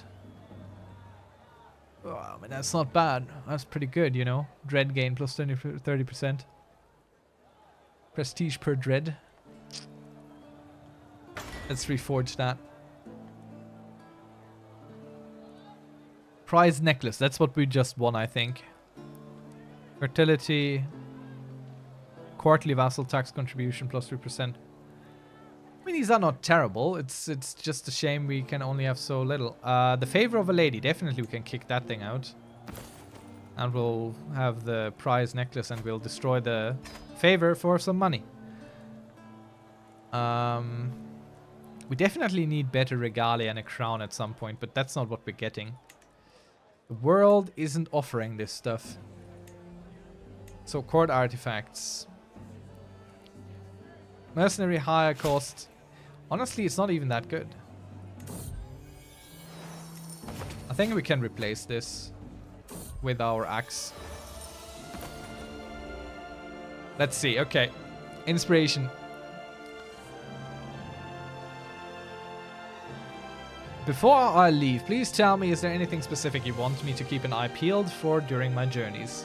Oh, I mean, that's not bad. That's pretty good, you know. Dread gain plus 30%. Prestige per dread. Let's reforge that. Prize necklace. That's what we just won, I think. Fertility. Quarterly vassal tax contribution plus 3%. I mean, these are not terrible. It's just a shame we can only have so little. The favor of a lady. Definitely we can kick that thing out. And we'll have the prize necklace and we'll destroy the favor for some money. We definitely need better regalia and a crown at some point, but that's not what we're getting. The world isn't offering this stuff. So, court artifacts. Mercenary higher cost. Honestly, it's not even that good. I think we can replace this with our axe. Let's see. Okay. Inspiration. Before I leave, please tell me, is there anything specific you want me to keep an eye peeled for during my journeys?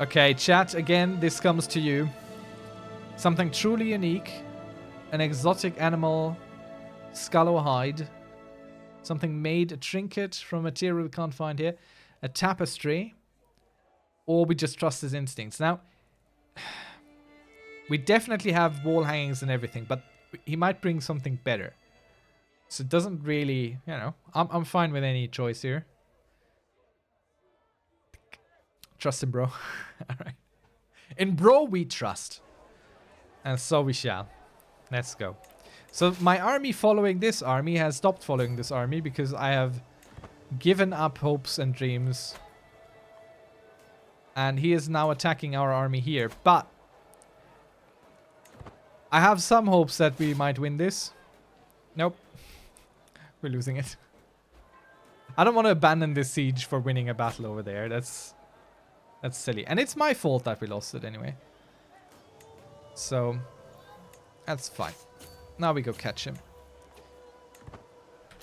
Okay, chat, again, this comes to you. Something truly unique. An exotic animal, skull or hide. Something made, a trinket from material we can't find here. A tapestry. Or we just trust his instincts. Now, we definitely have wall hangings and everything, but he might bring something better. So it doesn't really, you know, I'm fine with any choice here. Trust him, bro. Alright. In bro we trust. And so we shall. Let's go. So my army following this army has stopped following this army because I have given up hopes and dreams. And he is now attacking our army here. But I have some hopes that we might win this. Nope. We're losing it. I don't want to abandon this siege for winning a battle over there. That's silly. And it's my fault that we lost it anyway. So, that's fine. Now we go catch him.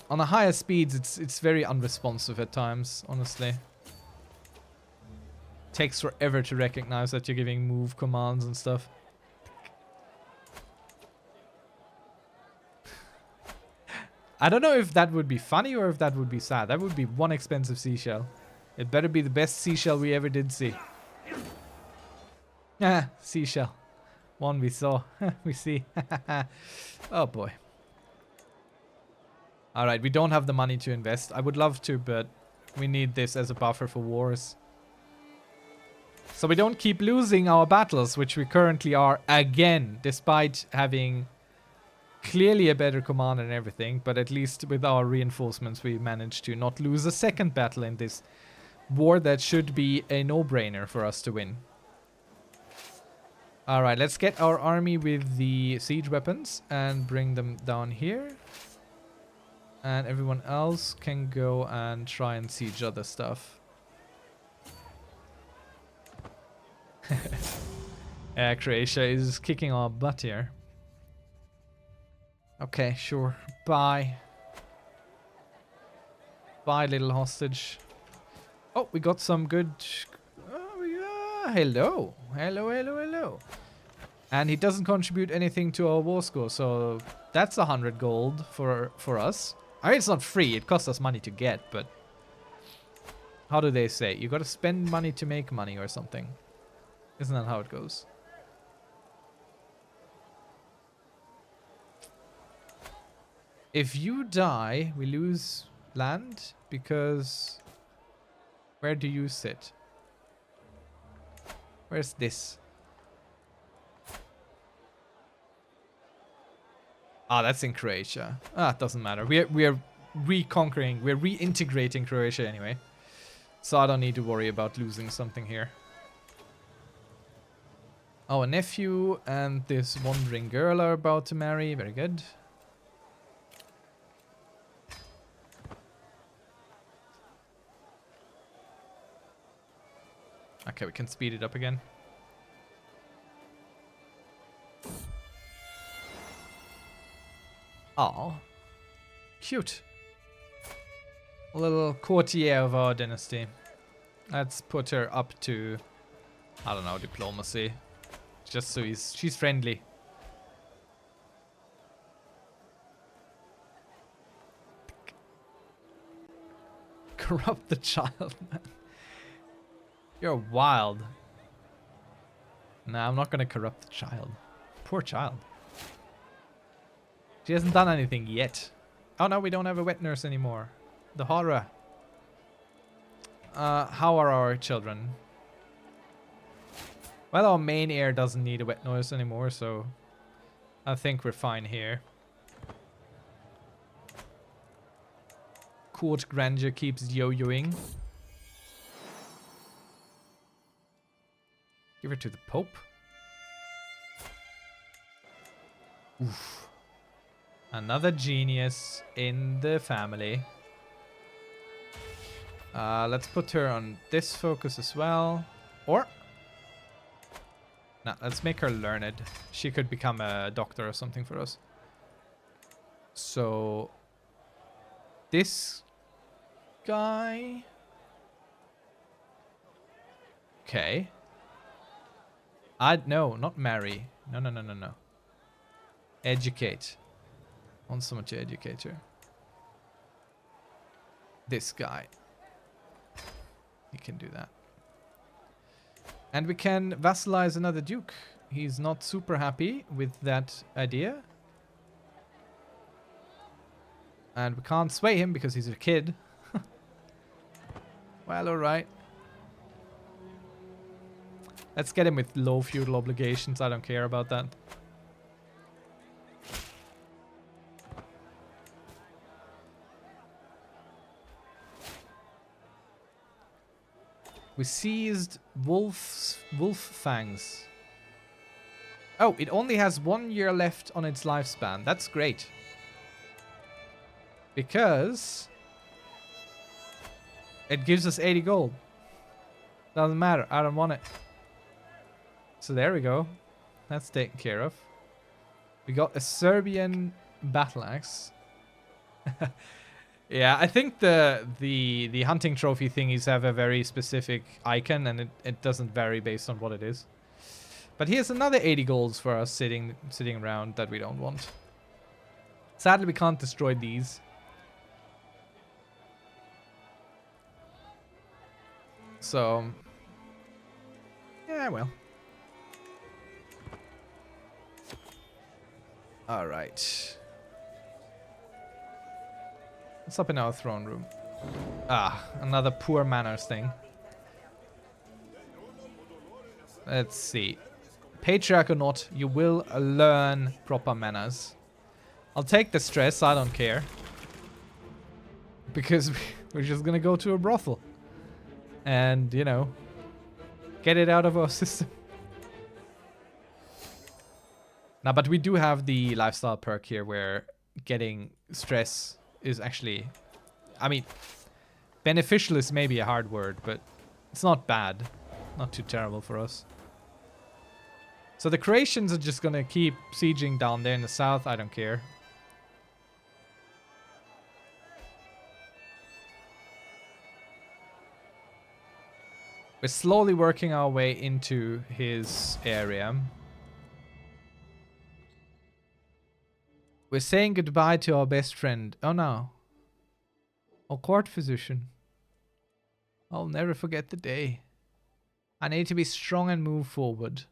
On the higher speeds, it's very unresponsive at times, honestly. Takes forever to recognize that you're giving move commands and stuff. I don't know if that would be funny or if that would be sad. That would be one expensive seashell. It better be the best seashell we ever did see. Ah, seashell. One we saw. We see. Oh boy. Alright, we don't have the money to invest. I would love to, but we need this as a buffer for wars. So we don't keep losing our battles, which we currently are again, despite having clearly a better command and everything, but at least with our reinforcements we managed to not lose a second battle in this war that should be a no-brainer for us to win. Alright, let's get our army with the siege weapons and bring them down here. And everyone else can go and try and siege other stuff. Yeah, Croatia is kicking our butt here. Okay, sure. Bye. Bye, little hostage. Oh, we got some good... Oh, yeah. Hello. Hello, hello, hello. And he doesn't contribute anything to our war score, so that's 100 gold for us. I mean, it's not free. It costs us money to get, but... How do they say? You gotta spend money to make money or something. Isn't that how it goes? If you die, we lose land because... Where do you sit? Where's this? Ah, that's in Croatia. Ah, it doesn't matter. We're reconquering, we're reintegrating Croatia anyway. So I don't need to worry about losing something here. Oh, a nephew and this wandering girl are about to marry. Very good. Okay, we can speed it up again. Oh, cute. A little courtier of our dynasty. Let's put her up to, I don't know, diplomacy. Just so she's friendly. Corrupt the child, man. You're wild. Nah, I'm not gonna corrupt the child. Poor child. She hasn't done anything yet. Oh no, we don't have a wet nurse anymore. The horror. How are our children? Well, our main heir doesn't need a wet nurse anymore, so I think we're fine here. Court grandeur keeps yo-yoing. Give her to the Pope. Oof. Another genius in the family. Let's put her on this focus as well. Or... Nah, let's make her learned. She could become a doctor or something for us. So... This... guy... Okay. No, not marry. No, no, no, no, no. Educate. I want someone to educate her. This guy. He can do that. And we can vassalize another duke. He's not super happy with that idea. And we can't sway him because he's a kid. Well, alright. Let's get him with low feudal obligations. I don't care about that. We seized wolf fangs. Oh, it only has 1 year left on its lifespan. That's great. Because it gives us 80 gold. Doesn't matter. I don't want it. So there we go. That's taken care of. We got a Serbian battle axe. Yeah, I think the hunting trophy thingies have a very specific icon, and it doesn't vary based on what it is. But here's another 80 golds for us sitting around that we don't want. Sadly, we can't destroy these. So, yeah, well. All right. What's up in our throne room? Ah, another poor manners thing. Let's see. Patriarch or not, you will learn proper manners. I'll take the stress, I don't care. Because we're just gonna go to a brothel. And, you know, get it out of our system. Now, but we do have the lifestyle perk here where getting stress is actually, I mean, beneficial is maybe a hard word, but it's not bad. Not too terrible for us. So the Croatians are just gonna keep sieging down there in the south. I don't care. We're slowly working our way into his area. We're saying goodbye to our best friend. Oh no. Our court physician. I'll never forget the day. I need to be strong and move forward.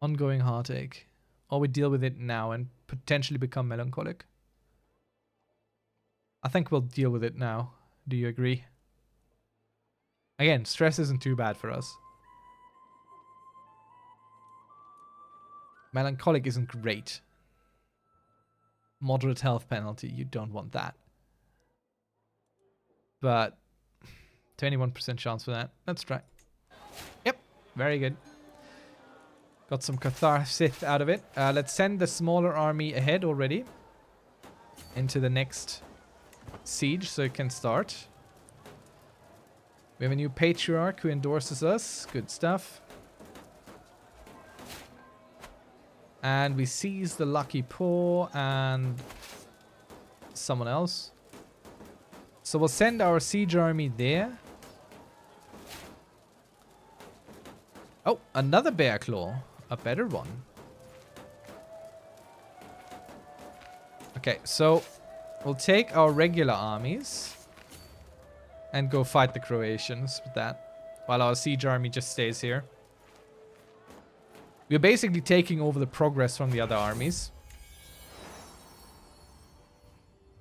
Ongoing heartache. Or we deal with it now and potentially become melancholic. I think we'll deal with it now. Do you agree? Again, stress isn't too bad for us. Melancholic isn't great. Moderate health penalty, you don't want that. But 21% chance for that. Let's try. Yep, very good. Got some catharsis out of it. Let's send the smaller army ahead already into the next siege so it can start. We have a new patriarch who endorses us. Good stuff. And we seize the Lucky Paw and someone else. So we'll send our siege army there. Oh, another bear claw. A better one. Okay, so we'll take our regular armies and go fight the Croatians with that, while our siege army just stays here. We're basically taking over the progress from the other armies.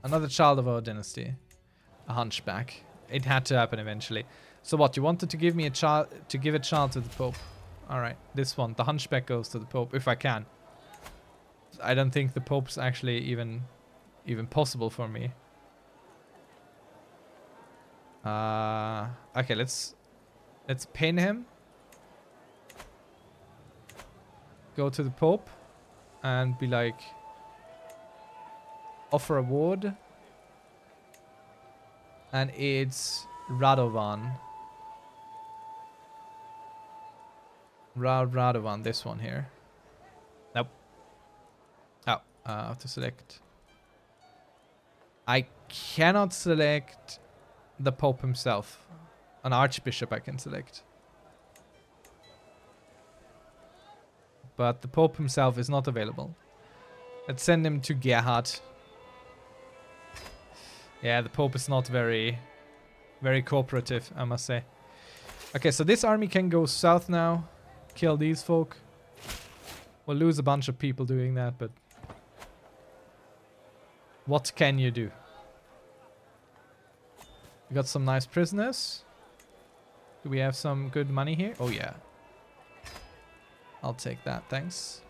Another child of our dynasty. A hunchback. It had to happen eventually. So what, you wanted to give me a child, to give a child to the Pope? Alright, this one. The hunchback goes to the Pope, if I can. I don't think the Pope's actually even possible for me. Okay, let's pin him. Go to the Pope and be like, offer a ward. And it's Radovan. Radovan, this one here. Nope. Oh, I have to select. I cannot select the Pope himself. An Archbishop I can select. But the Pope himself is not available. Let's send him to Gerhard. Yeah, the Pope is not very cooperative, I must say. Okay, so this army can go south now. Kill these folk. We'll lose a bunch of people doing that, but what can you do? We got some nice prisoners. Do we have some good money here? Oh yeah. I'll take that, thanks.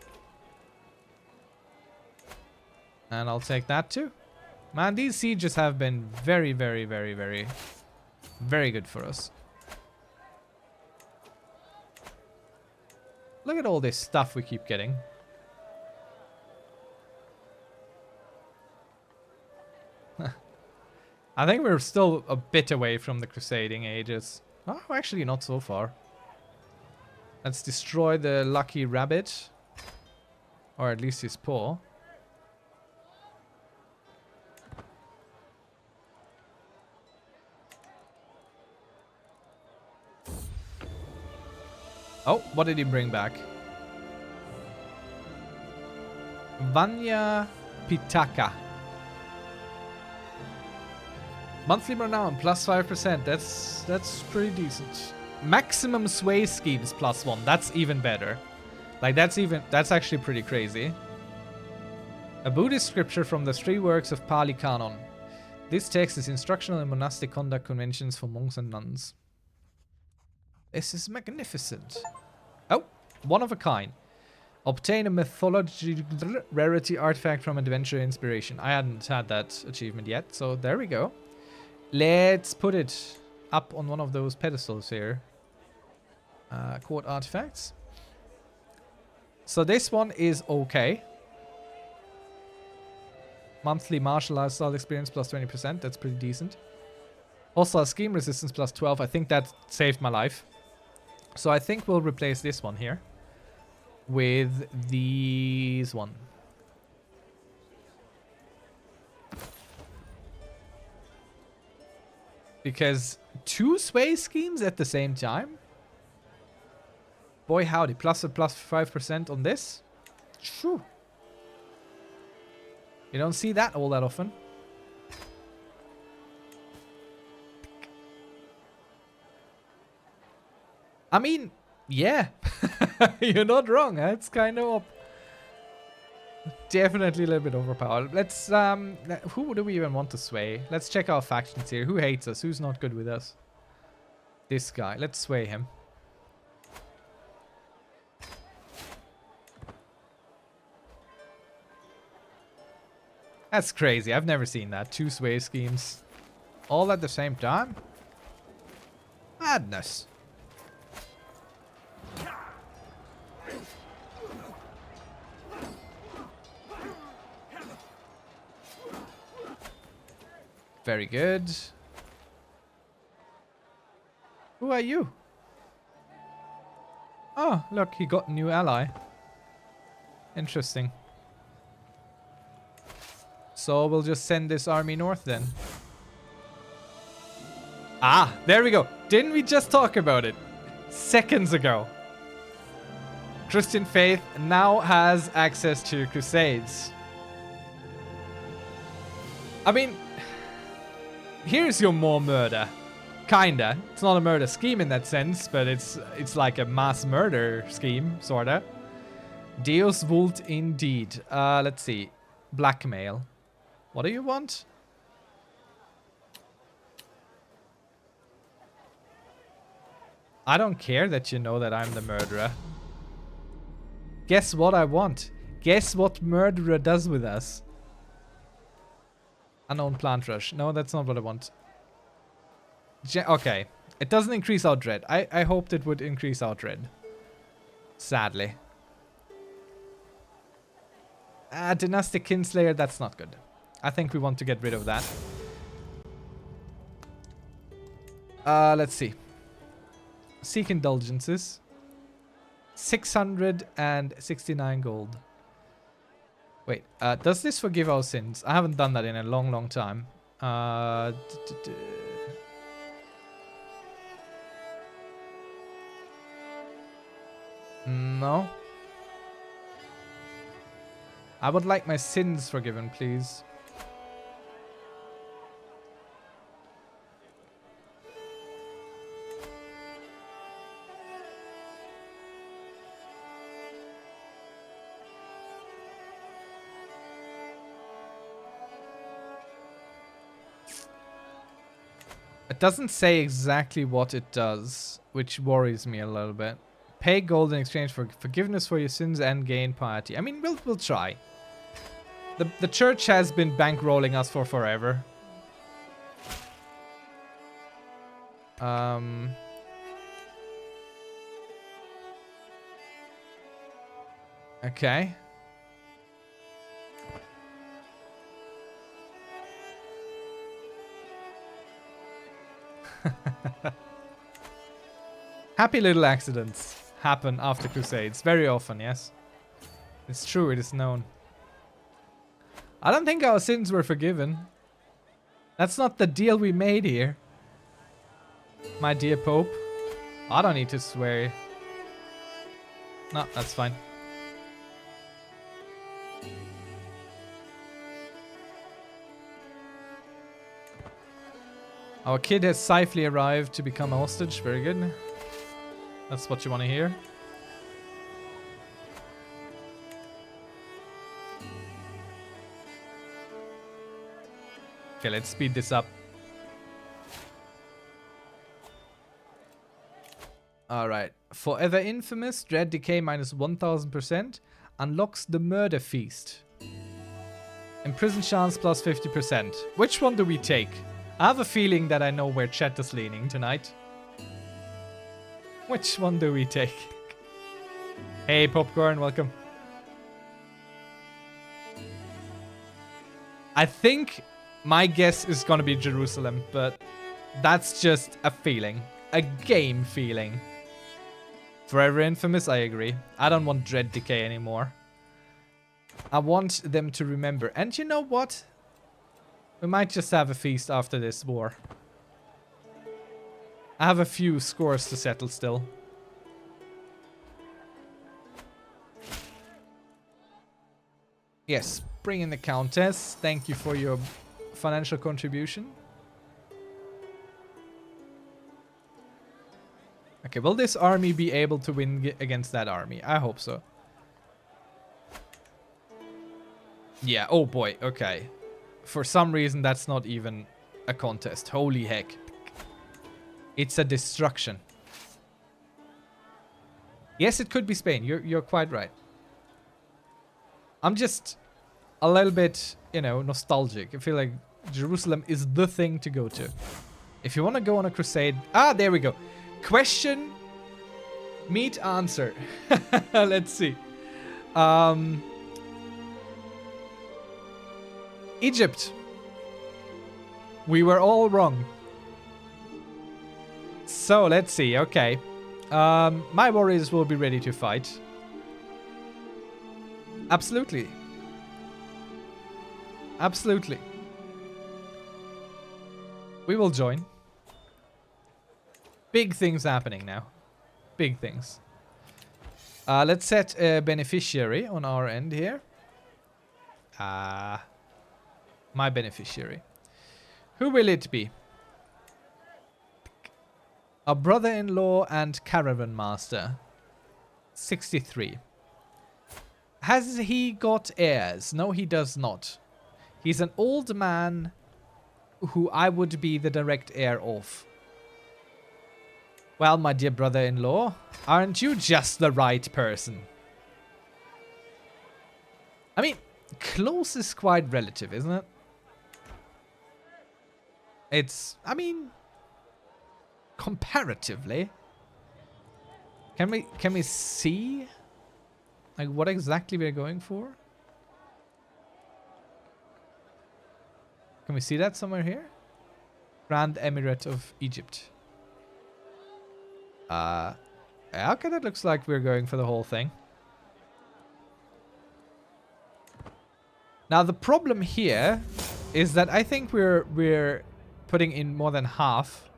And I'll take that too. Man, these sieges have been very good for us. Look at all this stuff we keep getting. I think we're still a bit away from the crusading ages. Oh, actually not so far. Let's destroy the lucky rabbit. Or at least his paw. Oh, what did he bring back? Vanya Pitaka. Monthly renown plus 5%. That's pretty decent. Maximum sway schemes plus 1. That's even better. Like that's actually pretty crazy. A Buddhist scripture from the 3 works of Pali Canon. This text is instructional in monastic conduct conventions for monks and nuns. This is magnificent. Oh, one of a kind. Obtain a mythology rarity artifact from Adventure Inspiration. I hadn't had that achievement yet, so there we go. Let's put it up on one of those pedestals here. Court artifacts. So this one is okay. Monthly martial lifestyle experience plus 20%. That's pretty decent. Also, scheme resistance plus 12. I think that saved my life. So I think we'll replace this one here with these one. Because 2 sway schemes at the same time? Boy howdy, plus 5% on this. Shoo. You don't see that all that often. I mean, yeah. You're not wrong. That's kind of up. Definitely a little bit overpowered. Let's, who do we even want to sway? Let's check our factions here. Who hates us? Who's not good with us? This guy. Let's sway him. That's crazy. I've never seen that. 2 sway schemes. All at the same time? Madness. Very good. Who are you? Oh, look, he got a new ally. Interesting. So we'll just send this army north then. Ah, there we go. Didn't we just talk about it? Seconds ago. Christian faith now has access to crusades. I mean, here's your more murder. Kinda. It's not a murder scheme in that sense, but it's like a mass murder scheme, sorta. Deus vult indeed. Let's see. Blackmail. What do you want? I don't care that you know that I'm the murderer. Guess what I want? Guess what murderer does with us? Unknown plant rush. No, that's not what I want. Okay. It doesn't increase our dread. I hoped it would increase our dread. Sadly. Dynastic Kinslayer, that's not good. I think we want to get rid of that. Let's see. Seek indulgences. 669 gold. Wait, does this forgive our sins? I haven't done that in a long, long time. No. I would like my sins forgiven, please. It doesn't say exactly what it does, which worries me a little bit. Pay gold in exchange for forgiveness for your sins and gain piety. I mean, we'll try. The church has been bankrolling us for forever. Okay. Happy little accidents happen after crusades. Very often, yes. It's true, it is known. I don't think our sins were forgiven. That's not the deal we made here. My dear Pope. I don't need to swear. No, that's fine. Our kid has safely arrived to become a hostage. Very good. That's what you want to hear. Okay, let's speed this up. Alright. Forever Infamous, Dread Decay minus 1000%. Unlocks the Murder Feast. Imprison chance plus 50%. Which one do we take? I have a feeling that I know where chat is leaning tonight. Which one do we take? Hey, Popcorn, welcome. I think my guess is gonna be Jerusalem, but that's just a feeling. A game feeling. Forever Infamous, I agree. I don't want Dread Decay anymore. I want them to remember. And you know what? We might just have a feast after this war. I have a few scores to settle still. Yes, bring in the Countess. Thank you for your financial contribution. Okay, will this army be able to win against that army? I hope so. Yeah, oh boy, okay. For some reason, that's not even a contest. Holy heck. It's a destruction. Yes, it could be Spain. You're quite right. I'm just a little bit, you know, nostalgic. I feel like Jerusalem is the thing to go to. If you want to go on a crusade... Ah, there we go. Question, meet, answer. Let's see. Egypt. We were all wrong. So, let's see. Okay. My warriors will be ready to fight. Absolutely. Absolutely. We will join. Big things happening now. Big things. Let's set a beneficiary on our end here. My beneficiary. Who will it be? A brother-in-law and caravan master. 63. Has he got heirs? No, he does not. He's an old man who I would be the direct heir of. Well, my dear brother-in-law, aren't you just the right person? I mean, close is quite relative, isn't it? It's, I mean, comparatively. Can we see like what exactly we're going for? Can we see that somewhere here? Grand Emirate of Egypt. Okay, that looks like we're going for the whole thing. Now the problem here is that I think we're putting in more than half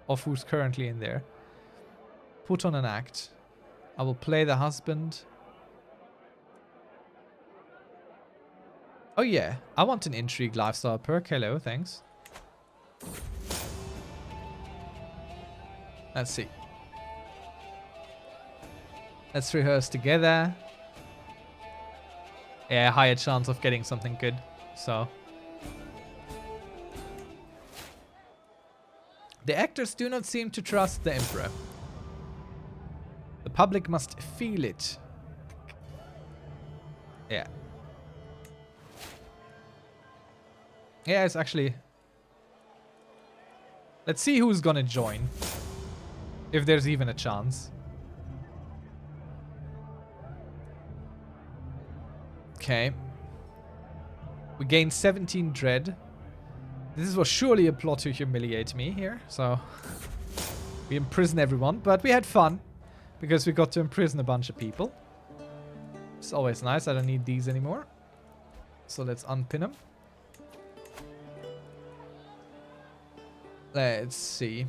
of who's currently in there. Put on an act. I will play the husband. Oh yeah, I want an intrigue lifestyle perk. Hello, thanks. Let's see. Let's rehearse together. Yeah, higher chance of getting something good. So. The actors do not seem to trust the Emperor. The public must feel it. Yeah. Yeah, it's actually... Let's see who's gonna join. If there's even a chance. Okay. We gained 17 dread. This was surely a plot to humiliate me here, so... We imprison everyone, but we had fun. Because we got to imprison a bunch of people. It's always nice, I don't need these anymore. So let's unpin them. Let's see.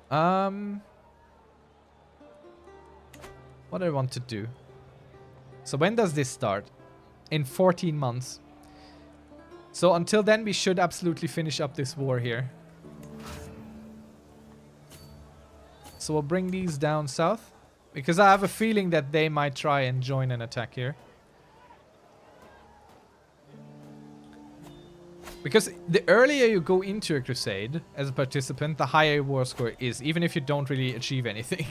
What do I want to do? So when does this start? In 14 months. So until then we should absolutely finish up this war here. So we'll bring these down south. Because I have a feeling that they might try and join an attack here. Because the earlier you go into a crusade as a participant, the higher your war score is, even if you don't really achieve anything.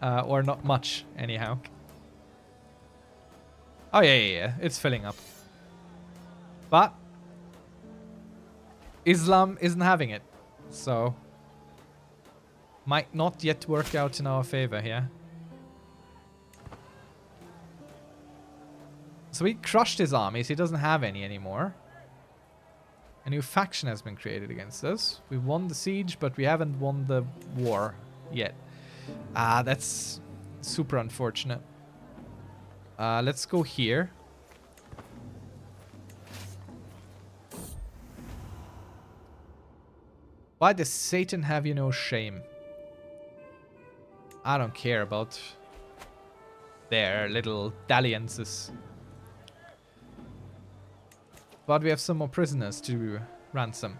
Or not much, anyhow. Oh, yeah. It's filling up. But Islam isn't having it. So might not yet work out in our favor here. So we crushed his armies. He doesn't have any anymore. A new faction has been created against us. We won the siege, but we haven't won the war yet. That's super unfortunate. Let's go here. Why does Satan have you no shame? I don't care about their little dalliances. But we have some more prisoners to ransom.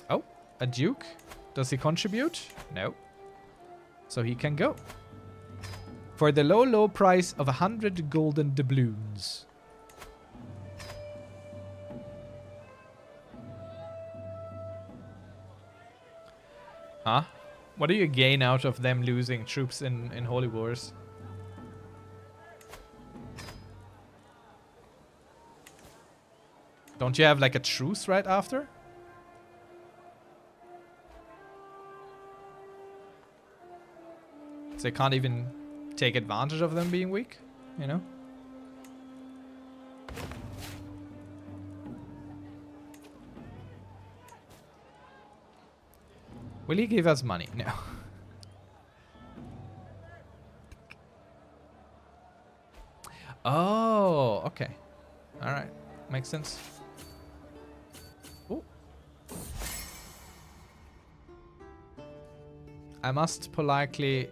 Oh, a duke. Does he contribute? No. So he can go. For the low, low price of 100 golden doubloons. Huh? What do you gain out of them losing troops in Holy Wars? Don't you have like a truce right after? So they can't even take advantage of them being weak, you know? Will he give us money? No. Oh, okay. Alright. Makes sense. Ooh. I must politely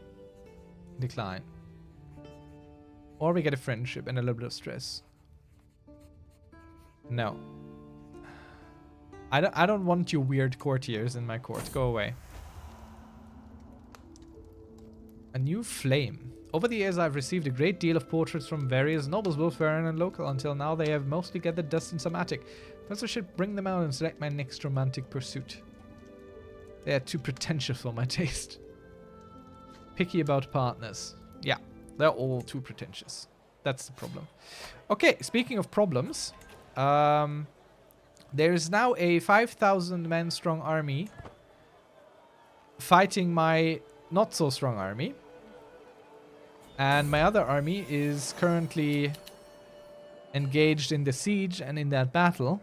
decline. Or we get a friendship and a little bit of stress. No. I don't want you weird courtiers in my court. Go away. A new flame. Over the years, I've received a great deal of portraits from various nobles, both foreign and local. Until now, they have mostly gathered dust in some attic. Perhaps I should bring them out and select my next romantic pursuit. They are too pretentious for my taste. Picky about partners. Yeah, they're all too pretentious. That's the problem. Okay, speaking of problems, there is now a 5,000 men strong army fighting my not so strong army. And my other army is currently engaged in the siege and in that battle.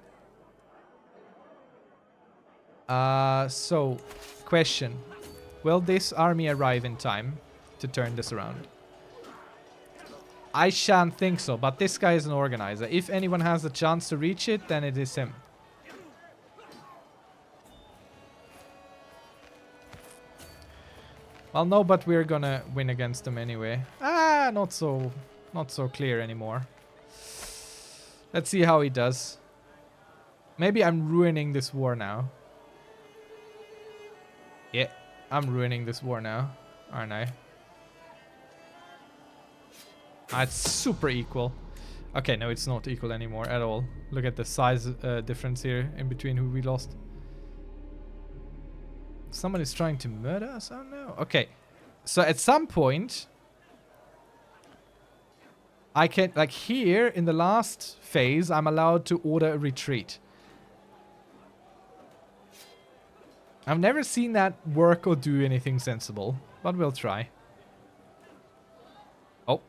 So, question. Will this army arrive in time to turn this around? I shan't think so, but this guy is an organizer. If anyone has a chance to reach it, then it is him. Well, no, but we're gonna win against them anyway. Ah, not so clear anymore. Let's see how he does. Maybe I'm ruining this war now. Yeah, I'm ruining this war now, aren't I? Ah, it's super equal. Okay, no, it's not equal anymore at all. Look at the size difference here in between who we lost. Someone is trying to murder us? Oh no. Okay. So at some point, I can, like here in the last phase, I'm allowed to order a retreat. I've never seen that work or do anything sensible, but we'll try. Oh.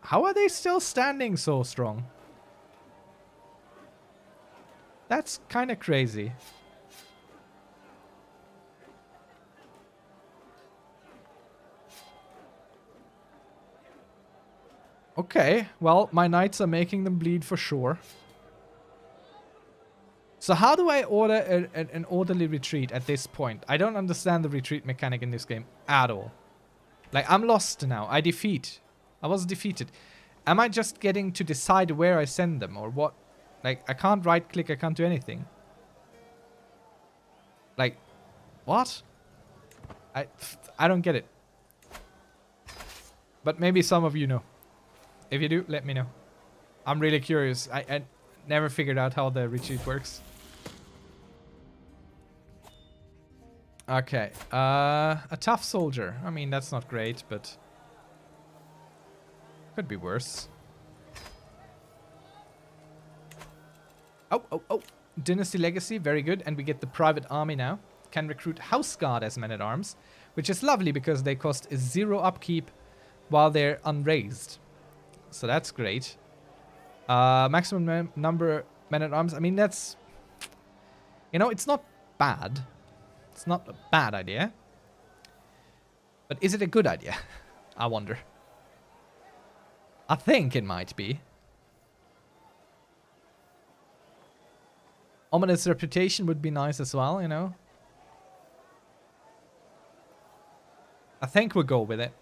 How are they still standing so strong? That's kind of crazy. Okay, well, my knights are making them bleed for sure. So how do I order an orderly retreat at this point? I don't understand the retreat mechanic in this game at all. Like, I'm lost now. I was defeated. Am I just getting to decide where I send them or what? Like, I can't right click, I can't do anything. Like, what? I don't get it. But maybe some of you know. If you do, let me know. I'm really curious. I never figured out how the retreat works. Okay. A tough soldier. I mean, that's not great, but could be worse. Oh. Dynasty Legacy. Very good. And we get the private army now. Can recruit House Guard as men-at-arms, which is lovely because they cost 0 upkeep while they're unraised. So that's great. Maximum number men-at-arms. I mean, that's... You know, it's not bad. It's not a bad idea. But is it a good idea? I wonder. I think it might be. Ominous reputation would be nice as well, you know. I think we'll go with it.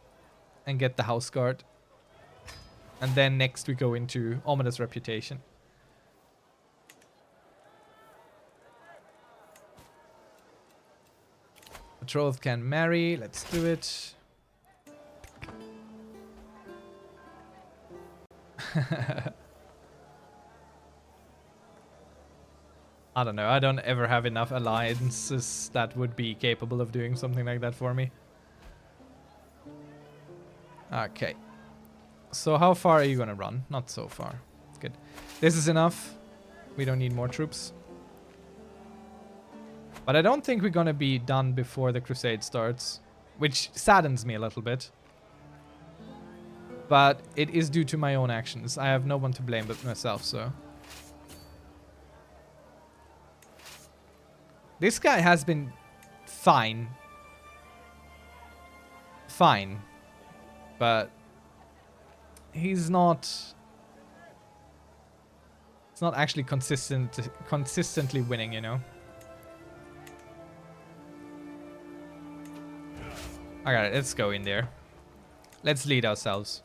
and get the house guard. And then next we go into Ominous Reputation. Betrothed can marry. Let's do it. I don't know. I don't ever have enough alliances that would be capable of doing something like that for me. Okay. So how far are you gonna run? Not so far. That's good. This is enough. We don't need more troops. But I don't think we're gonna be done before the crusade starts, which saddens me a little bit. But it is due to my own actions. I have no one to blame but myself, so. This guy has been fine. Fine. But he's not actually consistently winning, you know. Alright, let's go in there. Let's lead ourselves.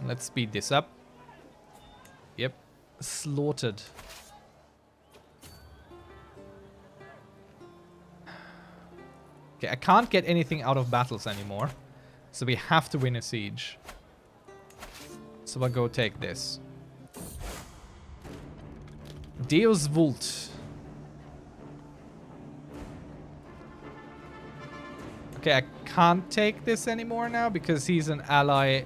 Let's speed this up. Yep. Slaughtered. Okay, I can't get anything out of battles anymore. So we have to win a siege. So I'll go take this. Deus Vult. Okay, I can't take this anymore now because he's an ally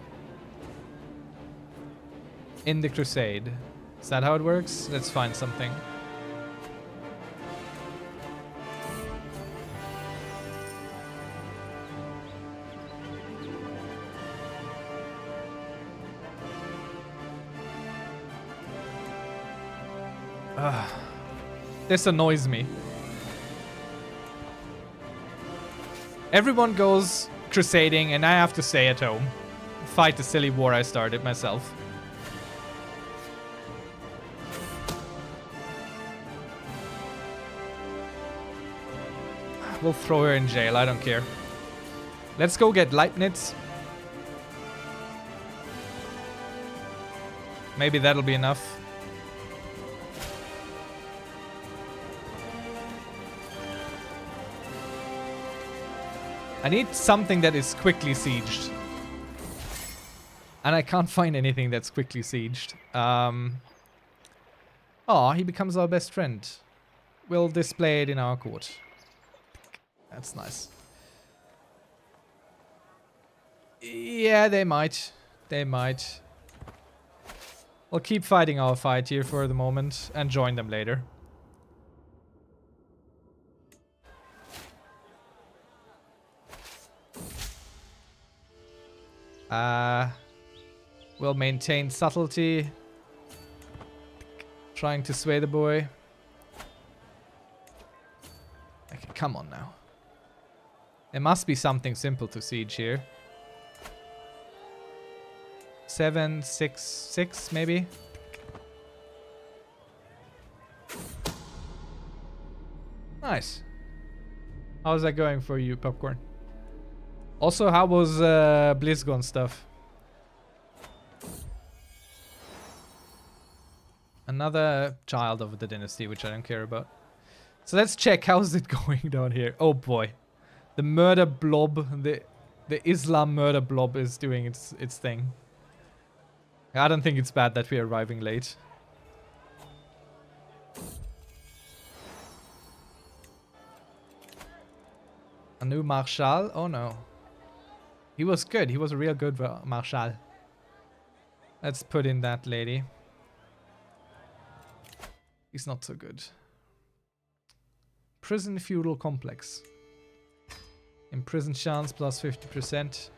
in the crusade. Is that how it works? Let's find something. This annoys me. Everyone goes crusading and I have to stay at home. Fight the silly war I started myself. We'll throw her in jail, I don't care. Let's go get Leibniz. Maybe that'll be enough. I need something that is quickly sieged. And I can't find anything that's quickly sieged. Oh, he becomes our best friend. We'll display it in our court. That's nice. Yeah, they might. They might. We'll keep fighting our fight here for the moment and join them later. We'll maintain subtlety. Trying to sway the boy. Okay, come on now. There must be something simple to siege here. 7, 6, 6 maybe? Nice. How's that going for you, Popcorn? Also, how was BlizzCon stuff? Another child of the dynasty, which I don't care about. So let's check how's it going down here. Oh boy. The murder blob, the Islam murder blob is doing its thing. I don't think it's bad that we're arriving late. A new Marshal? Oh no. He was good. He was a real good Marshal. Let's put in that lady. He's not so good. Prison feudal complex. Imprison chance plus 50%.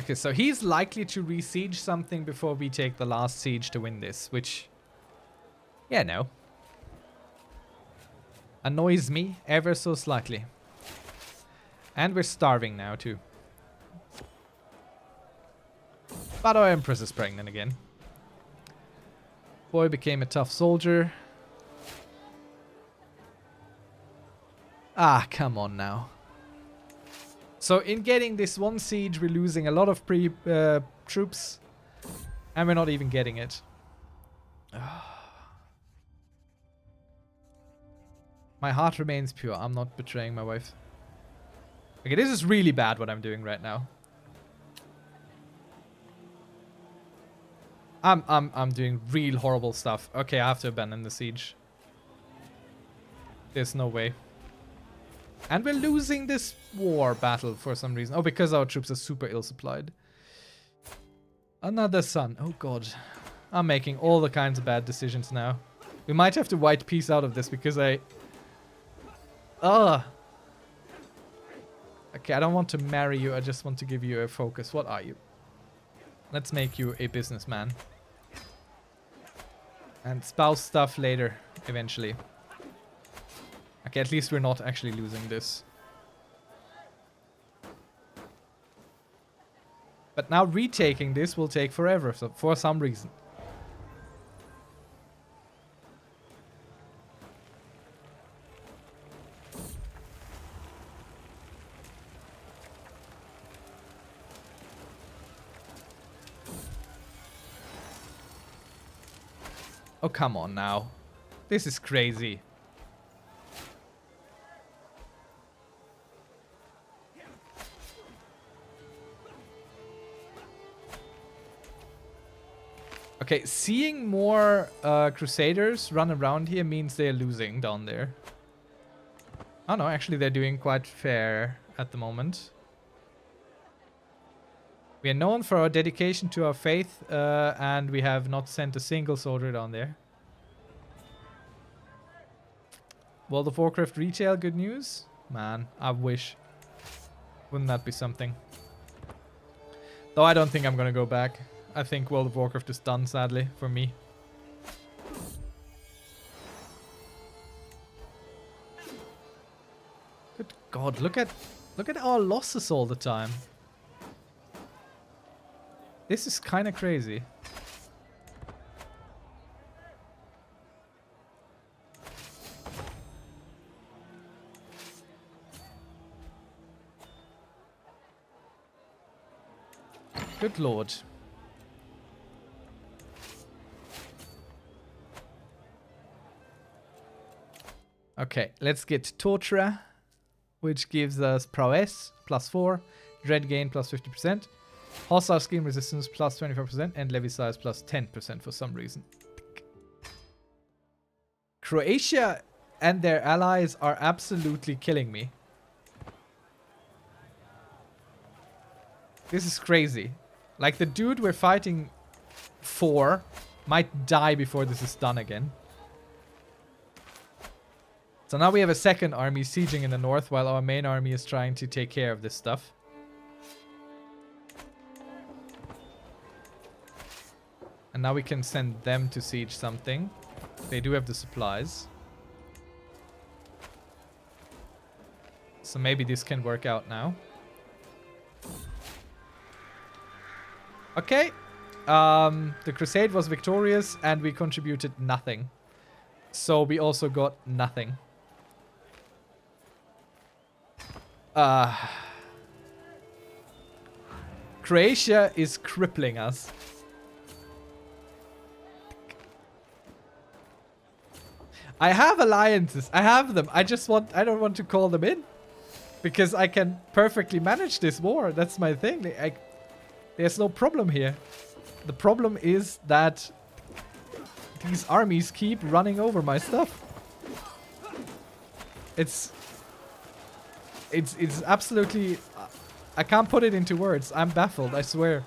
Okay, so he's likely to re-siege something before we take the last siege to win this, which... yeah, no. Annoys me ever so slightly. And we're starving now, too. But our Empress is pregnant again. Boy became a tough soldier. Ah, come on now. So in getting this one siege, we're losing a lot of troops. And we're not even getting it. My heart remains pure. I'm not betraying my wife. Okay, this is really bad what I'm doing right now. I'm doing real horrible stuff. Okay, I have to abandon the siege. There's no way. And we're losing this war battle for some reason. Oh, because our troops are super ill-supplied. Another son. Oh, God. I'm making all the kinds of bad decisions now. We might have to white peace out of this because I... Ugh. Okay, I don't want to marry you. I just want to give you a focus. What are you? Let's make you a businessman. And spouse stuff later, eventually. Okay, at least we're not actually losing this. But now retaking this will take forever, so for some reason. Oh, come on now. This is crazy. Okay, seeing more Crusaders run around here means they're losing down there. Oh no, actually they're doing quite fair at the moment. We are known for our dedication to our faith, and we have not sent a single soldier down there. World of Warcraft retail, good news? Man, I wish. Wouldn't that be something? Though I don't think I'm gonna go back. I think World of Warcraft is done, sadly, for me. Good God, look at our losses all the time. This is kind of crazy. Good Lord. Okay, let's get Torturer, which gives us Prowess, +4, Dread Gain, +50%, Hostile Scheme Resistance, +24%, and Levy Size, +10% for some reason. Croatia and their allies are absolutely killing me. This is crazy. Like, the dude we're fighting for might die before this is done again. So now we have a second army sieging in the north while our main army is trying to take care of this stuff. And now we can send them to siege something. They do have the supplies. So maybe this can work out now. Okay. The crusade was victorious and we contributed nothing. So we also got nothing. Croatia is crippling us. I have alliances. I have them. I don't want to call them in. Because I can perfectly manage this war. That's my thing. There's no problem here. The problem is that these armies keep running over my stuff. It's absolutely... I can't put it into words. I'm baffled, I swear.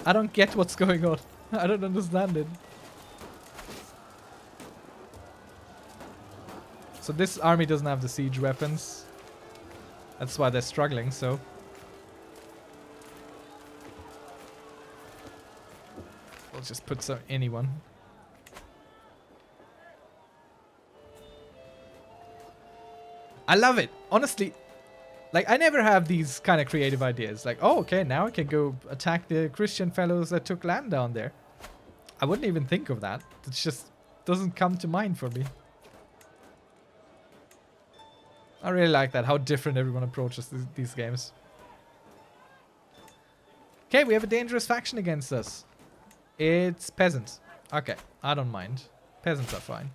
I don't get what's going on. I don't understand it. So this army doesn't have the siege weapons. That's why they're struggling, so... We'll just put anyone. I love it. Honestly, Like, I never have these kind of creative ideas. Like, oh, okay, now I can go attack the Christian fellows that took land down there. I wouldn't even think of that. It just doesn't come to mind for me. I really like that, how different everyone approaches these games. Okay, we have a dangerous faction against us. It's peasants. Okay, I don't mind. Peasants are fine.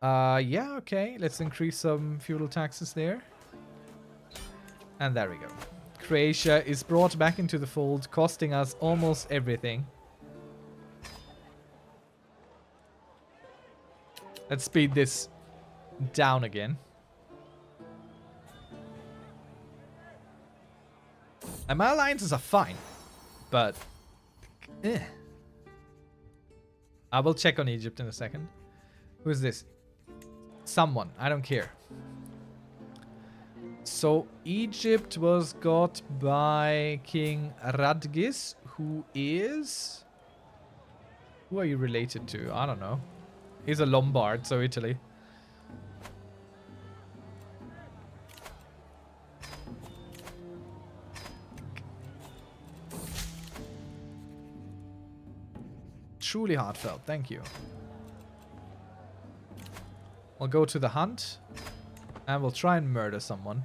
Yeah, okay. Let's increase some feudal taxes there. And there we go. Croatia is brought back into the fold, costing us almost everything. Let's speed this down again. And my alliances are fine, but I will check on Egypt in a second. Who is this? Someone. I don't care. So Egypt was got by King Radgis, who is... Who are you related to? I don't know. He's a Lombard, so Italy. Truly heartfelt, thank you. We'll go to the hunt and we'll try and murder someone.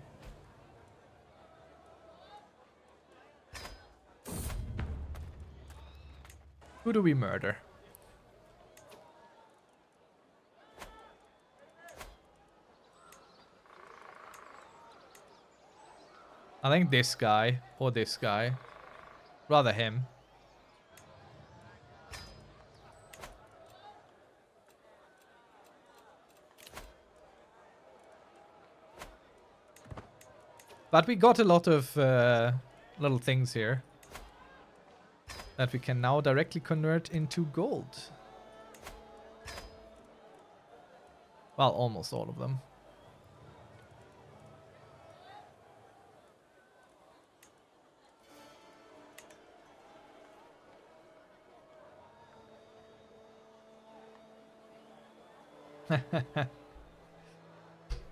Who do we murder? I think this guy or this guy. Rather him. But we got a lot of little things here that we can now directly convert into gold. Well, almost all of them.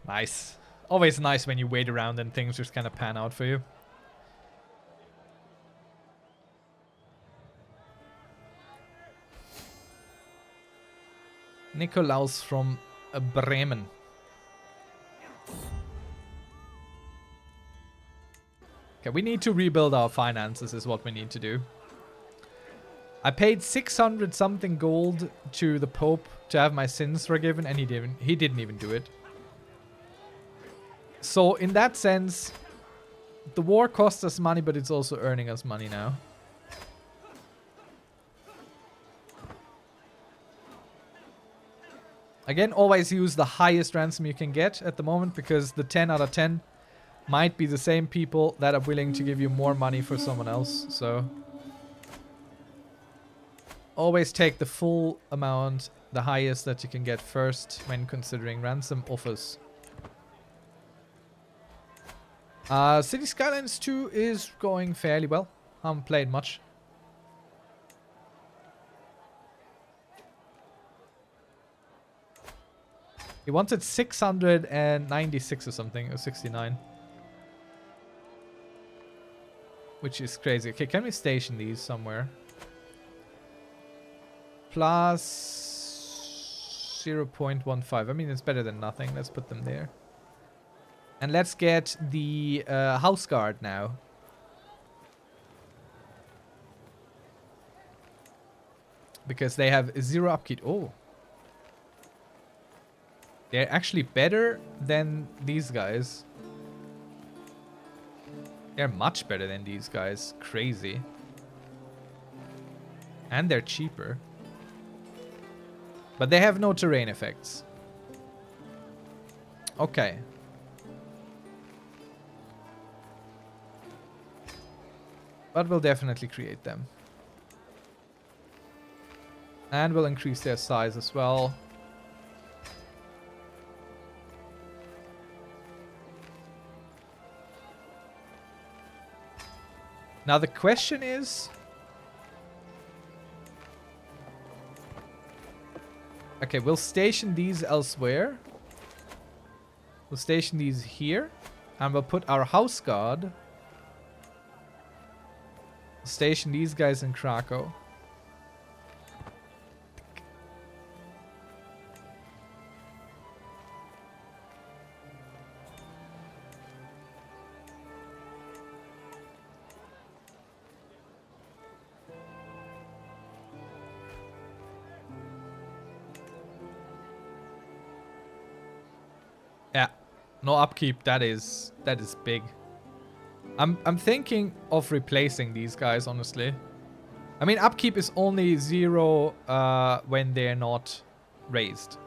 Nice. Always nice when you wait around and things just kind of pan out for you. Nikolaus from Bremen. Okay, we need to rebuild our finances is what we need to do. I paid 600 something gold to the Pope to have my sins forgiven, and he didn't even do it. So in that sense, the war costs us money, but it's also earning us money now. Again, always use the highest ransom you can get at the moment, because the 10 out of 10 might be the same people that are willing to give you more money for someone else. So always take the full amount, the highest that you can get first when considering ransom offers. City Skylines 2 is going fairly well. Haven't played much. He wanted 696 or something, or 69. Which is crazy. Okay, can we station these somewhere? Plus 0.15. I mean, it's better than nothing. Let's put them there. And let's get the house guard now. Because they have 0 upkeep. Oh. They're actually better than these guys. They're much better than these guys. Crazy. And they're cheaper. But they have no terrain effects. Okay. But we'll definitely create them. And we'll increase their size as well. Now the question is... Okay, we'll station these elsewhere. We'll station these here. And we'll put our house guard. Station these guys in Krakow. Yeah, no upkeep. That is big. I'm thinking of replacing these guys, honestly. I mean, upkeep is only 0 when they're not raised.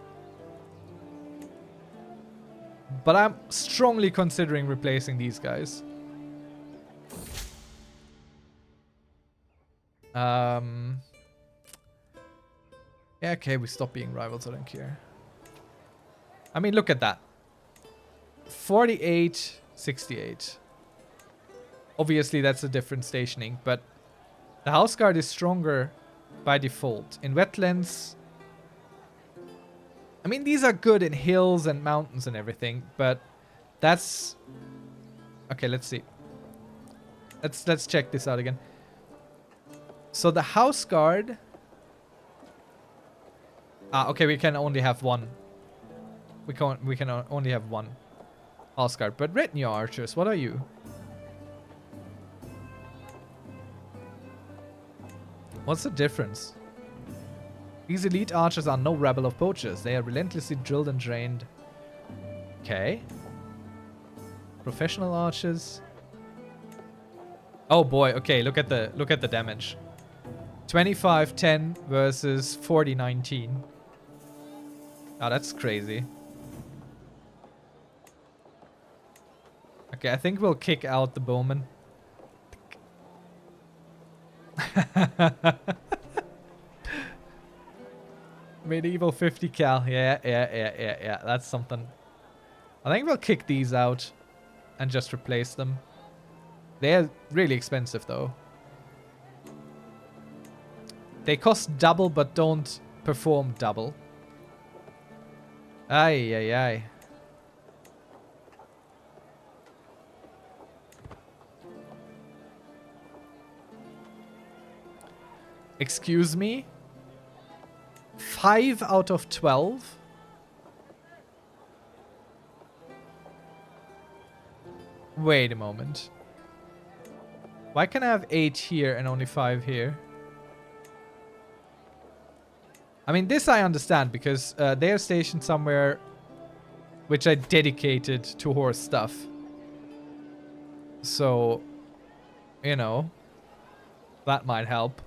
But I'm strongly considering replacing these guys. Yeah, okay, we stop being rivals. I don't care. I mean, look at that. 48, 68. Obviously, that's a different stationing, but the house guard is stronger by default. In wetlands, I mean, these are good in hills and mountains and everything, but that's... Okay, let's see. Let's check this out again. So the house guard... okay, we can only have one. We can only have one house guard. But retinue archers, what are you? What's the difference? These elite archers are no rabble of poachers. They are relentlessly drilled and trained. Okay. Professional archers. Oh boy, okay, look at the damage. 25-10 versus 40-19. Oh, that's crazy. Okay, I think we'll kick out the bowman. Medieval 50 cal. Yeah. That's something. I think we'll kick these out and just replace them. They're really expensive though. They cost double but don't perform double. Ay. Excuse me? 5 out of 12? Wait a moment. Why can I have 8 here and only 5 here? I mean, this I understand because they are stationed somewhere which I dedicated to horse stuff. So, you know, that might help.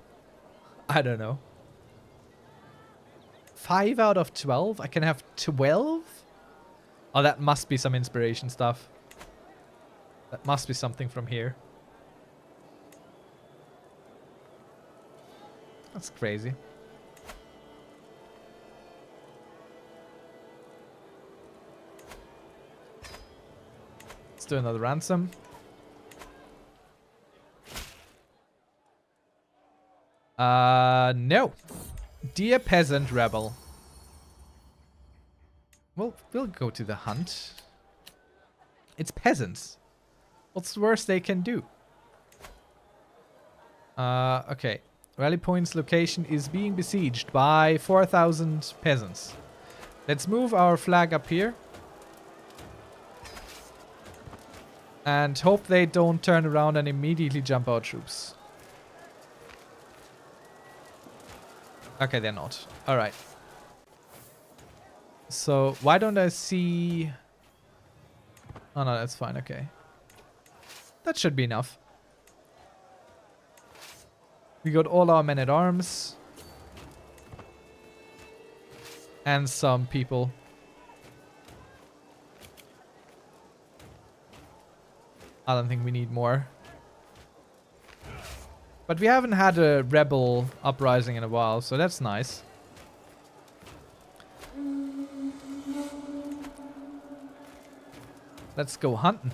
I don't know. 5 out of 12? I can have 12? Oh, that must be some inspiration stuff. That must be something from here. That's crazy. Let's do another ransom. No. Dear peasant rebel. Well, we'll go to the hunt. It's peasants. What's the worst they can do? Okay. Rally Point's location is being besieged by 4,000 peasants. Let's move our flag up here. And hope they don't turn around and immediately jump our troops. Okay, they're not. Alright. So, why don't I see... Oh no, that's fine, okay. That should be enough. We got all our men at arms. And some people. I don't think we need more. But we haven't had a rebel uprising in a while, so that's nice. Let's go hunting.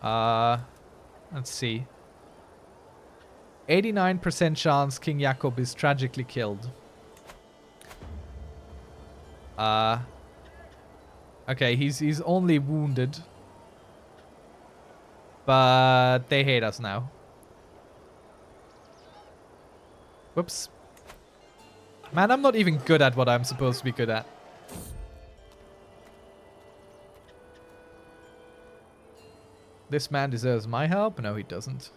Let's see. 89% chance King Jakob is tragically killed. Okay, he's only wounded. But they hate us now. Whoops. Man, I'm not even good at what I'm supposed to be good at. This man deserves my help? No, he doesn't.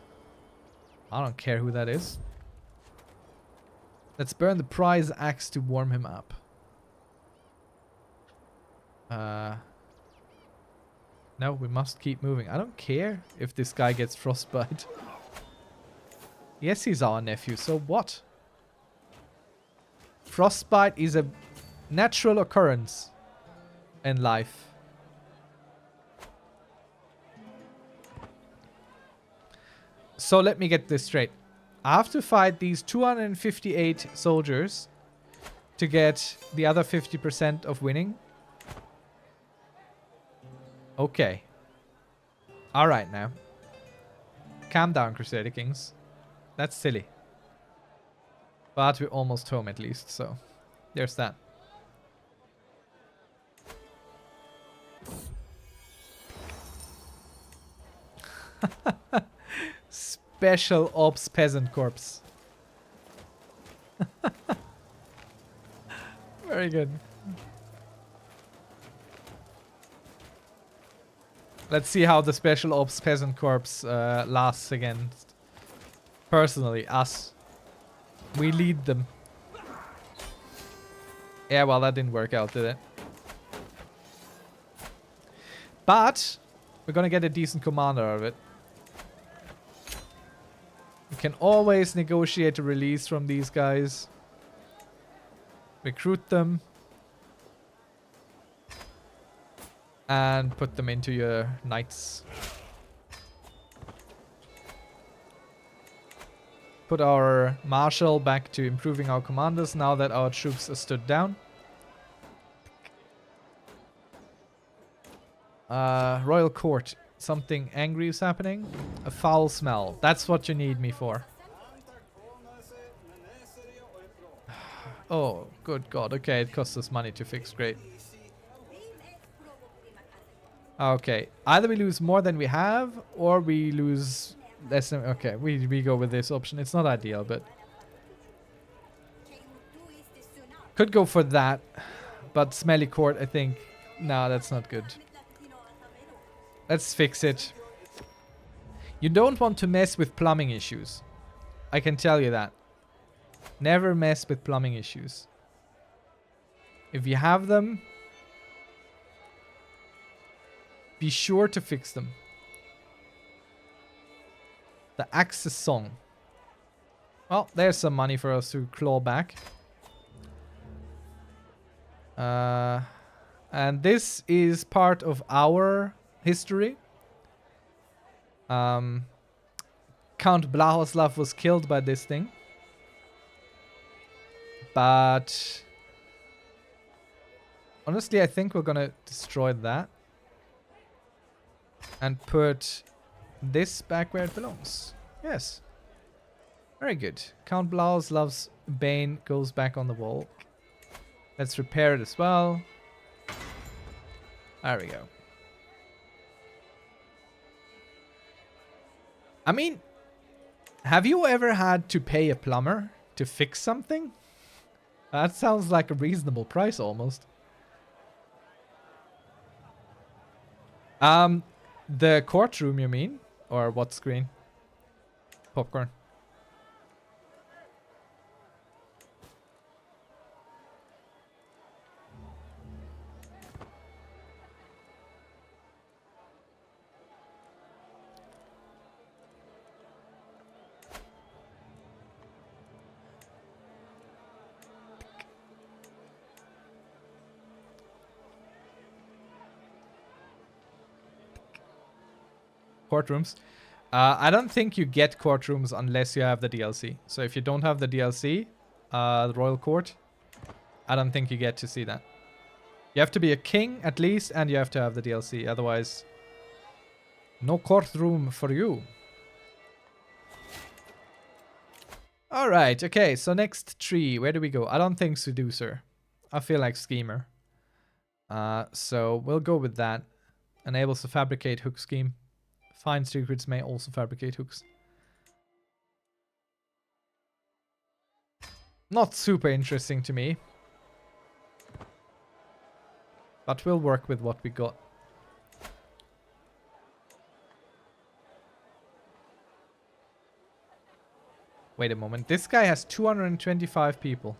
I don't care who that is. Let's burn the prize axe to warm him up. No, we must keep moving. I don't care if this guy gets frostbite. Yes, he's our nephew, so what? Frostbite is a natural occurrence in life. So let me get this straight. I have to fight these 258 soldiers to get the other 50% of winning. Okay. Alright now. Calm down, Crusader Kings. That's silly. But we're almost home at least, so there's that. Special Ops Peasant Corps. Very good. Let's see how the Special Ops Peasant Corps lasts against, personally, us. We lead them. Yeah, well, that didn't work out, did it? But we're gonna get a decent commander out of it. We can always negotiate a release from these guys. Recruit them. And put them into your knights. Put our marshal back to improving our commanders now that our troops are stood down. Royal court. Something angry is happening. A foul smell. That's what you need me for. Oh, good God. Okay, it costs us money to fix. Great. Okay. Either we lose more than we have, or we lose less than... Okay, we go with this option. It's not ideal, but... Could go for that. But smelly court, I think... No, that's not good. Let's fix it. You don't want to mess with plumbing issues. I can tell you that. Never mess with plumbing issues. If you have them, be sure to fix them. The Axis Song. Well, there's some money for us to claw back. And this is part of our history. Count Blahoslav was killed by this thing. But honestly, I think we're gonna destroy that. And put this back where it belongs. Yes. Very good. Count Blaslav's Bane goes back on the wall. Let's repair it as well. There we go. I mean, have you ever had to pay a plumber to fix something? That sounds like a reasonable price almost. The courtroom, you mean? Or what screen? Popcorn. Courtrooms. I don't think you get courtrooms unless you have the DLC. So if you don't have the DLC, the Royal Court, I don't think you get to see that. You have to be a king at least, and you have to have the DLC. Otherwise, no courtroom for you. Alright, okay, so next tree. Where do we go? I don't think seducer. I feel like schemer. So we'll go with that. Enables to fabricate hook scheme. Find secrets may also fabricate hooks. Not super interesting to me. But we'll work with what we got. Wait a moment. This guy has 225 people.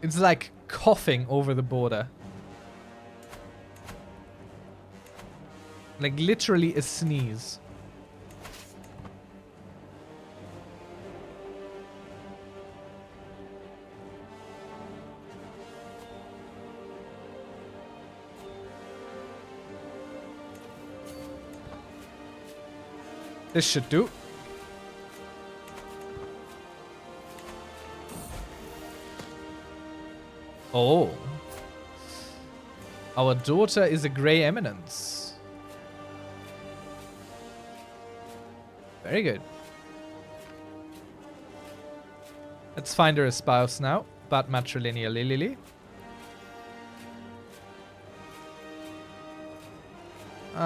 It's like coughing over the border. Like literally a sneeze. This should do. Oh. Our daughter is a Grey Eminence. Very good. Let's find her a spouse now. But matrilineally Lily.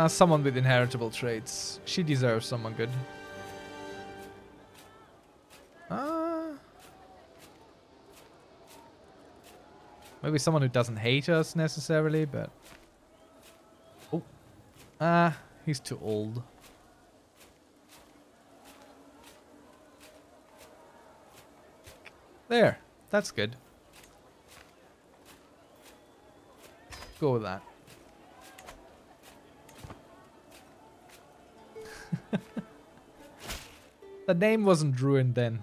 Someone with inheritable traits. She deserves someone good. Maybe someone who doesn't hate us necessarily, but... Oh. He's too old. There. That's good. Go with that. The name wasn't ruined then.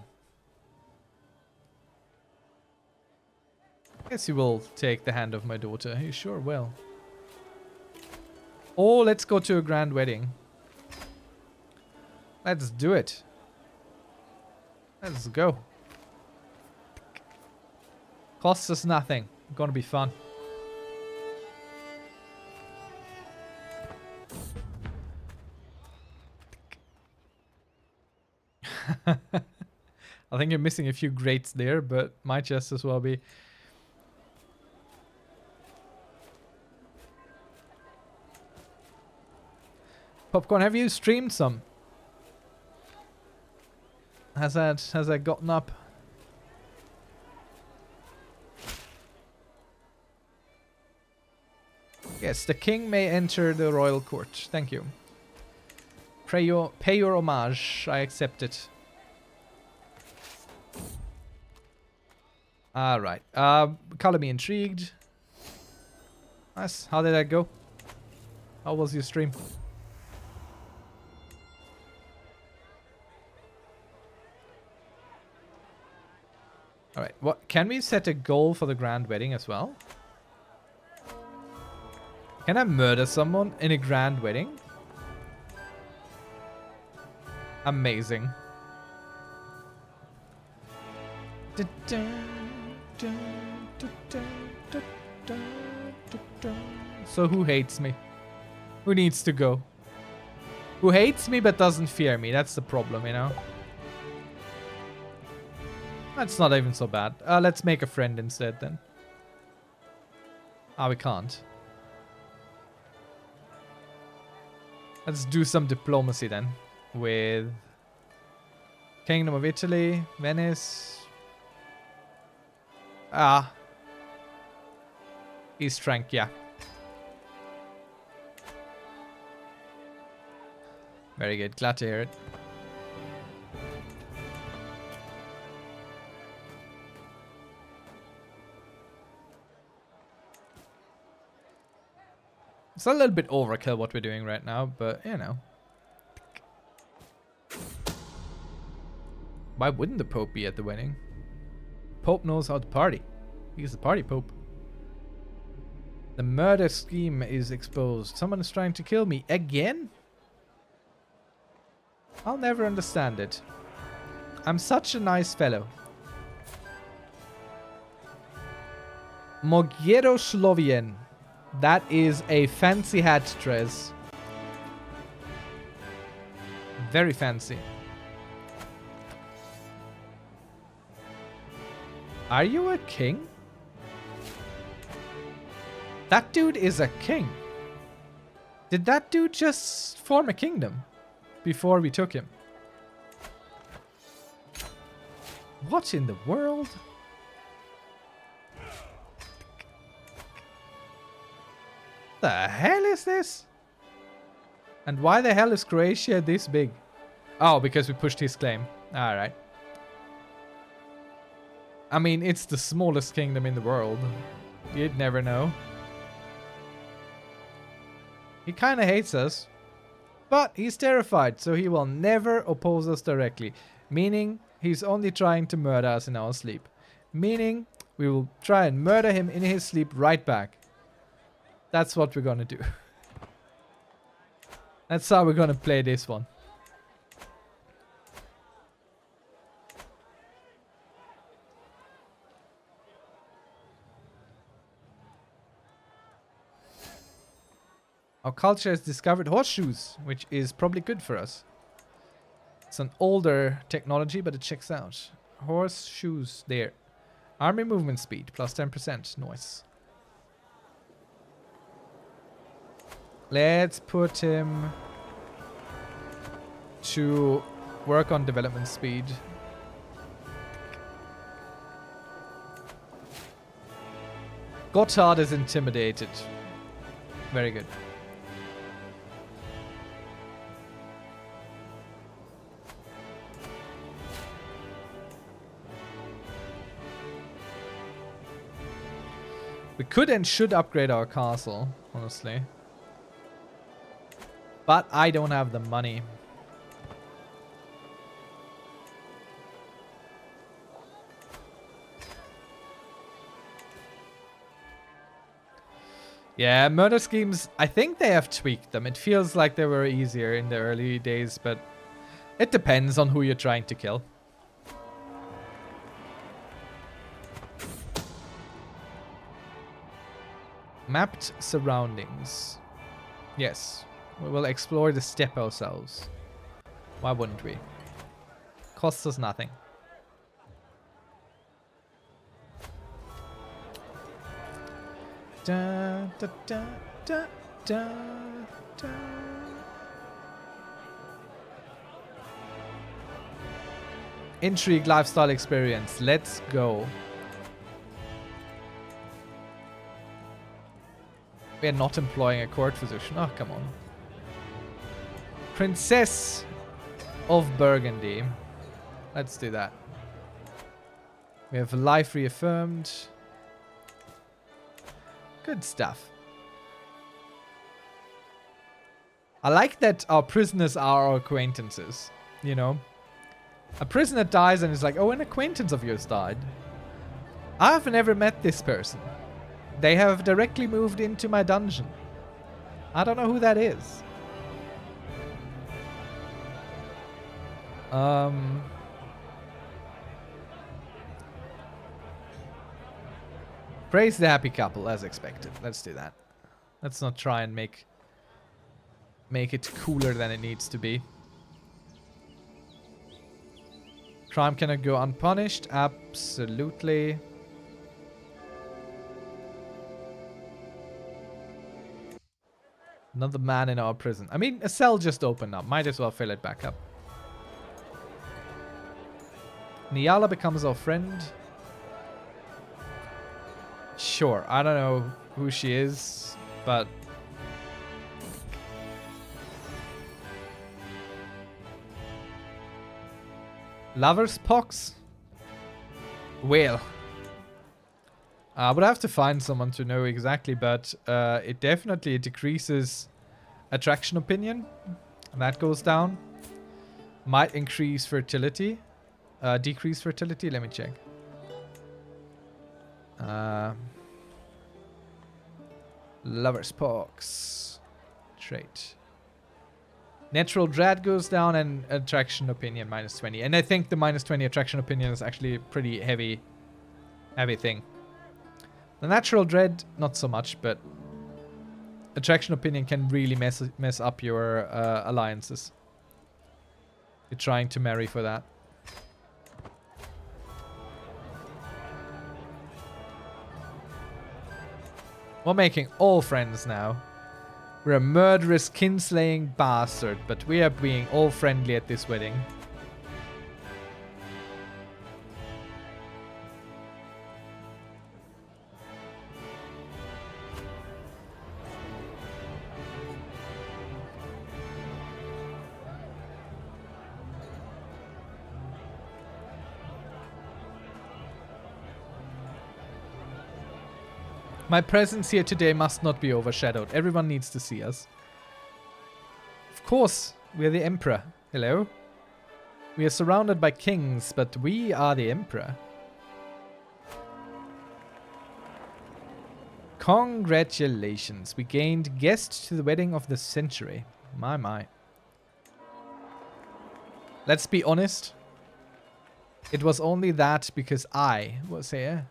Guess you will take the hand of my daughter. You sure will. Oh, let's go to a grand wedding. Let's do it. Let's go. Costs us nothing. Gonna be fun. I think you're missing a few greats there, but might just as well be. Popcorn, have you streamed some? Has that gotten up? Yes, the king may enter the royal court. Thank you. Pay your homage. I accept it. Alright. Color me intrigued. Nice. How did that go? How was your stream? Alright. What can we set a goal for the grand wedding as well? Can I murder someone in a grand wedding? Amazing. So who hates me? Who needs to go? Who hates me but doesn't fear me? That's the problem, you know? That's not even so bad. Let's make a friend instead then. We can't. Let's do some diplomacy then. With Kingdom of Italy, Venice. East Frank, yeah. Very good. Glad to hear it. It's a little bit overkill what we're doing right now, but you know. Why wouldn't the Pope be at the wedding? Pope knows how to party. He's the party Pope. The murder scheme is exposed. Someone is trying to kill me. Again? I'll never understand it. I'm such a nice fellow. Mogieroslovien. That is a fancy hat, Trez. Very fancy. Are you a king? That dude is a king. Did that dude just form a kingdom before we took him? What in the world? The hell is this? And why the hell is Croatia this big? Oh, because we pushed his claim. Alright. I mean, it's the smallest kingdom in the world. You'd never know. He kind of hates us. But he's terrified, so he will never oppose us directly. Meaning, he's only trying to murder us in our sleep. Meaning, we will try and murder him in his sleep right back. That's what we're gonna do. That's how we're gonna play this one. Our culture has discovered horseshoes, which is probably good for us. It's an older technology, but it checks out. Horseshoes there. Army movement speed, plus 10%. Nice. Let's put him to work on development speed. Gotthard is intimidated. Very good. We could and should upgrade our castle, honestly. But I don't have the money. Yeah, murder schemes, I think they have tweaked them. It feels like they were easier in the early days, but it depends on who you're trying to kill. Mapped surroundings. Yes. We will explore the steppe ourselves. Why wouldn't we? Costs us nothing. Da, da, da, da, da, da. Intrigue lifestyle experience. Let's go. We're not employing a court physician. Oh, come on. Princess of Burgundy. Let's do that. We have life reaffirmed. Good stuff. I like that our prisoners are our acquaintances. You know? A prisoner dies and it's like, oh, an acquaintance of yours died. I've never met this person. They have directly moved into my dungeon. I don't know who that is. Praise the happy couple, as expected. Let's do that. Let's not try and make it cooler than it needs to be. Crime cannot go unpunished. Absolutely. Another man in our prison. I mean, a cell just opened up. Might as well fill it back up. Niala becomes our friend. Sure, I don't know who she is, but... Lover's pox? Well. I would have to find someone to know exactly, but it definitely decreases attraction opinion. That goes down. Might increase fertility. Decrease fertility? Let me check. Lover's pox. Trait. Natural dread goes down and attraction opinion minus 20. And I think the minus 20 attraction opinion is actually a pretty heavy thing. The natural dread, not so much, but attraction opinion can really mess up your alliances. You're trying to marry for that. We're making all friends now. We're a murderous, kinslaying bastard, but we are being all friendly at this wedding. My presence here today must not be overshadowed. Everyone needs to see us. Of course, we are the Emperor. Hello? We are surrounded by kings, but we are the Emperor. Congratulations. We gained guest to the wedding of the century. My, my. Let's be honest. It was only that because I was here.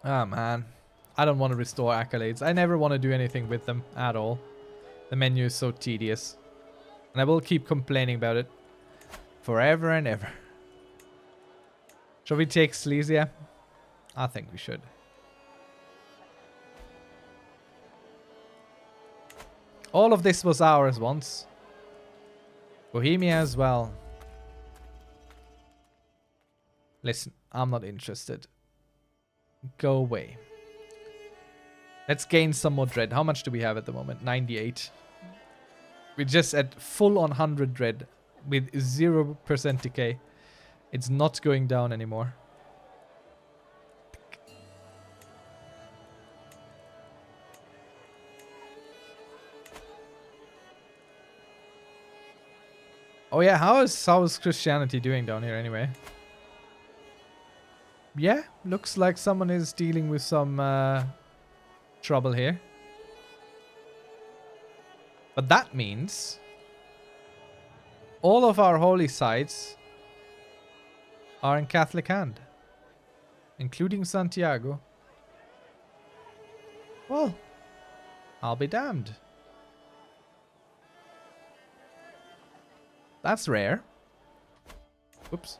Ah, man. I don't want to restore accolades. I never want to do anything with them at all. The menu is so tedious. And I will keep complaining about it forever and ever. Shall we take Silesia? I think we should. All of this was ours once. Bohemia as well. Listen, I'm not interested. Go away. Let's gain some more dread. How much do we have at the moment? 98. We're just at full on 100 dread with 0% decay. It's not going down anymore. Oh yeah, how is Christianity doing down here anyway? Yeah, looks like someone is dealing with some trouble here. But that means all of our holy sites are in Catholic hand, including Santiago. Well, I'll be damned. That's rare. Whoops.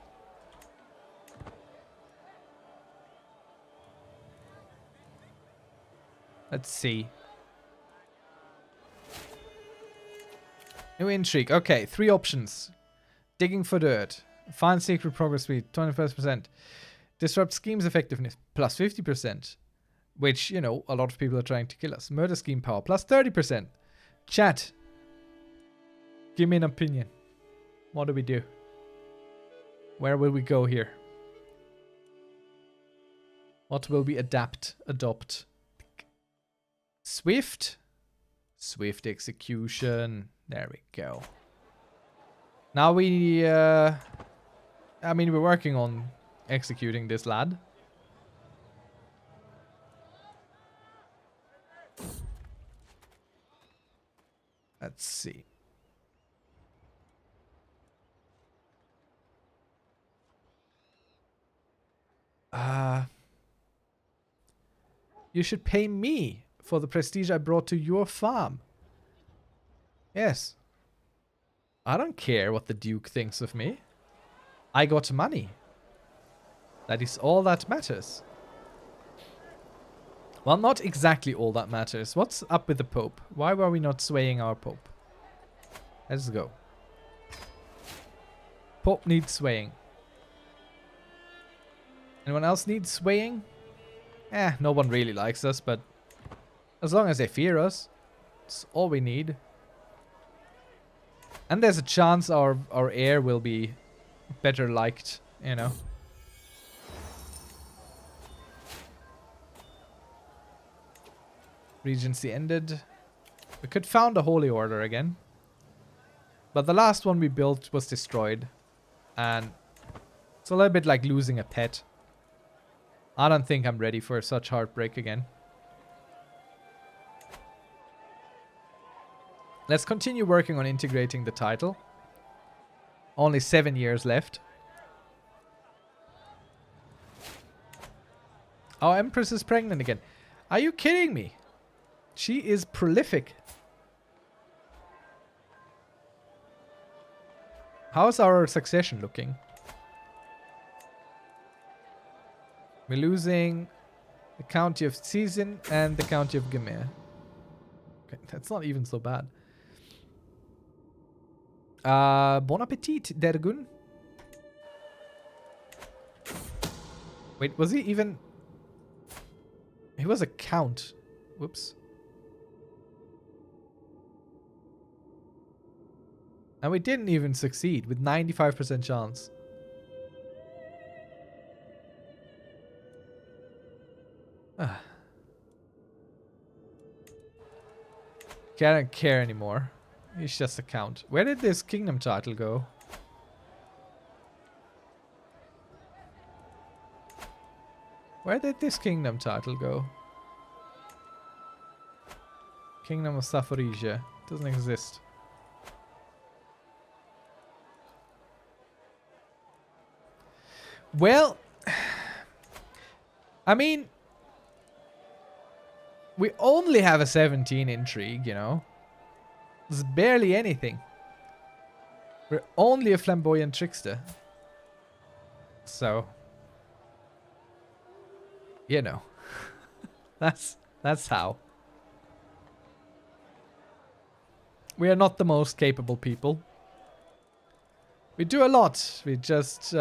Let's see. New intrigue. Okay, 3 options. Digging for dirt. Find secret progress speed, 21%. Disrupt scheme's effectiveness, plus 50%. Which, you know, a lot of people are trying to kill us. Murder scheme power, plus 30%. Chat. Give me an opinion. What do we do? Where will we go here? What will we adopt? Swift. Swift execution. There we go. Now we, I mean, we're working on executing this lad. Let's see. You should pay me for the prestige I brought to your farm. Yes. I don't care what the Duke thinks of me. I got money. That is all that matters. Well, not exactly all that matters. What's up with the Pope? Why were we not swaying our Pope? Let's go. Pope needs swaying. Anyone else needs swaying? No one really likes us, but as long as they fear us, it's all we need. And there's a chance our heir will be better liked, you know. Regency ended. We could found a holy order again. But the last one we built was destroyed. And it's a little bit like losing a pet. I don't think I'm ready for such heartbreak again. Let's continue working on integrating the title. Only 7 years left. Our Empress is pregnant again. Are you kidding me? She is prolific. How's our succession looking? We're losing the County of Season and the County of Gemir. Okay, that's not even so bad. Bon appetit, Dergun. Wait, was he even... He was a count. Whoops. And we didn't even succeed with 95% chance. Ah. Okay, I don't care anymore. He's just a count. Where did this kingdom title go? Where did this kingdom title go? Kingdom of Zaporizhia. Doesn't exist. Well, I mean, we only have a 17 intrigue, you know. It's barely anything. We're only a flamboyant trickster. So, you know, that's how. We are not the most capable people. We do a lot. We just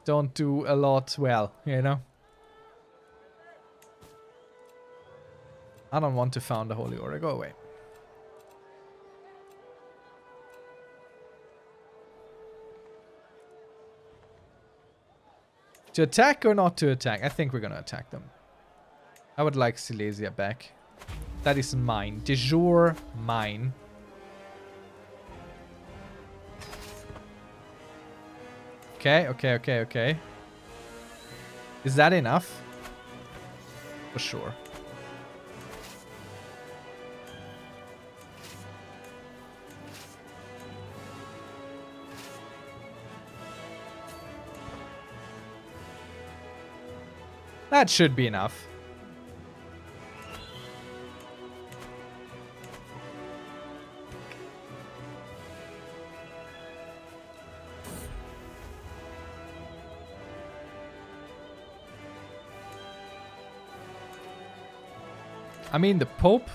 don't do a lot well, you know. I don't want to found a holy order. Go away. To attack or not to attack? I think we're gonna attack them. I would like Silesia back. That is mine. De jure mine. Okay, okay, okay, okay. Is that enough? For sure. That should be enough. I mean, the Pope.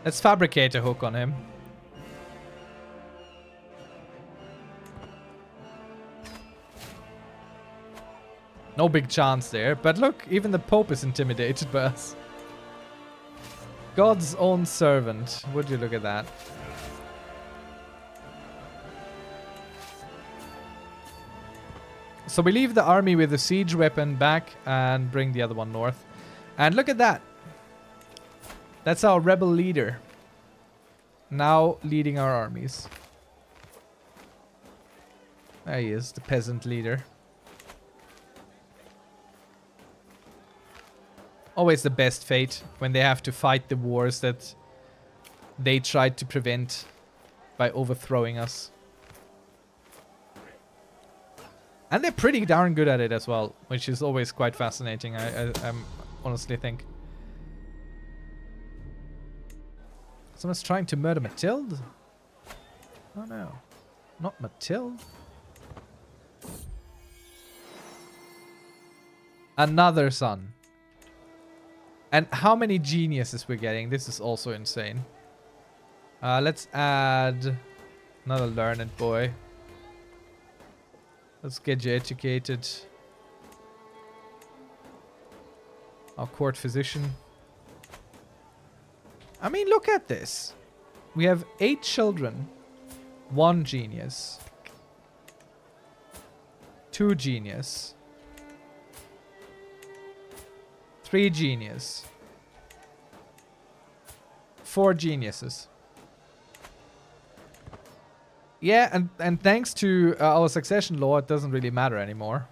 Let's fabricate a hook on him. No big chance there. But look, even the Pope is intimidated by us. God's own servant. Would you look at that? So we leave the army with the siege weapon back and bring the other one north. And look at that. That's our rebel leader. Now leading our armies. There he is, the peasant leader. Always the best fate when they have to fight the wars that they tried to prevent by overthrowing us. And they're pretty darn good at it as well, which is always quite fascinating, I honestly think. Someone's trying to murder Mathilde? Oh no. Not Mathilde. Another son. And how many geniuses we're getting? This is also insane. Let's add another learned boy. Let's get you educated. Our court physician. I mean, look at this. We have 8 children. 1 genius. 2 genius. 3 genius. 4 geniuses. Yeah, and thanks to our succession law, it doesn't really matter anymore.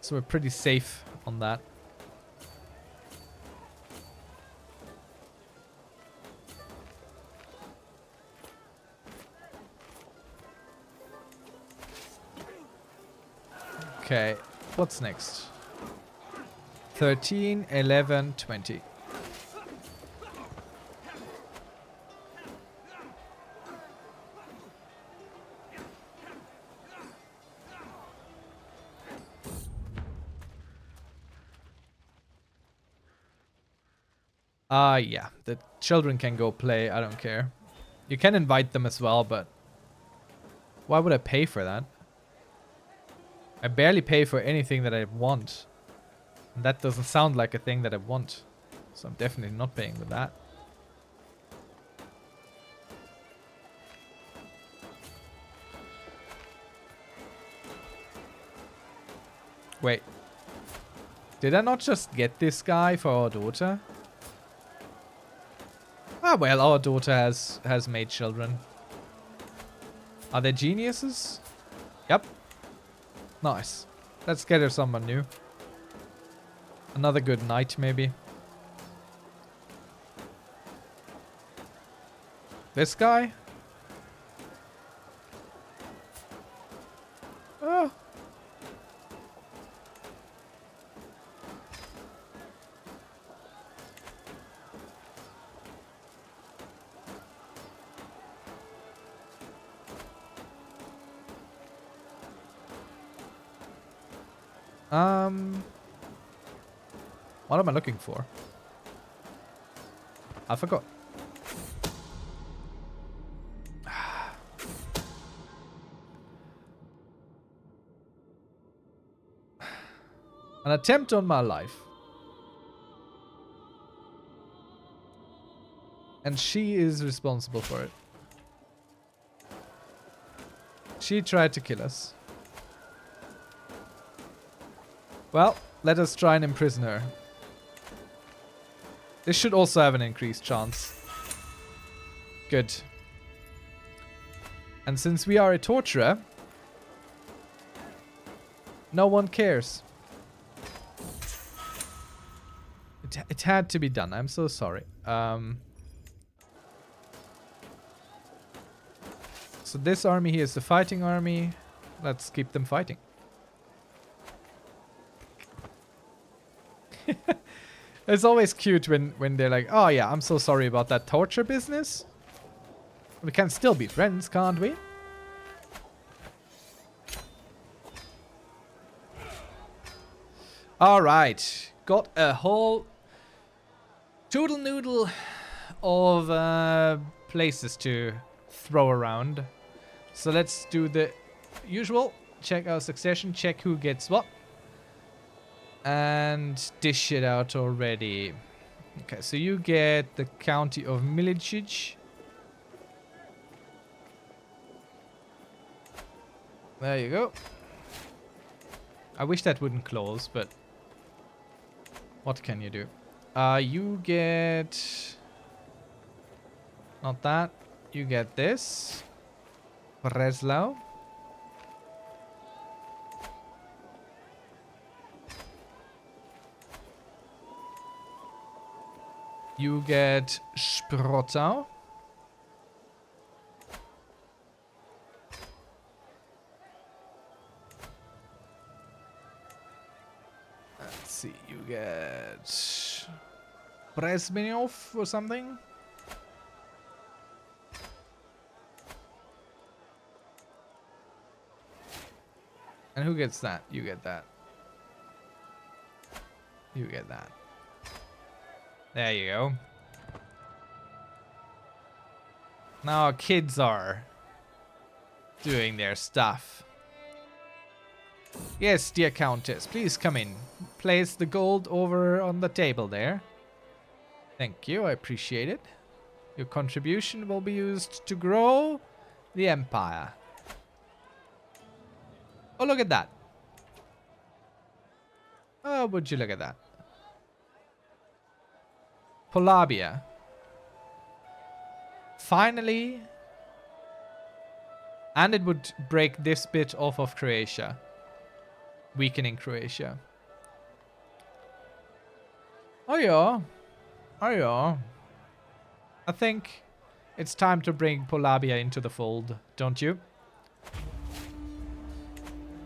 So we're pretty safe on that. Okay, what's next? 13, 11, 20. Yeah, the children can go play, I don't care. You can invite them as well, but why would I pay for that? I barely pay for anything that I want. And that doesn't sound like a thing that I want. So I'm definitely not paying for that. Wait. Did I not just get this guy for our daughter? Ah, well, our daughter has made children. Are they geniuses? Yep. Nice. Let's get her someone new. Another good knight, maybe. This guy? Oh. What am I looking for? I forgot. An attempt on my life. And she is responsible for it. She tried to kill us. Well, let us try and imprison her. This should also have an increased chance. Good. And since we are a torturer, no one cares. It had to be done. I'm so sorry. So this army here is the fighting army. Let's keep them fighting. It's always cute when they're like, oh yeah, I'm so sorry about that torture business. We can still be friends, can't we? Alright. Got a whole toodle noodle of places to throw around. So let's do the usual. Check our succession, check who gets what. And dish it out already. Okay, so you get the county of Milicic. There you go. I wish that wouldn't close, but what can you do? You get... Not that. You get this. Breslau. You get Sprottau. Let's see, you get Brezhnev or something. And who gets that? You get that. You get that. There you go. Now our kids are doing their stuff. Yes, dear Countess, please come in. Place the gold over on the table there. Thank you, I appreciate it. Your contribution will be used to grow the empire. Oh, look at that. Oh, would you look at that? Polabia. Finally. And it would break this bit off of Croatia. Weakening Croatia. Oh yeah. Oh yeah. I think it's time to bring Polabia into the fold, don't you?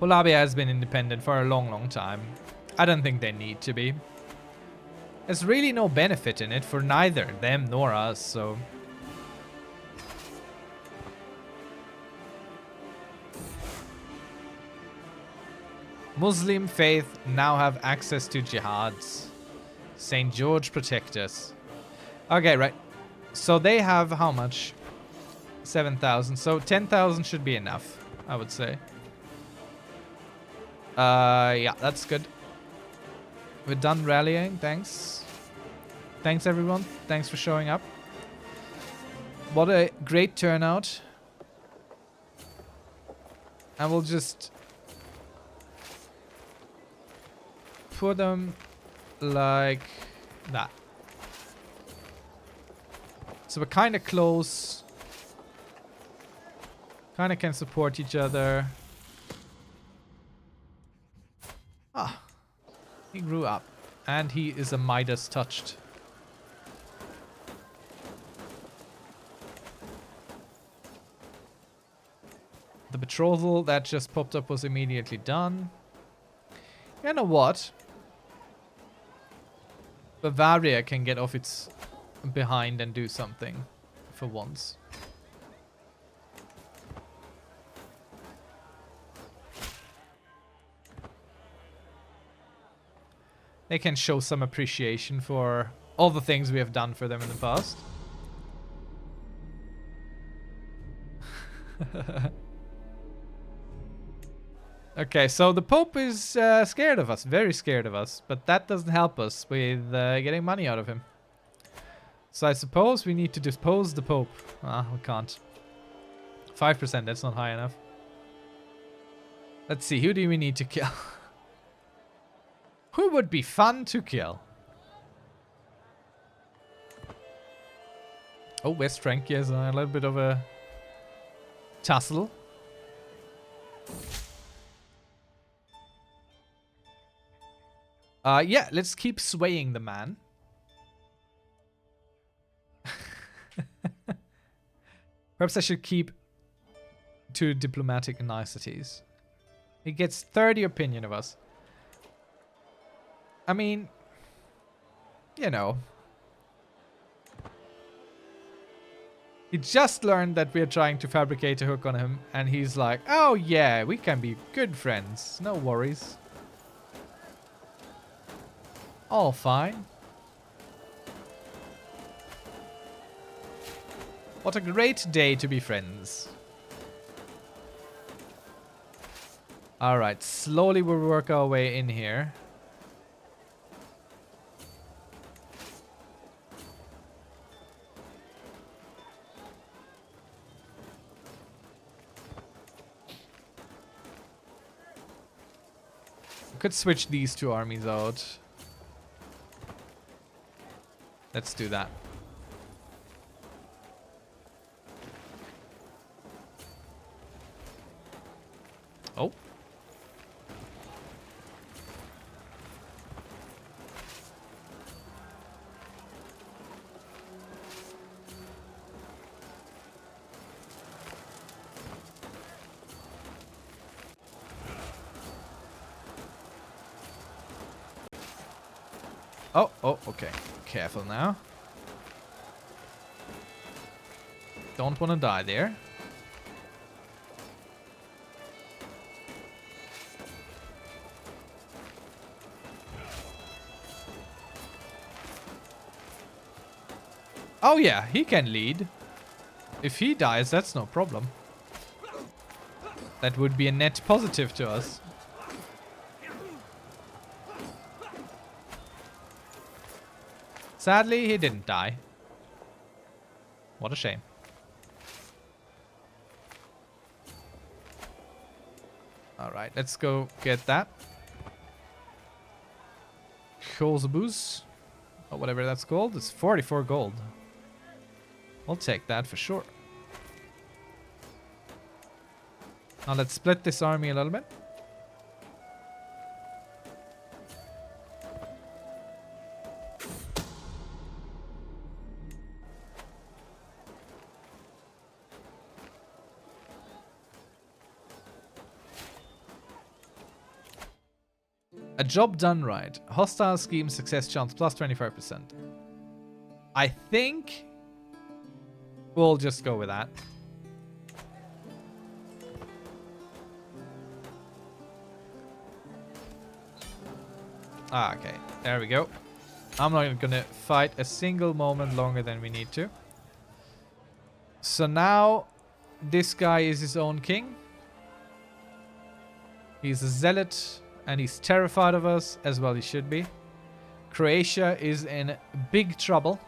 Moldavia has been independent for a long time. I don't think they need to be. There's really no benefit in it for neither them nor us, so... Muslim faith now have access to jihads. St. George protect us. Okay, right. So they have how much? 7,000. So 10,000 should be enough, I would say. Yeah, that's good. We're done rallying. Thanks. Thanks, everyone. Thanks for showing up. What a great turnout. And we'll just put them like that. So we're kind of close. Kind of can support each other. Ah. He grew up. And he is a Midas touched. The betrothal that just popped up was immediately done. You know what? Bavaria can get off its behind and do something for once. They can show some appreciation for all the things we have done for them in the past. Okay, so the Pope is scared of us, very scared of us, but that doesn't help us with getting money out of him. So I suppose we need to depose the Pope. Ah, we can't. 5%, that's not high enough. Let's see, who do we need to kill? Who would be fun to kill? Oh, West Francia is a little bit of a tussle. Yeah, let's keep swaying the man. Perhaps I should keep to diplomatic niceties. He gets 30 opinion of us. I mean, you know. He just learned that we're trying to fabricate a hook on him, and he's like, oh yeah, we can be good friends. No worries. All fine. What a great day to be friends. Alright, slowly we'll work our way in here. Could switch these two armies out. Let's do that. Oh. Oh, okay. Careful now. Don't want to die there. Oh yeah, he can lead. If he dies, that's no problem. That would be a net positive to us. Sadly, he didn't die. What a shame. Alright, let's go get that. Kosovo's, or whatever that's called. It's 44 gold. I'll take that for sure. Now let's split this army a little bit. A job done right. Hostile scheme success chance plus 25%. I think we'll just go with that. Ah, okay. There we go. I'm not gonna fight a single moment longer than we need to. So now this guy is his own king. He's a zealot and he's terrified of us, as well he should be. Croatia is in big trouble.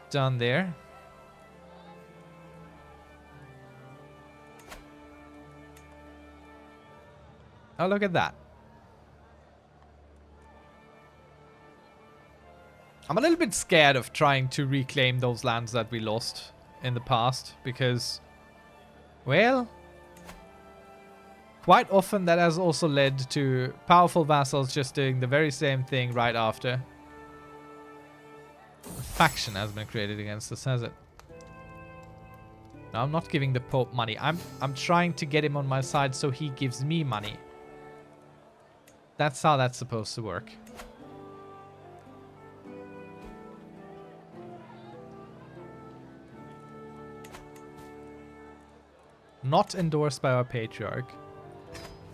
Down there. Oh, look at that. I'm a little bit scared of trying to reclaim those lands that we lost in the past, because, well, quite often that has also led to powerful vassals just doing the very same thing right after. A faction has been created against us, has it? No, I'm not giving the Pope money. I'm trying to get him on my side so he gives me money. That's how that's supposed to work. Not endorsed by our patriarch.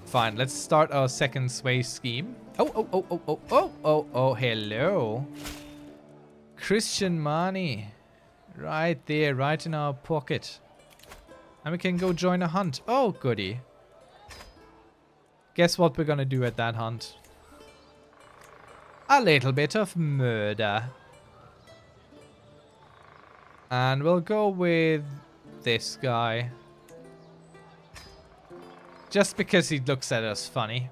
Fine, let's start our second sway scheme. Oh, hello. Christian money. Right there, right in our pocket. And we can go join a hunt. Oh, goody. Guess what we're gonna do at that hunt? A little bit of murder. And we'll go with this guy. Just because he looks at us funny.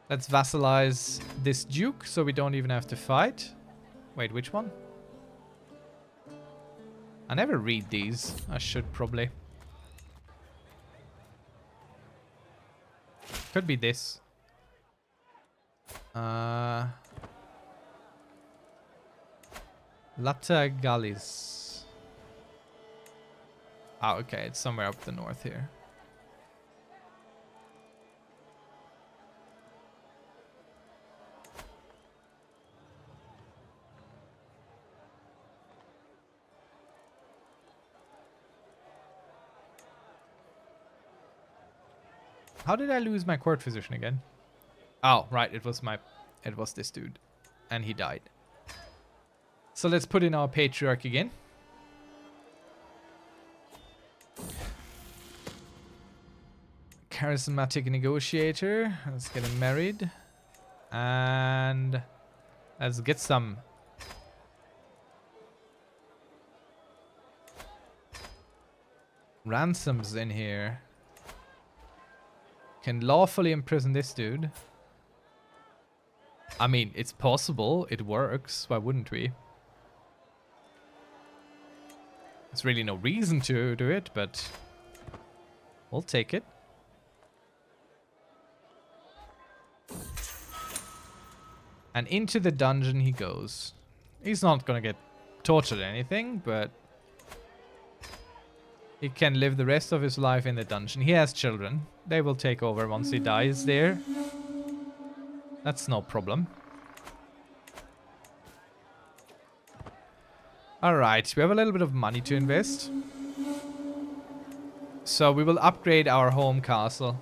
Let's vassalize this duke so we don't even have to fight. Wait, which one? I never read these. I should probably. Could be this. Lata Gallis. Oh, okay. It's somewhere up the north here. How did I lose my court physician again? Oh, right. It was this dude. And he died. So let's put in our patriarch again. Charismatic negotiator. Let's get him married. And let's get some ransoms in here. Can lawfully imprison this dude. I mean, it's possible. It works. Why wouldn't we? There's really no reason to do it, but we'll take it. And into the dungeon he goes. He's not gonna get tortured or anything, but he can live the rest of his life in the dungeon. He has children. They will take over once he dies there. That's no problem. Alright, we have a little bit of money to invest. So we will upgrade our home castle.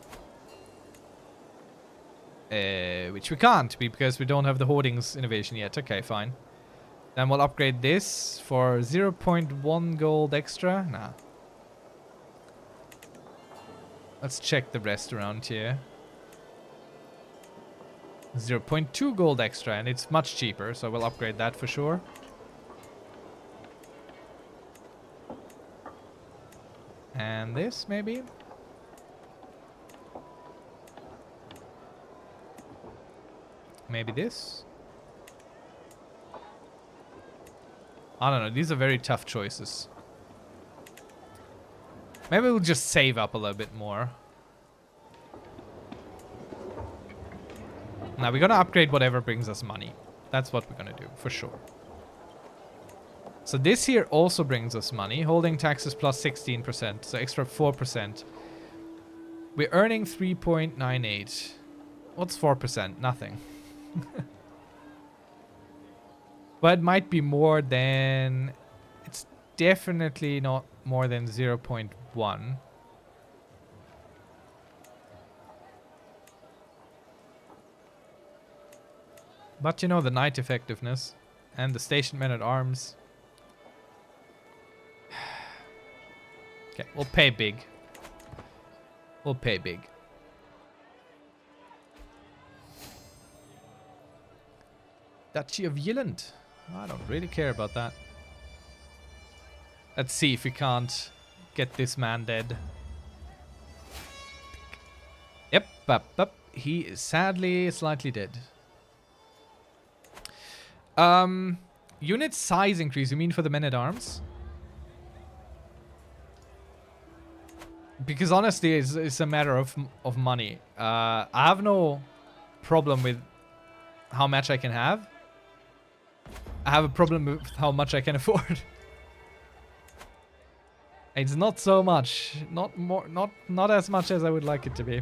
Which we can't because we don't have the hoardings innovation yet. Okay, fine. Then we'll upgrade this for 0.1 gold extra. Nah. Let's check the rest around here. 0.2 gold extra, and it's much cheaper, so we'll upgrade that for sure. And this, maybe? Maybe this? I don't know, these are very tough choices. Maybe we'll just save up a little bit more. Now we're gonna upgrade whatever brings us money. That's what we're gonna do, for sure. So this here also brings us money. Holding taxes plus 16%, so extra 4%. We're earning 3.98. What's 4%? Nothing. But it might be more than... It's definitely not more than 0.1. But you know, the knight effectiveness and the station men at arms. Okay, we'll pay big. We'll pay big. Duchy of Yilland. I don't really care about that. Let's see if we can't get this man dead. Yep, up. He is sadly slightly dead. Unit size increase, you mean for the men-at-arms? Because honestly, it's a matter of money. I have no problem with how much I can have. I have a problem with how much I can afford. It's not so much. Not as much as I would like it to be.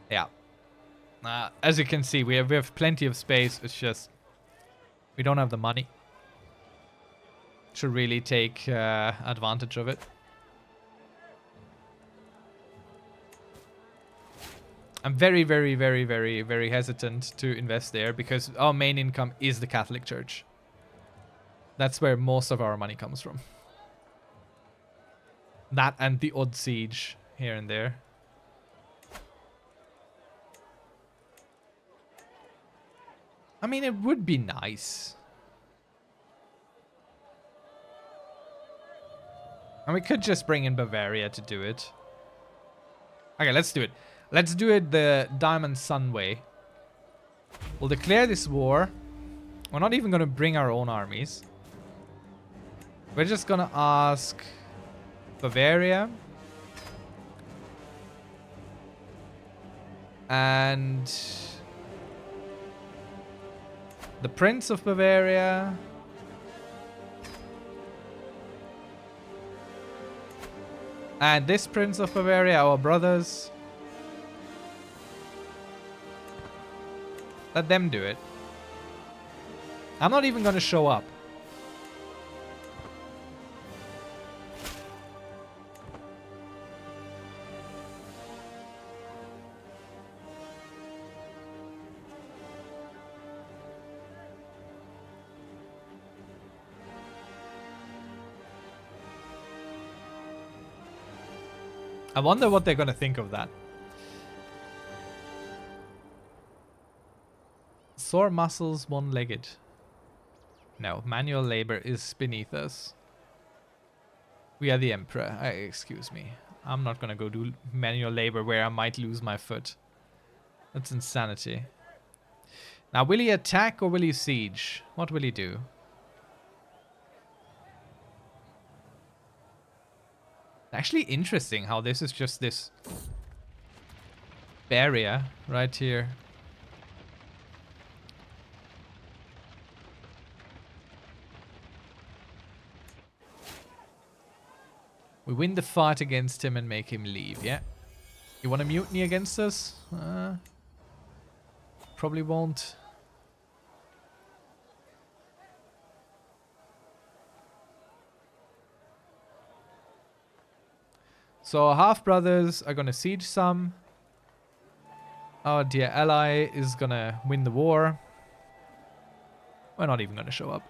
Yeah. As you can see, we have plenty of space. It's just we don't have the money to really take advantage of it. I'm very, very, very, very, very hesitant to invest there because our main income is the Catholic Church. That's where most of our money comes from. That and the odd siege here and there. I mean, it would be nice. And we could just bring in Bavaria to do it. Okay, let's do it. Let's do it the Diamond Sun way. We'll declare this war. We're not even going to bring our own armies. We're just going to ask Bavaria. And the Prince of Bavaria. And this Prince of Bavaria, our brothers. Let them do it. I'm not even going to show up. I wonder what they're going to think of that. Sore muscles, one-legged. No, manual labor is beneath us. We are the emperor. Excuse me. I'm not gonna go do manual labor where I might lose my foot. That's insanity. Now, will he attack or will he siege? What will he do? Actually interesting how this is just this barrier right here. We win the fight against him and make him leave, yeah? You want to mutiny against us? Probably won't. So our half-brothers are going to siege some. Our dear ally is going to win the war. We're not even going to show up.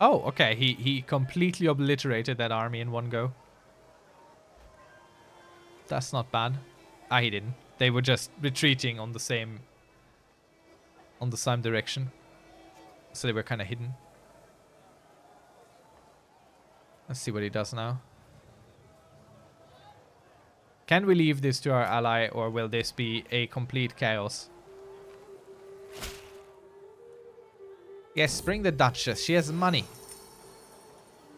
Oh, okay. He completely obliterated that army in one go. That's not bad. Ah, he didn't. They were just retreating on the same direction. So they were kind of hidden. Let's see what he does now. Can we leave this to our ally, or will this be a complete chaos? Yes, bring the Duchess. She has money.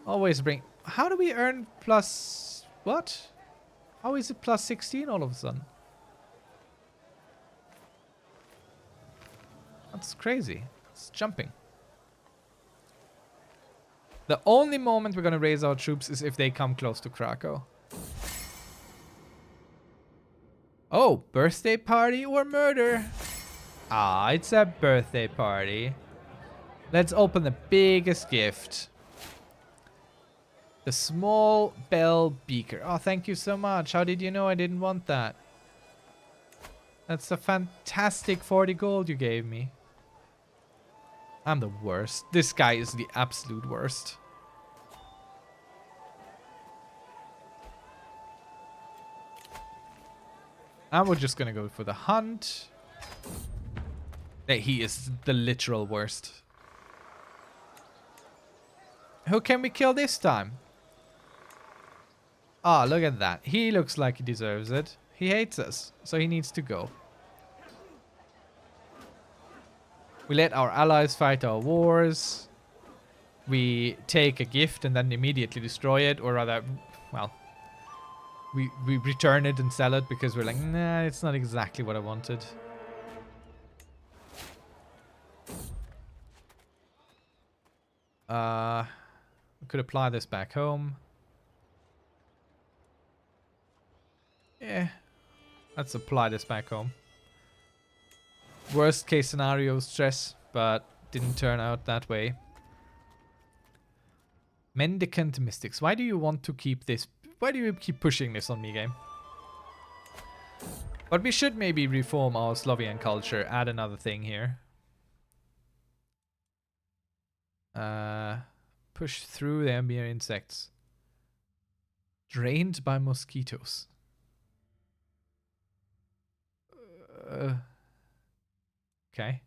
Always bring... How do we earn plus... What? How is it plus 16 all of a sudden? That's crazy. It's jumping. The only moment we're gonna raise our troops is if they come close to Krakow. Oh, birthday party or murder? Ah, it's a birthday party. Let's open the biggest gift. The small bell beaker. Oh, thank you so much. How did you know I didn't want that? That's a fantastic 40 gold you gave me. I'm the worst. This guy is the absolute worst. And we're just gonna go for the hunt. Hey, he is the literal worst. Who can we kill this time? Ah, look at that. He looks like he deserves it. He hates us, so he needs to go. We let our allies fight our wars. We take a gift and then immediately destroy it, or rather, well, we return it and sell it because we're like, nah, it's not exactly what I wanted. We could apply this back home. Yeah, let's apply this back home. Worst case scenario, stress, but didn't turn out that way. Mendicant Mystics. Why do you want to keep this? Why do you keep pushing this on me, game? But we should maybe reform our Slovian culture. Add another thing here. Push through the mere insects. Drained by mosquitoes. Okay.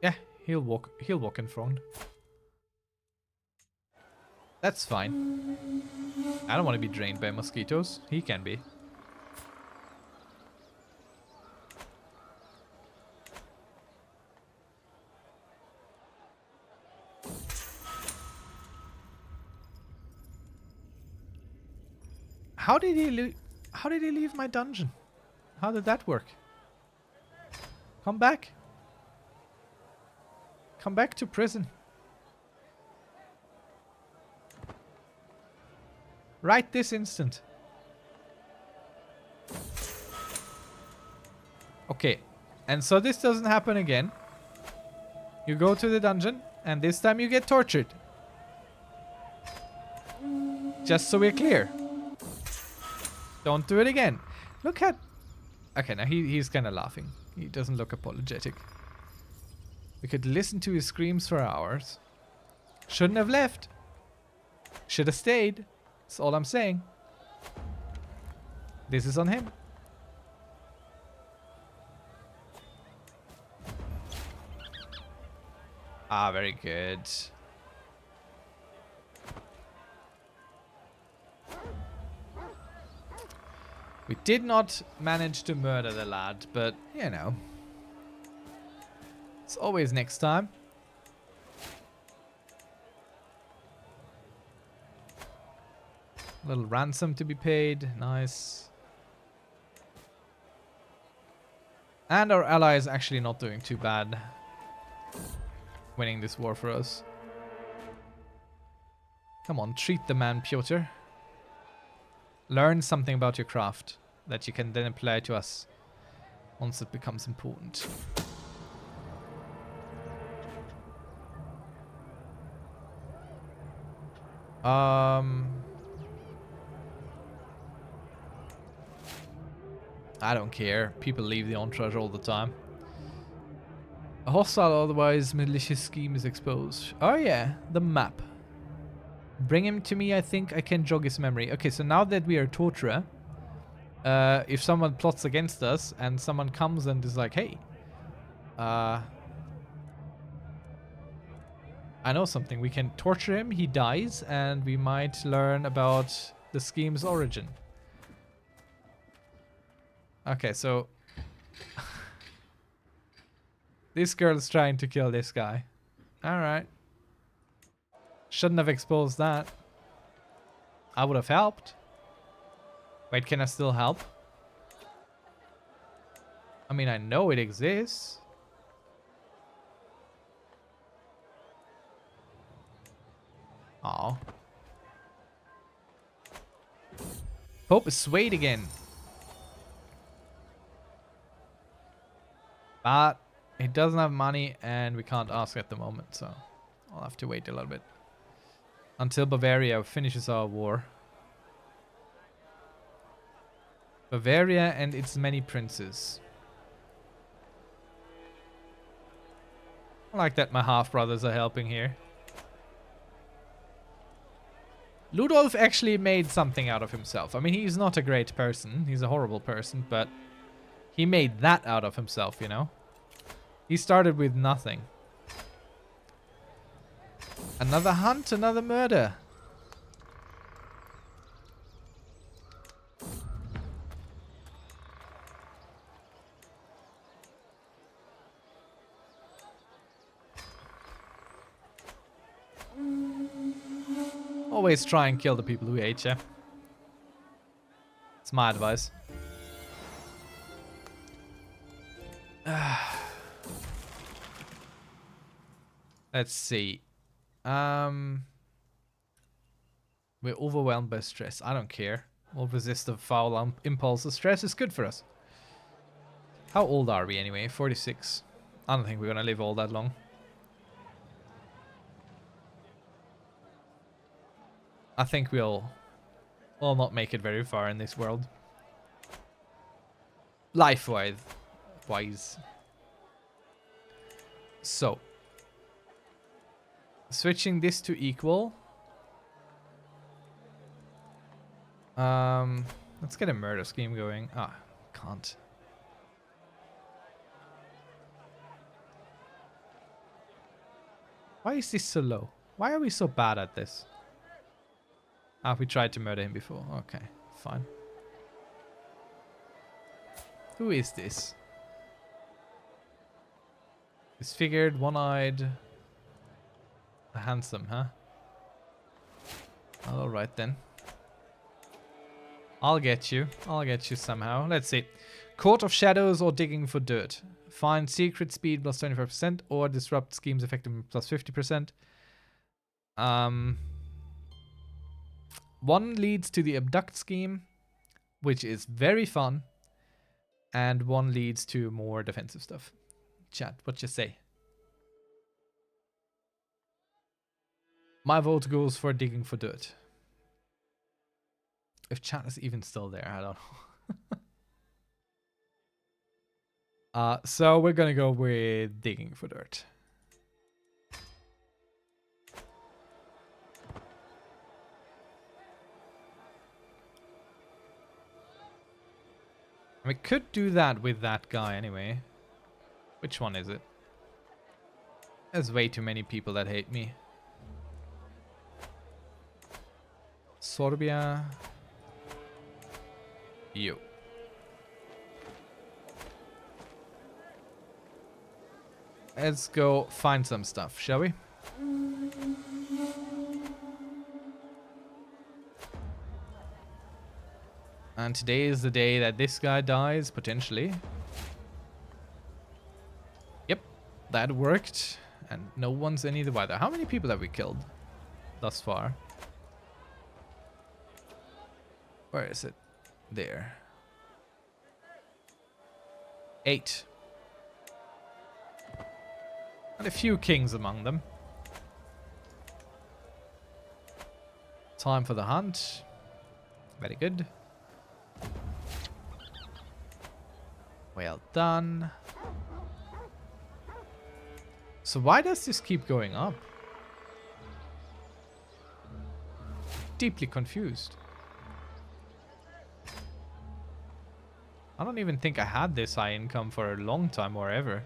Yeah, he'll walk in front. That's fine. I don't want to be drained by mosquitoes. He can be. How did he leave my dungeon? How did that work? Come back. Come back to prison. Right this instant. Okay. And so this doesn't happen again. You go to the dungeon and this time you get tortured. Just so we're clear. Don't do it again. Look at... Okay, now he's kind of laughing. He doesn't look apologetic. We could listen to his screams for hours. Shouldn't have left. Should have stayed. That's all I'm saying. This is on him. Ah, very good. We did not manage to murder the lad, but, you know. It's always next time. A little ransom to be paid. Nice. And our ally is actually not doing too bad. Winning this war for us. Come on, treat the man, Piotr. Learn something about your craft that you can then apply to us once it becomes important. I don't care. People leave the entourage all the time. A hostile, otherwise malicious scheme is exposed. Oh yeah, the map. Bring him to me, I think I can jog his memory. Okay, so now that we are torturer, if someone plots against us and someone comes and is like, hey, I know something. We can torture him, he dies, and we might learn about the scheme's origin. Okay, so... this girl is trying to kill this guy. Alright. Shouldn't have exposed that. I would have helped. Wait, can I still help? I mean, I know it exists. Oh. Pope is swayed again. But he doesn't have money and we can't ask at the moment, so I'll have to wait a little bit. Until Bavaria finishes our war. Bavaria and its many princes. I like that my half-brothers are helping here. Ludolf actually made something out of himself. I mean, he's not a great person. He's a horrible person, but he made that out of himself, you know? He started with nothing. Another hunt, another murder. Always try and kill the people who hate you. It's my advice. Let's see. We're overwhelmed by stress. I don't care. We'll resist the foul impulses. Stress is good for us. How old are we anyway? 46. I don't think we're gonna live all that long. I think we'll not make it very far in this world. Life-wise. So. Switching this to equal. Let's get a murder scheme going. Ah, can't. Why is this so low? Why are we so bad at this? Ah, we tried to murder him before. Okay, fine. Who is this? Disfigured, one-eyed. Handsome, huh? Alright then. I'll get you. I'll get you somehow. Let's see. Court of Shadows or Digging for Dirt. Find secret speed plus 25% or disrupt schemes effective plus 50%. One leads to the abduct scheme, which is very fun. And one leads to more defensive stuff. Chat, what you say? My vote goes for Digging for Dirt. If chat is even still there, I don't know. So we're gonna go with Digging for Dirt. We could do that with that guy anyway. Which one is it? There's way too many people that hate me. Sorbia. You. Let's go find some stuff, shall we? And today is the day that this guy dies, potentially. Yep, that worked. And no one's any the wider. How many people have we killed thus far? Where is it? There. 8. And a few kings among them. Time for the hunt. Very good. Well done. So why does this keep going up? Deeply confused. I don't even think I had this high income for a long time or ever.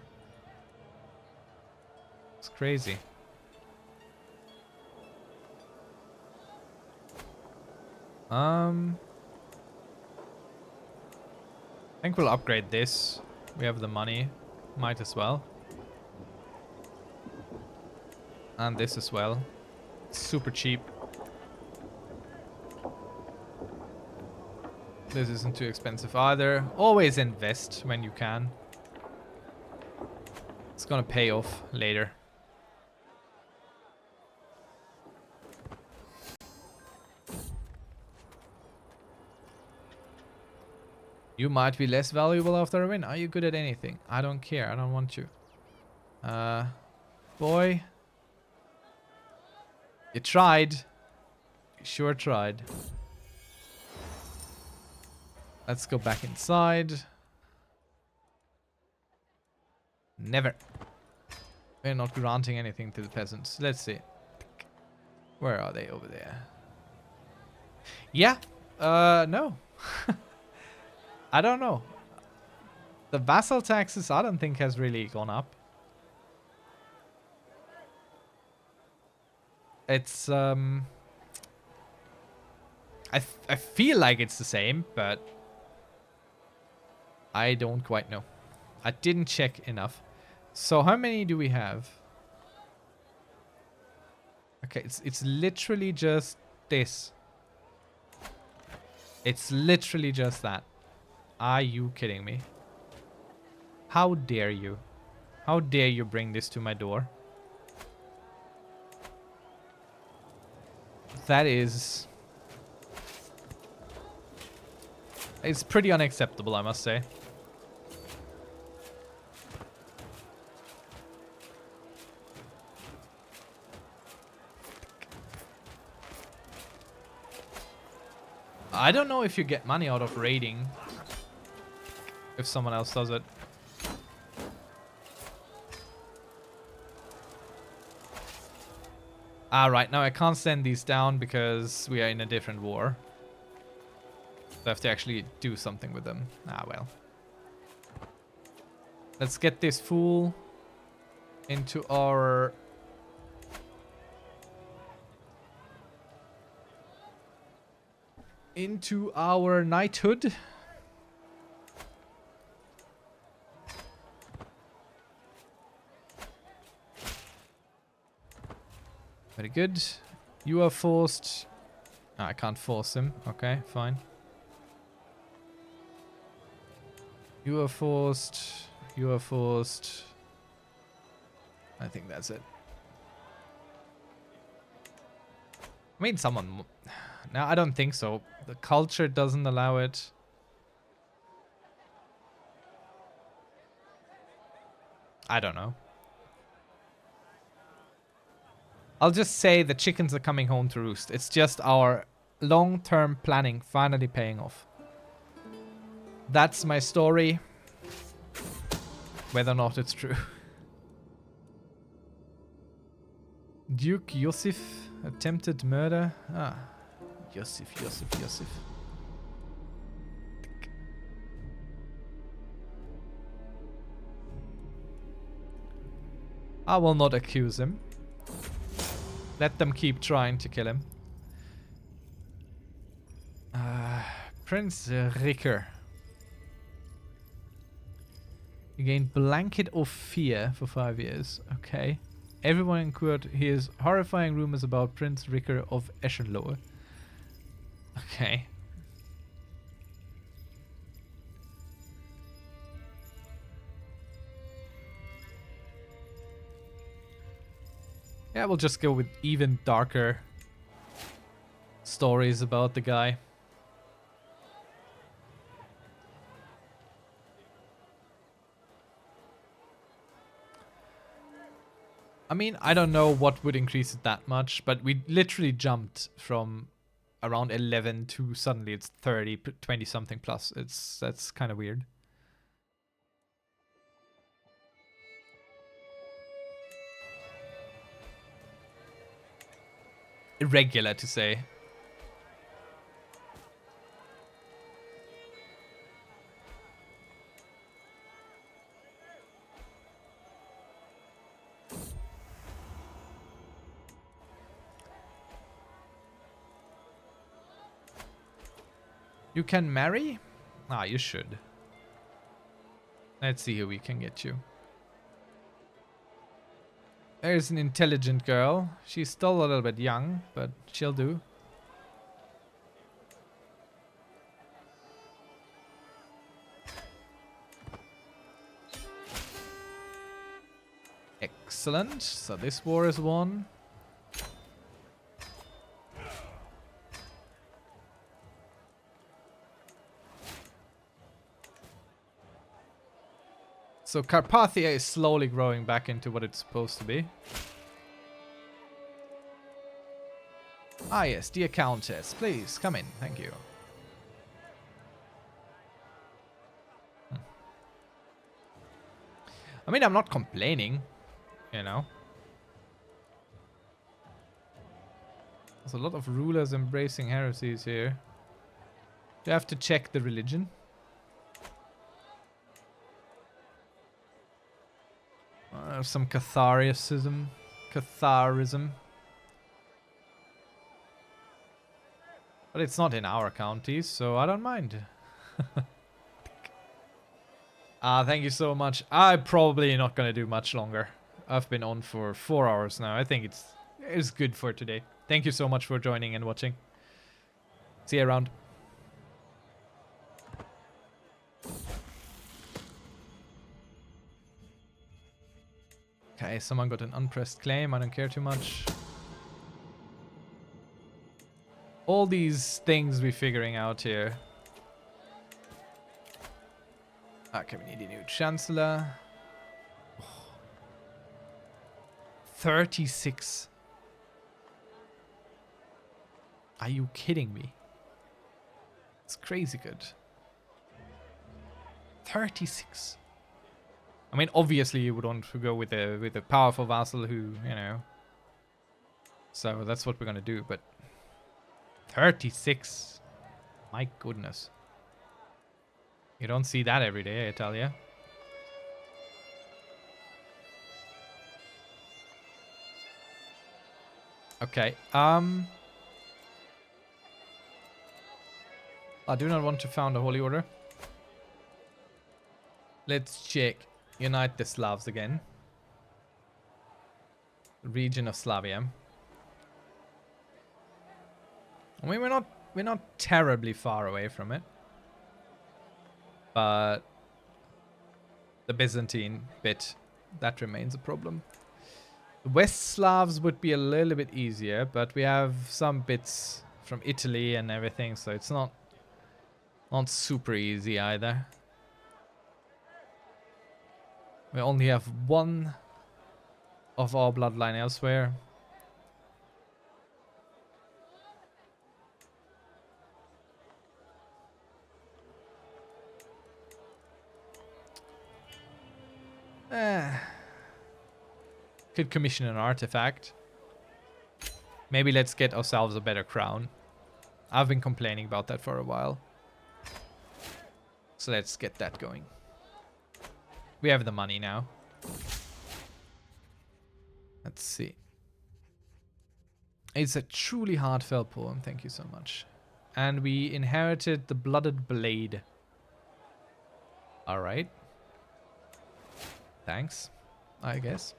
It's crazy. I think we'll upgrade this. We have the money. Might as well. And this as well. It's super cheap. This isn't too expensive either. Always invest when you can. It's gonna pay off later. You might be less valuable after a win. Are you good at anything? I don't care. I don't want you. Boy. You tried. You sure tried. Let's go back inside. Never. We're not granting anything to the peasants. Let's see. Where are they? Over there. Yeah. No. I don't know. The vassal taxes I don't think has really gone up. It's I feel like it's the same, but I don't quite know. I didn't check enough. So how many do we have? Okay, it's literally just this. It's literally just that. Are you kidding me? How dare you? How dare you bring this to my door? That is... It's pretty unacceptable, I must say. I don't know if you get money out of raiding. If someone else does it. Right, now I can't send these down because we are in a different war. So I have to actually do something with them. Well. Let's get this fool into our... knighthood. Very good. You are forced... I can't force him. Okay, fine. You are forced. You are forced. I think that's it. I mean, someone... No, I don't think so. The culture doesn't allow it. I don't know. I'll just say the chickens are coming home to roost. It's just our long-term planning finally paying off. That's my story. Whether or not it's true. Duke Yosif attempted murder. Yosif. I will not accuse him. Let them keep trying to kill him. Prince Ricker. You gain Blanket of Fear for 5 years. Okay. Everyone in court hears horrifying rumors about Prince Ricker of Eschenlohe. Okay. Yeah, we'll just go with even darker stories about the guy. I mean, I don't know what would increase it that much, but we literally jumped from around 11 to suddenly it's 30, 20 something plus. That's kind of weird. Irregular to say. You can marry? You should. Let's see who we can get you. There's an intelligent girl. She's still a little bit young, but she'll do. Excellent. So this war is won. So Carpathia is slowly growing back into what it's supposed to be. Ah yes, dear Countess, please come in. Thank you. I mean, I'm not complaining, you know. There's a lot of rulers embracing heresies here. You have to check the religion. Some Catharism. But it's not in our counties, so I don't mind. Thank you so much. I'm probably not gonna do much longer. I've been on for 4 hours now. I think it's good for today. Thank you so much for joining and watching. See you around. Okay, someone got an unpressed claim. I don't care too much. All these things we're figuring out here. Okay, we need a new chancellor. Oh. 36. Are you kidding me? It's crazy good. 36. I mean, obviously you would want to go with a powerful vassal who, you know. So that's what we're gonna do, but 36. My goodness. You don't see that every day, I tell ya. Okay, I do not want to found a holy order. Let's check. Unite the Slavs again. Region of Slavia. I mean, we're not terribly far away from it. But the Byzantine bit, that remains a problem. The West Slavs would be a little bit easier, but we have some bits from Italy and everything, so it's not super easy either. We only have one of our bloodline elsewhere. Could commission an artifact. Maybe let's get ourselves a better crown. I've been complaining about that for a while. So let's get that going. We have the money now. Let's see. It's a truly heartfelt poem. Thank you so much. And we inherited the blooded blade. Alright. Thanks, I guess.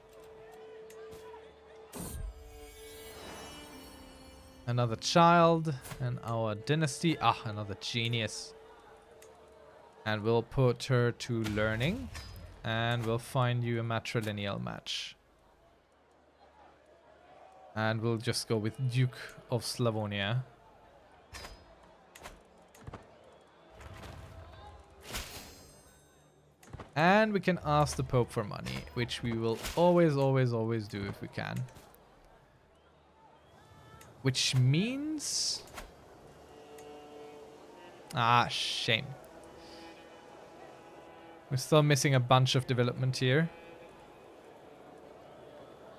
Another child and our dynasty. Ah, another genius. And we'll put her to learning. And we'll find you a matrilineal match. And we'll just go with Duke of Slavonia. And we can ask the Pope for money, which we will always do if we can. Which means... Ah, shame. We're still missing a bunch of development here.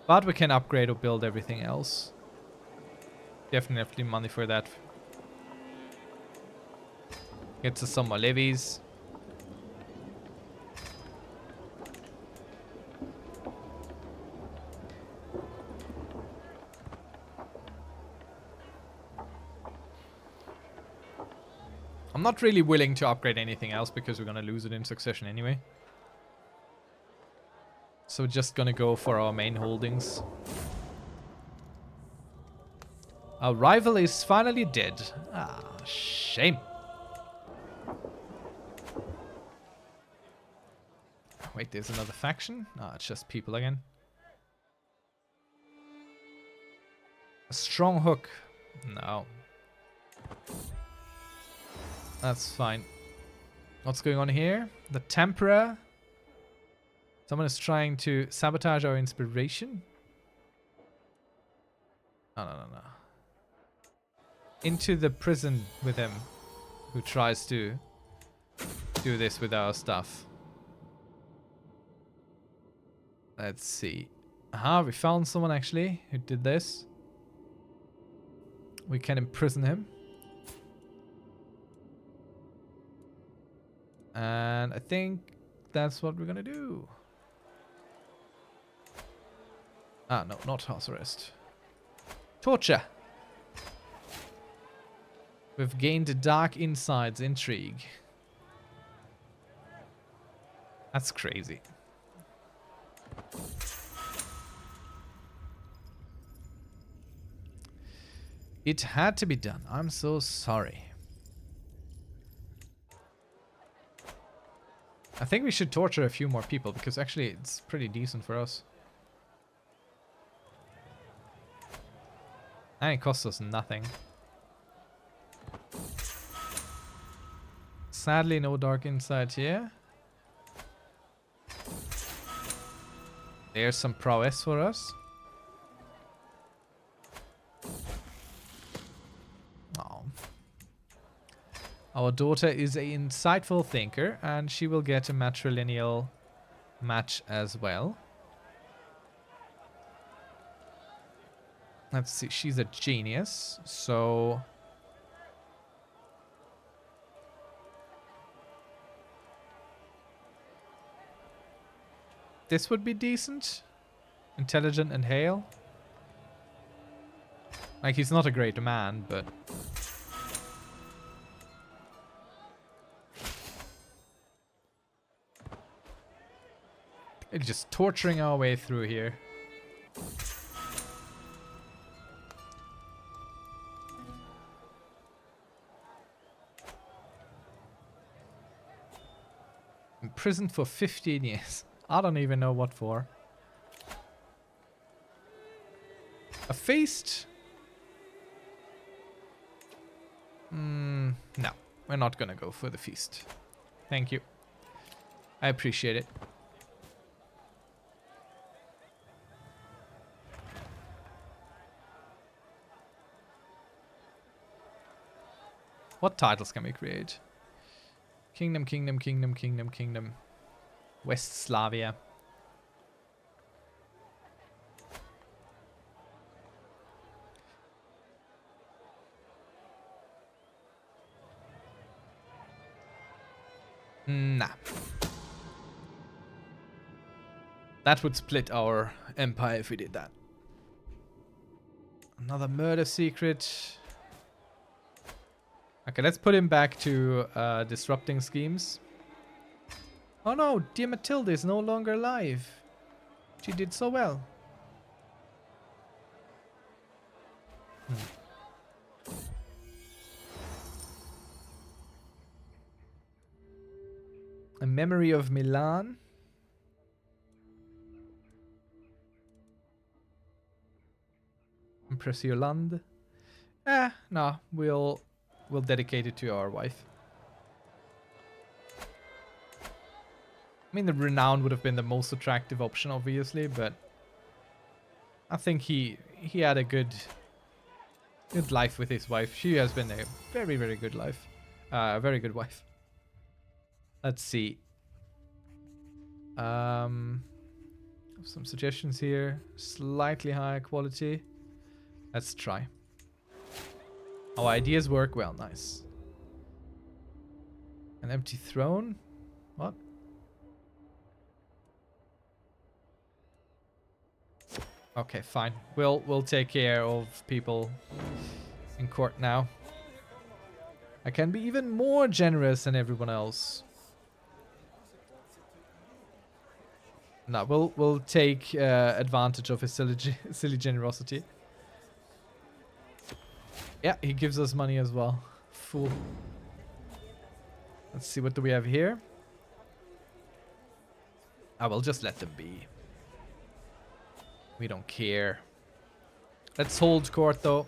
But we can upgrade or build everything else. Definitely money for that. Get us some more levies. I'm not really willing to upgrade anything else because we're gonna lose it in succession anyway. So we're just gonna go for our main holdings. Our rival is finally dead. Ah, shame. Wait, there's another faction? Ah, it's just people again. A strong hook. No. That's fine. What's going on here? The Tempera. Someone is trying to sabotage our inspiration. No, no, no, no. Into the prison with him, who tries to do this with our stuff. Let's see. Aha, we found someone actually who did this. We can imprison him. And I think that's what we're gonna do. Ah, no, not house arrest. Torture. We've gained dark insides intrigue. That's crazy. It had to be done. I'm so sorry. I think we should torture a few more people because actually it's pretty decent for us. And it costs us nothing. Sadly, no dark inside here. There's some prowess for us. Oh. Our daughter is an insightful thinker, and she will get a matrilineal match as well. Let's see, she's a genius, so... this would be decent. Intelligent and hale. Like, he's not a great man, but... it's just torturing our way through here. Imprisoned for 15 years. I don't even know what for. A feast? No, we're not gonna go for the feast. Thank you. I appreciate it. What titles can we create? Kingdom, kingdom, kingdom, kingdom, kingdom. West Slavia. Nah. That would split our empire if we did that. Another murder secret. Okay, let's put him back to disrupting schemes. Oh no, dear Matilda is no longer alive. She did so well. A memory of Milan. Empress Yolande. No, we'll dedicate it to our wife. I mean, the renown would have been the most attractive option, obviously, but I think he had a good life with his wife. She has been a very, very good life. Very good wife. Let's see. Some suggestions here. Slightly higher quality. Let's try. Our ideas work well. Nice. An empty throne? What? Okay, fine. We'll take care of people in court now. I can be even more generous than everyone else. No, we'll take advantage of his silly generosity. Yeah, he gives us money as well. Fool. Let's see, what do we have here? I will just let them be. We don't care. Let's hold court though.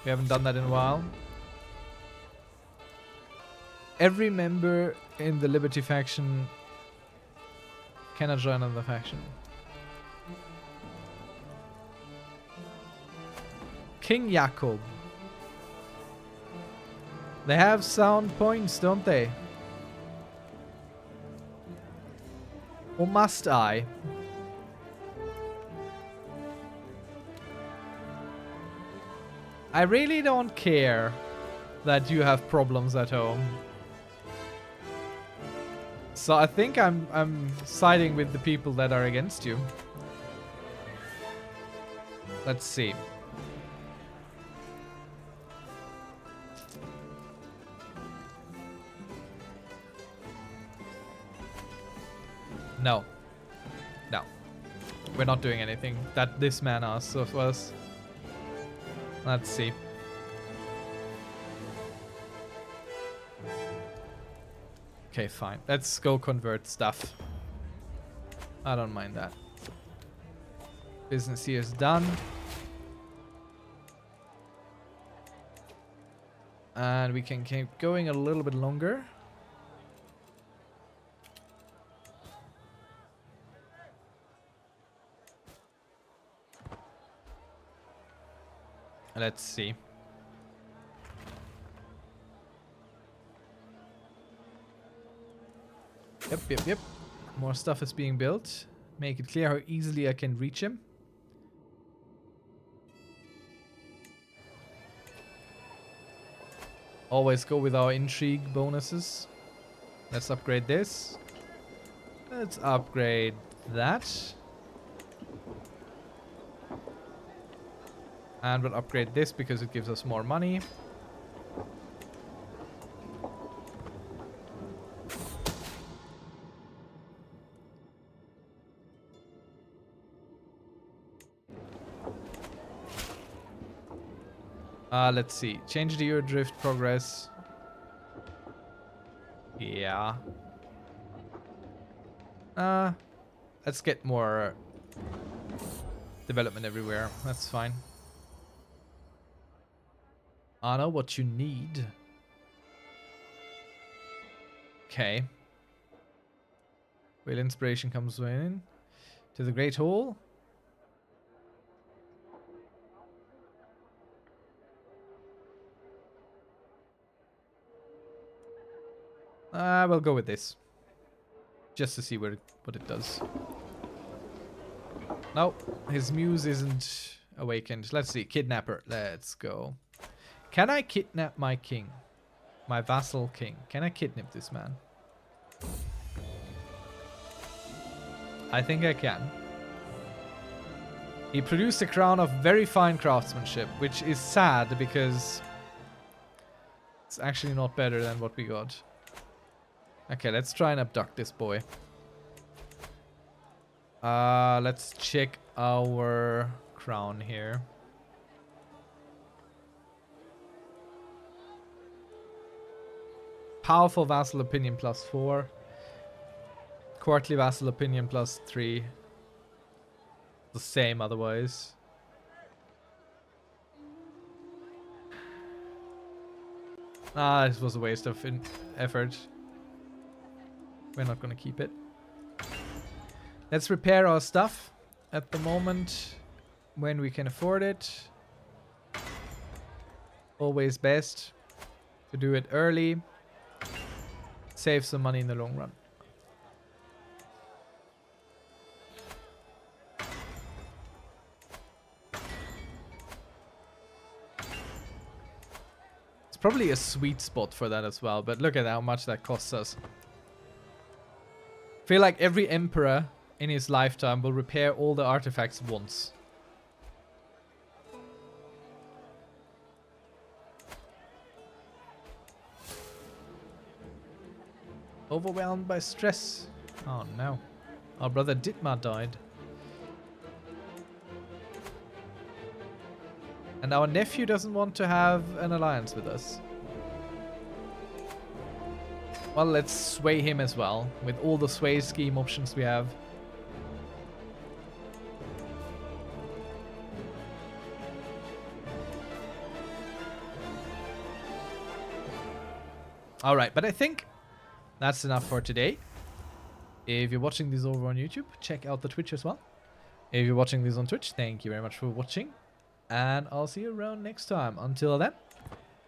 We haven't done that in a while. Every member in the Liberty faction cannot join another faction. King Jakob. They have sound points, don't they? Or must I? I really don't care that you have problems at home. So I think I'm siding with the people that are against you. Let's see. No. No. We're not doing anything that this man asks of us. Let's see. Okay, fine. Let's go convert stuff. I don't mind that. Business here is done. And we can keep going a little bit longer. Let's see. Yep. More stuff is being built. Make it clear how easily I can reach him. Always go with our intrigue bonuses. Let's upgrade this. Let's upgrade that. And we'll upgrade this because it gives us more money. Let's see. Change the drift progress. Yeah. Let's get more development everywhere. That's fine. I know what you need. Okay. Whale inspiration comes in. To the Great Hall. We'll go with this. Just to see what it does. No, his muse isn't awakened. Let's see. Kidnapper. Let's go. Can I kidnap my king? My vassal king. Can I kidnap this man? I think I can. He produced a crown of very fine craftsmanship, which is sad because it's actually not better than what we got. Okay, let's try and abduct this boy. Let's check our crown here. Powerful vassal opinion +4. Courtly vassal opinion +3. The same otherwise. This was a waste of effort. We're not gonna keep it. Let's repair our stuff at the moment when we can afford it. Always best to do it early. Save some money in the long run. It's probably a sweet spot for that as well, but look at how much that costs us. I feel like every emperor in his lifetime will repair all the artifacts once. Overwhelmed by stress. Oh no. Our brother Dietmar died. And our nephew doesn't want to have an alliance with us. Well, let's sway him as well, with all the sway scheme options we have. All right, but I think that's enough for today. If you're watching this over on YouTube, check out the Twitch as well. If you're watching this on Twitch, thank you very much for watching. And I'll see you around next time. Until then,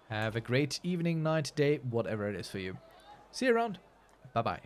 have a great evening, night, day, whatever it is for you. See you around. Bye-bye.